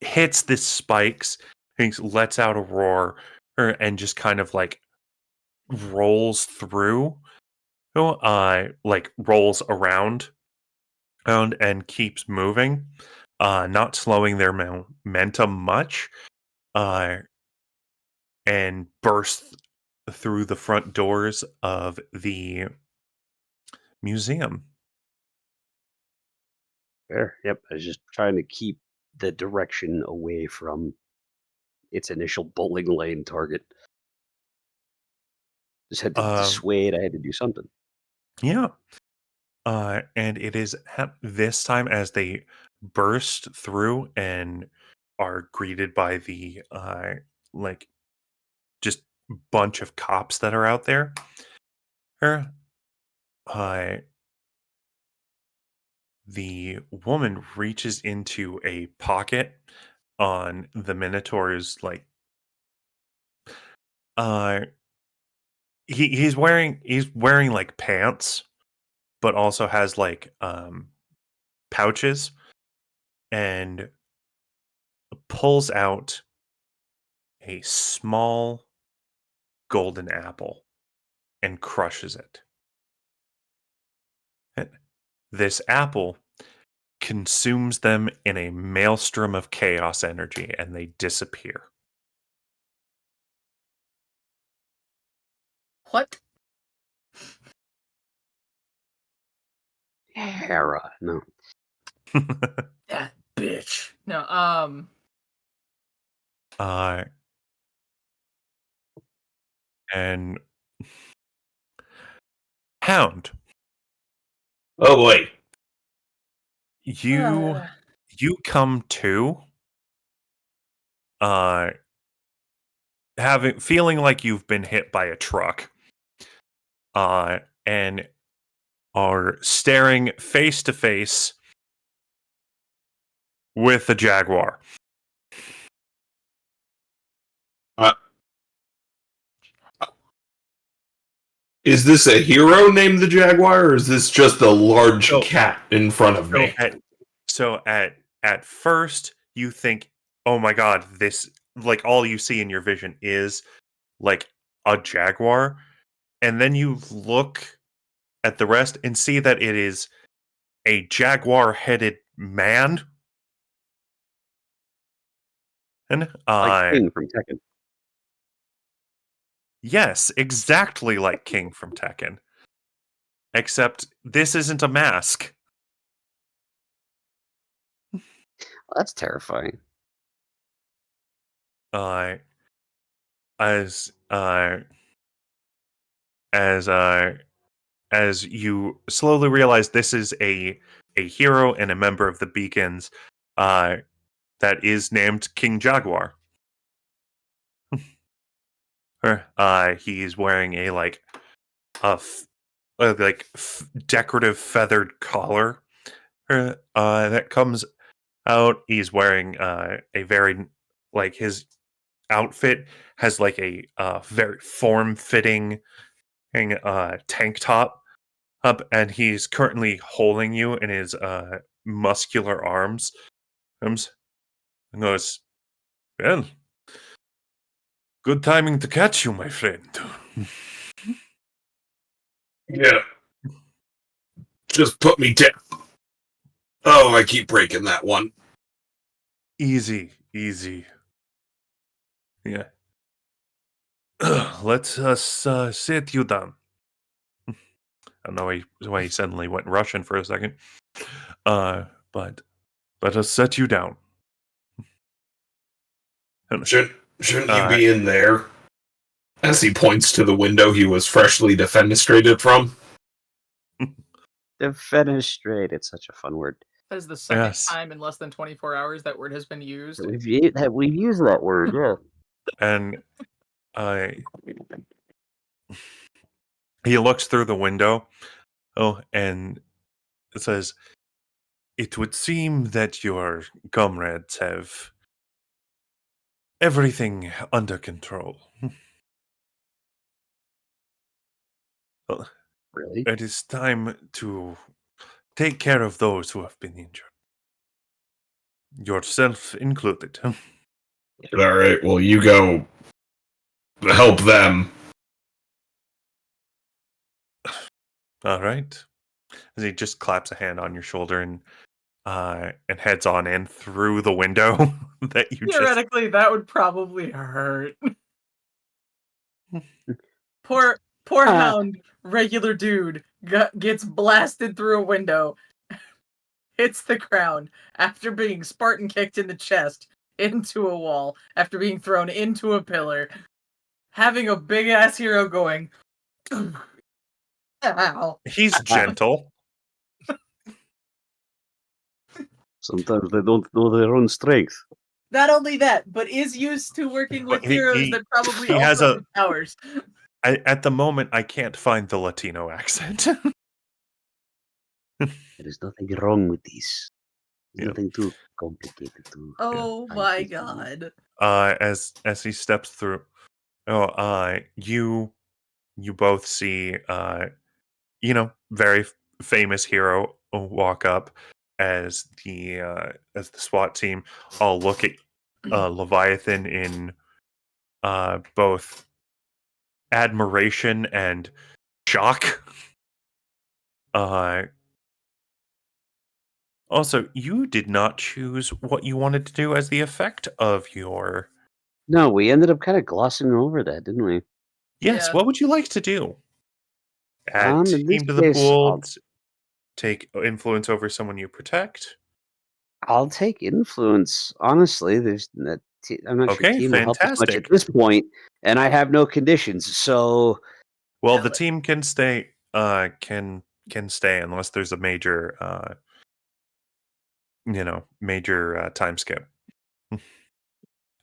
hits the spikes, and lets out a roar, and just kind of like rolls through, like rolls around and keeps moving, not slowing their momentum much, uh, and bursts through the front doors of the museum. Fair. Yep. I was just trying to keep the direction away from its initial bowling lane target. Just had to Um, dissuade. I had to do something. yeah. And it is at this time as they burst through and are greeted by the like just bunch of cops that are out there. Uh, the woman reaches into a pocket on the Minotaur's uh he's wearing like pants, but also has like pouches, and pulls out a small golden apple and crushes it. And this apple consumes them in a maelstrom of chaos energy, and they disappear. What? Pyrrha. No. That bitch. No, And Hound, Oh boy. you come to feeling like you've been hit by a truck, and are staring face to face with a jaguar. Is this a hero named the Jaguar, or is this just a large So- cat in front of me? So at first you think, oh my god, this, like, all you see in your vision is like a jaguar, and then you look at the rest and see that it is a jaguar-headed man. And Like King from Tekken. yes, exactly like King from Tekken. Except this isn't a mask. Well, that's terrifying. Uh, as as as you slowly realize this is a hero and a member of the Beacons, that is named King Jaguar. He's wearing a decorative feathered collar that comes out. He's wearing a very, like, his outfit has like a very form-fitting tank top up, and he's currently holding you in his muscular arms. And goes, well, good timing to catch you, my friend. Yeah. Just put me down. Oh, I keep breaking that one. Easy. Yeah. Let's sit you down. I don't know why he suddenly went Russian for a second. But let us set you down. Shouldn't you be in there? As he points to the window he was freshly defenestrated from. Defenestrate. It's such a fun word. that is the second Yes. time in less than 24 hours that word has been used. We've used that word, yeah. And he looks through the window. Oh, and it says, it would seem that your comrades have everything under control. Well, Really? it is time to take care of those who have been injured. Yourself included. Alright, well, you go help them. All right. As he just claps a hand on your shoulder and heads on in through the window that you just. Theoretically, that would probably hurt. poor Hound, regular dude, gets blasted through a window, hits the ground after being Spartan kicked in the chest into a wall, after being thrown into a pillar, having a big ass hero going, ow. He's gentle. Sometimes they don't know their own strength. Not only that, but is used to working with But he- heroes he- that probably he has also a- have powers. At the moment, I can't find the Latino accent. There is nothing wrong with this. There's Yeah. nothing too complicated to. Oh I my think. god. As he steps through, you both see, very famous hero walk up as the SWAT team all look at Leviathan in both admiration and shock. Also, you did not choose what you wanted to do as the effect of your... No, we ended up kind of glossing over that, didn't we? Yes, Yeah. what would you like to do? Add In this team to the case, pool, take influence over someone you protect? I'll take influence. Honestly, I'm not sure Okay, team will help us much at fantastic. this point, and I have no conditions. So Well, Hell the it. team can stay can stay unless there's a major major time skip.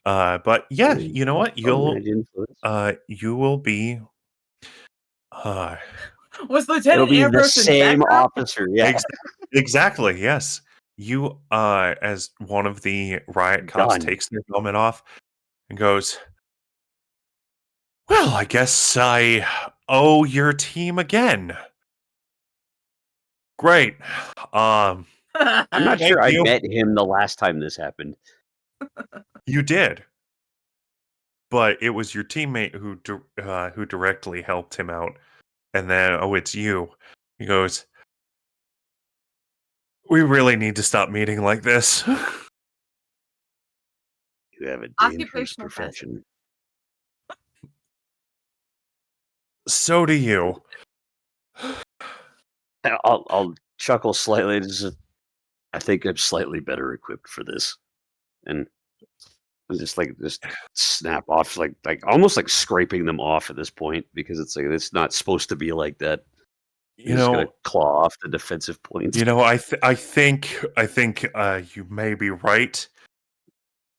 But yeah, you know what? I'll manage influence. You will be Was It'll Lieutenant be the Ambrose in same background? officer. Yeah, exactly, yes. You as one of the riot cops done. takes their helmet off and goes, "Well, I guess I owe your team again. Great. I'm not Thank sure I you. met him the last time this happened. You did. But it was your teammate who directly helped him out. And then, oh, it's you." He goes, "We really need to stop meeting like this." You have a dangerous Occupational hazard. profession. So do you. I'll chuckle slightly. I think I'm slightly better equipped for this, and just snap off, like almost like scraping them off at this point because it's like it's not supposed to be like that. You You're just gonna know, claw off the defensive points. I think you may be right.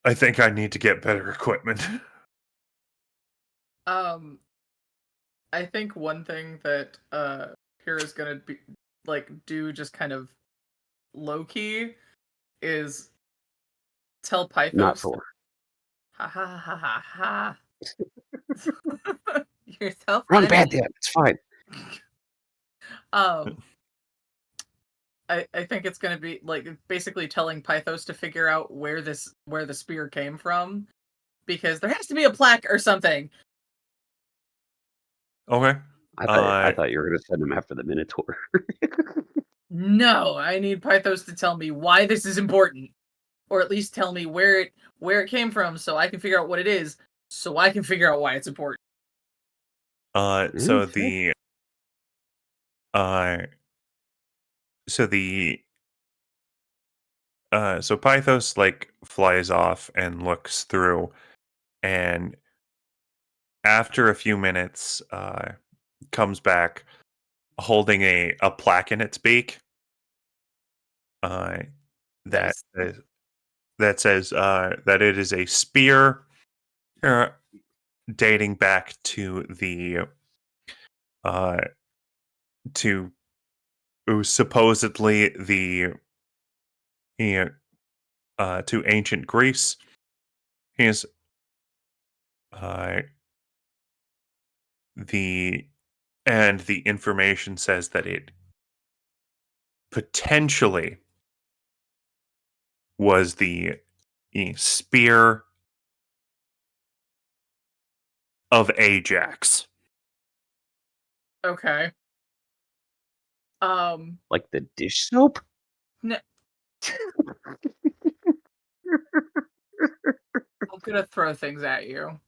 I think I need to get better equipment. I think one thing that Pyrrha's gonna be do just kind of low key is tell Not Pythos for ha ha ha ha ha. You're so wrong bad funny. damn. It's fine. Um I think it's gonna be basically telling Pythos to figure out where the spear came from. Because there has to be a plaque or something. Okay. I thought you were gonna send him after the Minotaur. No, I need Pythos to tell me why this is important. Or at least tell me where it came from so I can figure out what it is, so I can figure out why it's important. So Okay. the uh so the so Pythos flies off and looks through, and after a few minutes comes back holding a plaque in its beak uh that Nice. that says that it is a spear uh, dating back to the uh to supposedly the to ancient Greece. He's uh the and the information says that it potentially was the spear of Ajax. Okay. Like the dish soap? No, I'm gonna throw things at you.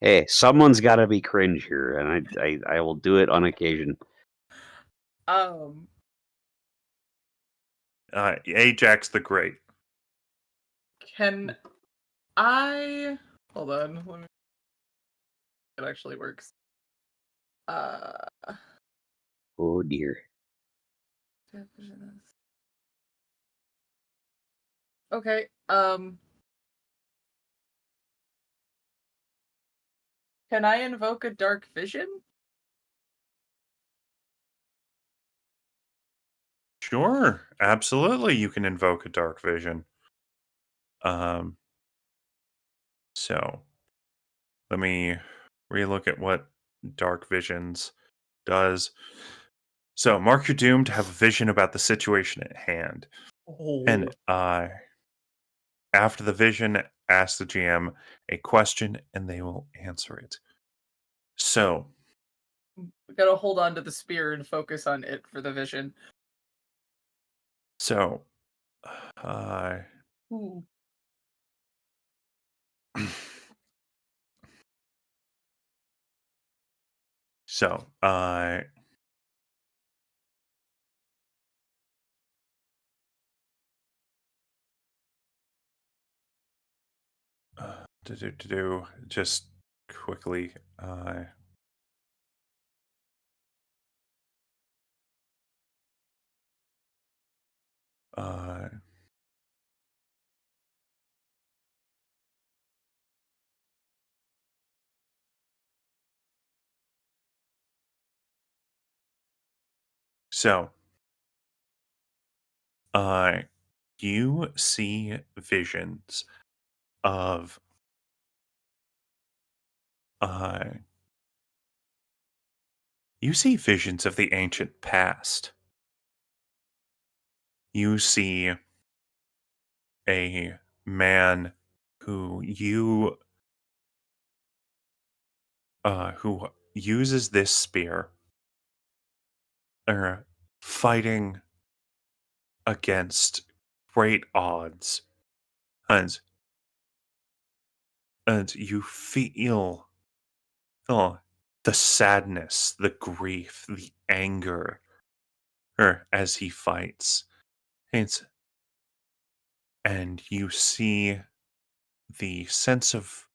Hey, someone's got to be cringe here, and I will do it on occasion. Ajax the Great. Can I hold on? Let me. It actually works. Oh dear. Okay. Can I invoke a dark vision? Sure, absolutely. You can invoke a dark vision. So let me relook at what dark visions does. So mark your doom to have a vision about the situation at hand. Oh. And after the vision, ask the GM a question and they will answer it. So, We gotta hold on to the spear and focus on it for the vision. so, uh, Ooh. so, just quickly, uh, so, you see visions of, uh, you see visions of the ancient past. You see a man who who uses this spear, fighting against great odds, and you feel the sadness, the grief, the anger, as he fights. It's, and you see the sense of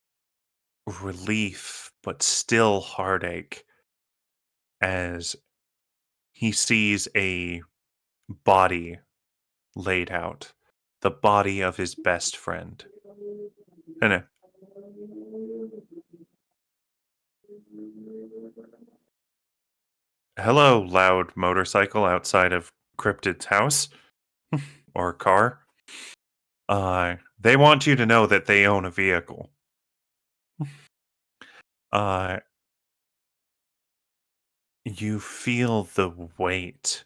relief, but still heartache, as he sees a body laid out, the body of his best friend. And hello, loud motorcycle outside of Cryptid's house or car. They want you to know that they own a vehicle. Uh, you feel the weight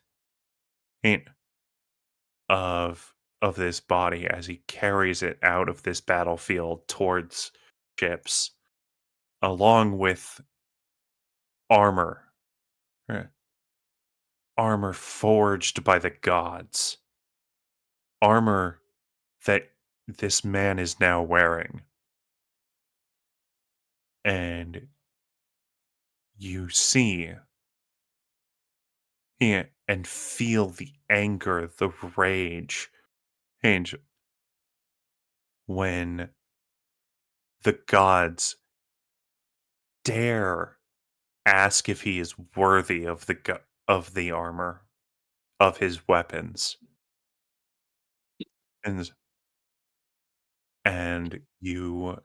of this body as he carries it out of this battlefield towards ships, along with armor, uh, armor forged by the gods, armor that this man is now wearing, and you see and feel the anger, the rage, and when the gods dare ask if he is worthy of of the armor, of his weapons, and you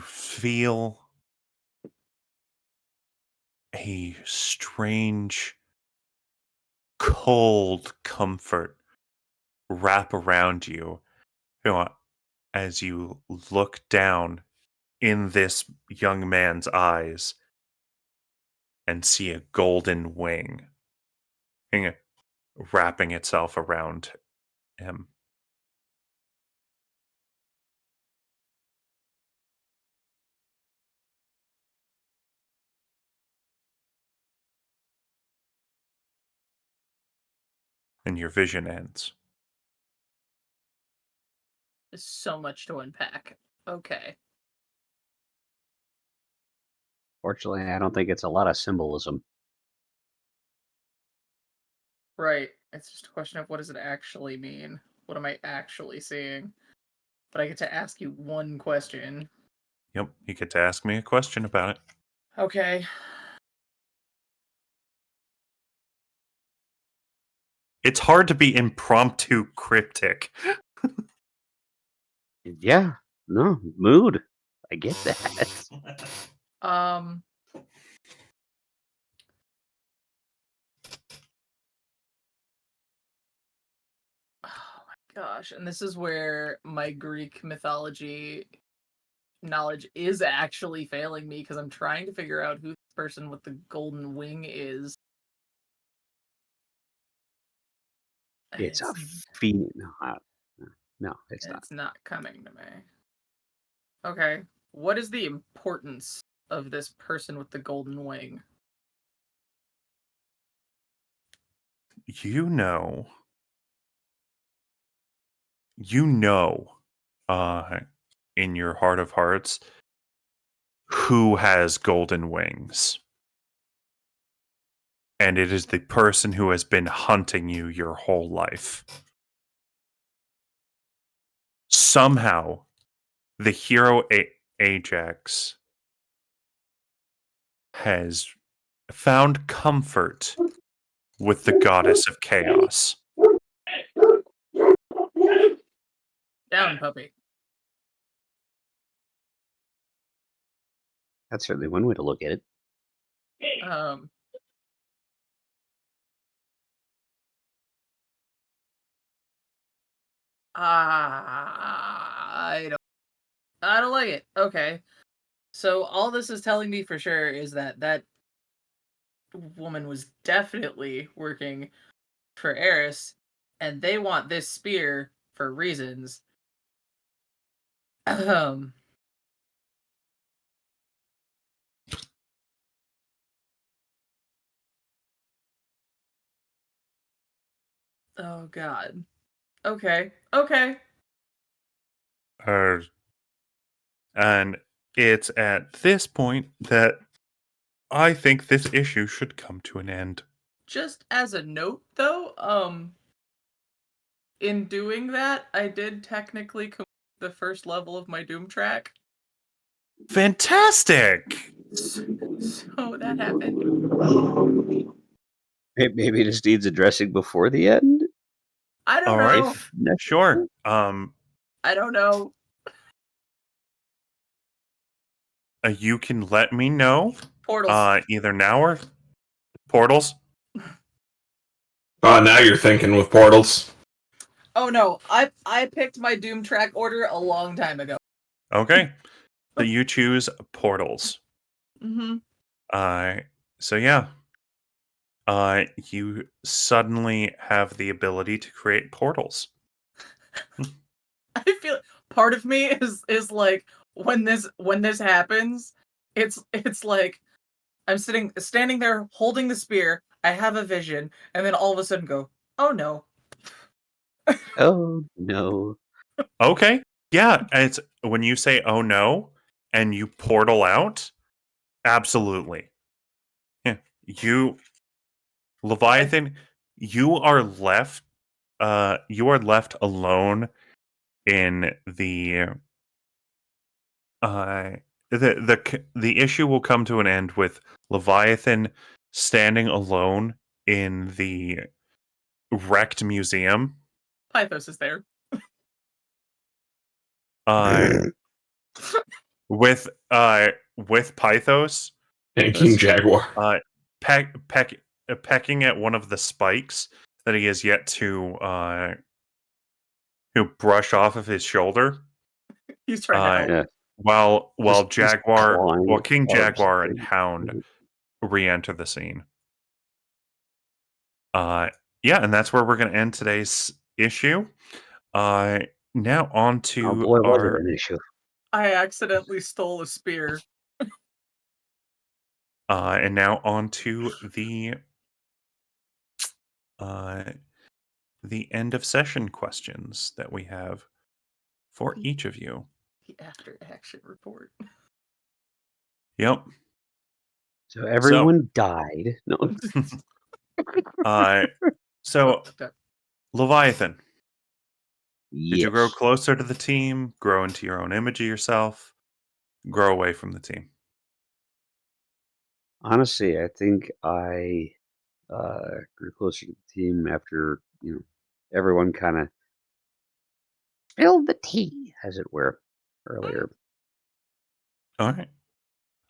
feel a strange cold comfort wrap around you, as you look down in this young man's eyes and see a golden wing wrapping itself around him. And your vision ends. There's so much to unpack. Okay. Fortunately, I don't think it's a lot of symbolism. Right. It's just a question of what does it actually mean? What am I actually seeing? But I get to ask you one question. Yep, you get to ask me a question about it. Okay. It's hard to be impromptu cryptic. Yeah, no, mood. I get that. Um. Oh my gosh. And this is where my Greek mythology knowledge is actually failing me because I'm trying to figure out who the person with the golden wing is. It's a fiend. No, it's not. It's not coming to me. Okay. What is the importance of this person with the golden wing? You know, in your heart of hearts, who has golden wings. And it is the person who has been hunting you your whole life. Somehow, the hero Ajax has found comfort with the goddess of chaos. Down, puppy. That's certainly one way to look at it. I don't like it. Okay. So all this is telling me for sure is that that woman was definitely working for Eris, and they want this spear for reasons. Oh God. Okay. And it's at this point that I think this issue should come to an end. Just as a note, though, in doing that, I did technically complete the first level of my Doom track. Fantastic! So that happened. Maybe this needs addressing before the end. I don't All know. right. Sure. I don't know. You can let me know. Portals. Either now or portals. Now you're thinking with portals. Oh no, I picked my Doom track order a long time ago. Okay. So you choose portals. Mm-hmm. So yeah. You suddenly have the ability to create portals. I feel part of me is like when this happens, it's like I'm standing there holding the spear, I have a vision, and then all of a sudden go, oh no. Oh no. Okay. Yeah, and it's when you say oh no and you portal out, absolutely. Yeah. Leviathan, you are left alone in uh the issue will come to an end with Leviathan standing alone in the wrecked museum. Pythos is there. With Pythos And King Jaguar. pecking at one of the spikes that he has yet to brush off of his shoulder. He's trying to help. Yeah. While Just clawing at King the barbs. Jaguar and Hound re-enter the scene. Yeah, and that's where we're going to end today's issue. Now on to Oh boy, was our it an issue. I accidentally stole a spear. and now on to the end of session questions that we have for each of you. The after action report. Yep. So everyone died. No. So Leviathan, did you grow Yes. closer to the team, grow into your own image of yourself, grow away from the team? Honestly, I think I grew closer to the team after everyone kind of spilled the tea, as it were, earlier. All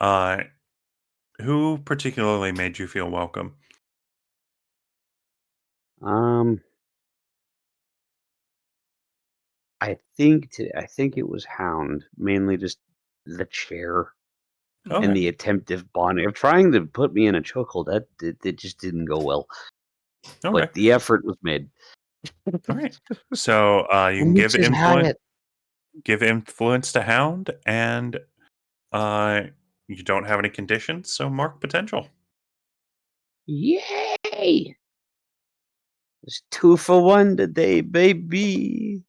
right. Who particularly made you feel welcome? I think it was Hound, mainly just the chair Okay. and the attempt of bonding, of trying to put me in a chokehold. That it just didn't go well. Okay. But the effort was made. All right. So you can And give this is how influence. it- Give influence to Hound, and you don't have any conditions, so mark potential. Yay! It's 2 for 1 today, baby.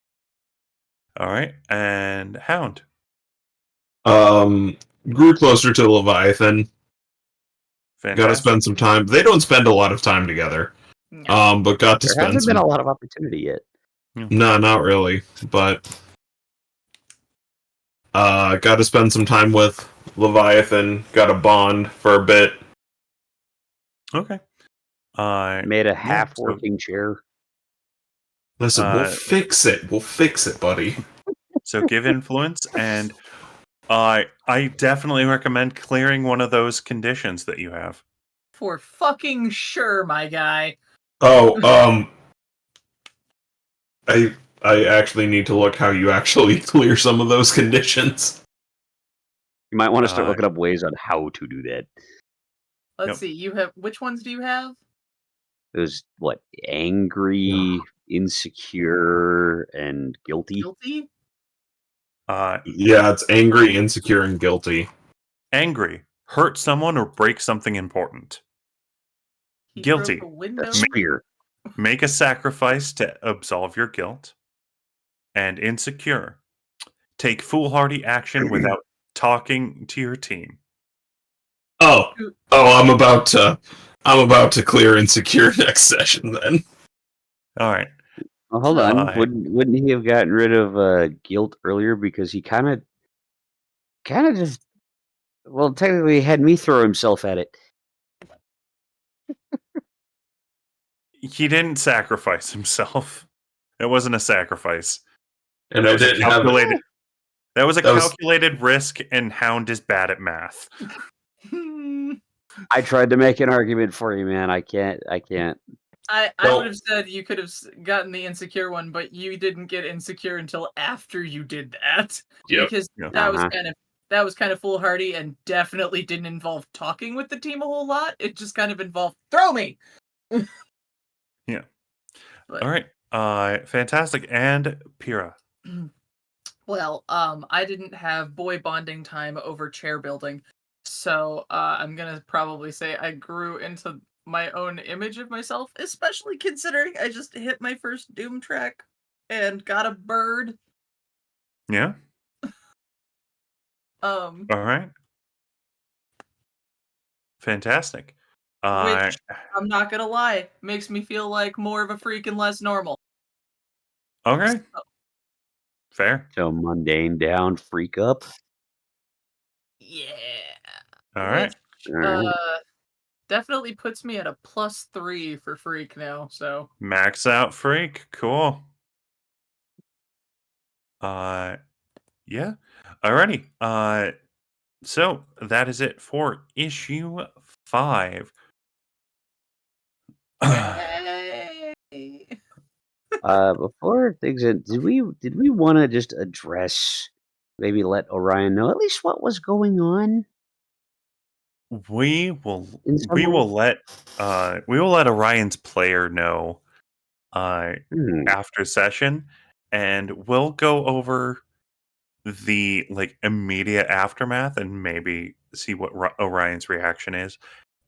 All right, and Hound. Grew closer to Leviathan. Got to Fantastic. spend some time. They don't spend a lot of time together. No. But got to There spend hasn't been some. a lot of opportunity yet. No, not really. But got to spend some time with Leviathan. Got a bond for a bit. Okay. Made a yeah, half-working chair. Listen, we'll Uh, fix it. We'll fix it, buddy. So give influence, and I definitely recommend clearing one of those conditions that you have. For fucking sure, my guy. Oh, I actually need to look how you actually clear some of those conditions. You might want to start Uh, looking up ways on how to do that. Let's Yep. see. You have which ones do you have? It was what? Angry, insecure, and guilty. Guilty. Yeah, it's angry, insecure, and guilty. Angry, hurt someone or break something important. He Guilty. broke a window. That's fear. Make a sacrifice to absolve your guilt. And insecure, take foolhardy action without talking to your team. Oh, I'm about to clear insecure next session then. All right. Well, hold on. Uh, Wouldn't he have gotten rid of guilt earlier because he kind of just technically had me throw himself at it. He didn't sacrifice himself. It wasn't a sacrifice. And That I was a didn't have calculated. That was a That was- calculated risk, and Hound is bad at math. I tried to make an argument for you, man. I can't. I Well- would have said you could have gotten the insecure one, but you didn't get insecure until after you did that. Yep. Because Yeah. that was kind of foolhardy and definitely didn't involve talking with the team a whole lot. It just kind of involved throw me. Yeah. But, All right. Fantastic. And Pyrrha. well, I didn't have boy bonding time over chair building, so I'm gonna probably say I grew into my own image of myself, especially considering I just hit my first Doom track and got a bird. Yeah. All All right. Fantastic. which I'm not gonna lie, makes me feel like more of a freak and less normal. Okay. Fair. So mundane down, freak up. Yeah. All right. Which, All right. definitely puts me at a +3 for freak now. So Max out freak. Cool. Yeah. Alrighty. So that is it for issue 5. yay! Before things end, did we want to just address, maybe let Orion know at least what was going on? we will In some we way? will let Orion's player know Hmm. after session, and we'll go over the immediate aftermath and maybe see what Orion's reaction is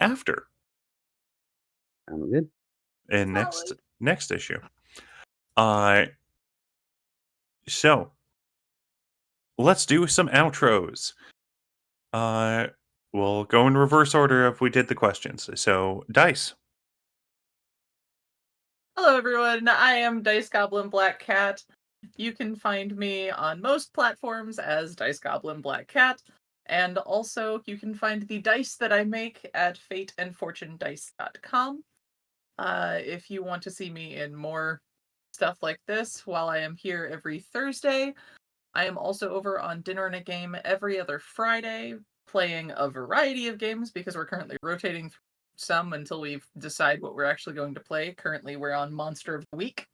after Sounds good. in Solid. next issue. So let's do some outros. We'll go in reverse order if we did the questions. So Dice. Hello, everyone. I am Dice Goblin Black Cat. You can find me on most platforms as Dice Goblin Black Cat, and also you can find the dice that I make at fateandfortunedice.com. If you want to see me in more stuff like this while I am here every Thursday, I am also over on Dinner and a Game every other Friday, playing a variety of games because we're currently rotating through some until we decide what we're actually going to play. Currently, we're on Monster of the Week.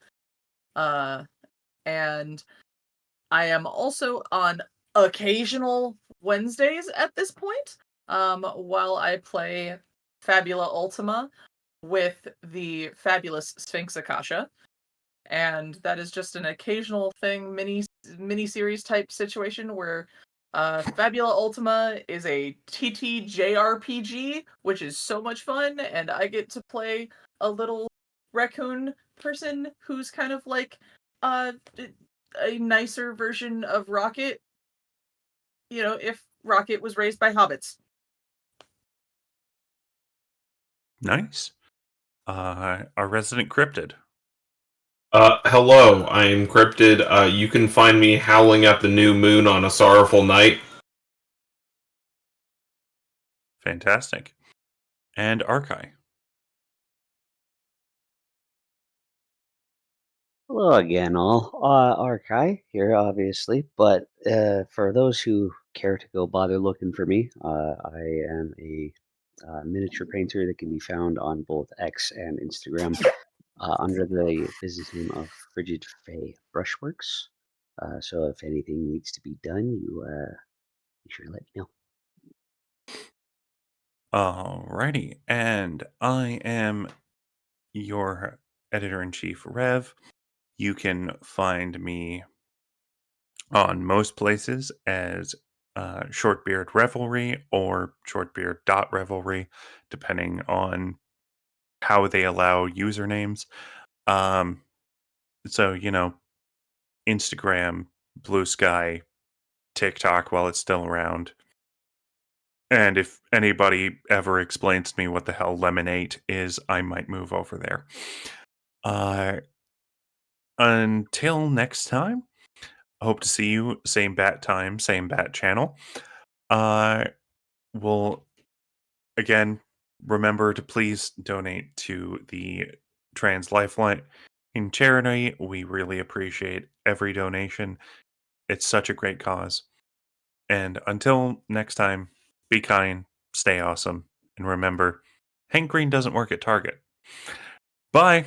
And I am also on occasional Wednesdays at this point, while I play Fabula Ultima with the fabulous Sphinx Akasha. And that is just an occasional thing, mini series type situation where Fabula Ultima is a TTJRPG, which is so much fun, and I get to play a little raccoon person who's kind of like a nicer version of Rocket. You know, if Rocket was raised by hobbits. Nice. Our resident cryptid. Hello, I'm Cryptid. You can find me howling at the new moon on a sorrowful night. Fantastic. And Arkai. Hello again, all. Arkai here, obviously, but for those who care to go bother looking for me, I am a miniature painter that can be found on both X and Instagram under the business name of Frigid Fae Brushworks. So if anything needs to be done, you be sure to let me know. Alrighty. And I am your editor-in-chief, Rev. You can find me on most places as Shortbeard Revelry or Shortbeard.revelry, depending on how they allow usernames. So, Instagram, Blue Sky, TikTok while it's still around. And if anybody ever explains to me what the hell Lemonade is, I might move over there. Until next time, I hope to see you. Same bat time, same bat channel. We'll, again, remember to please donate to the Trans Lifeline in charity. We really appreciate every donation. It's such a great cause. And until next time, be kind, stay awesome, and remember, Hank Green doesn't work at Target. Bye!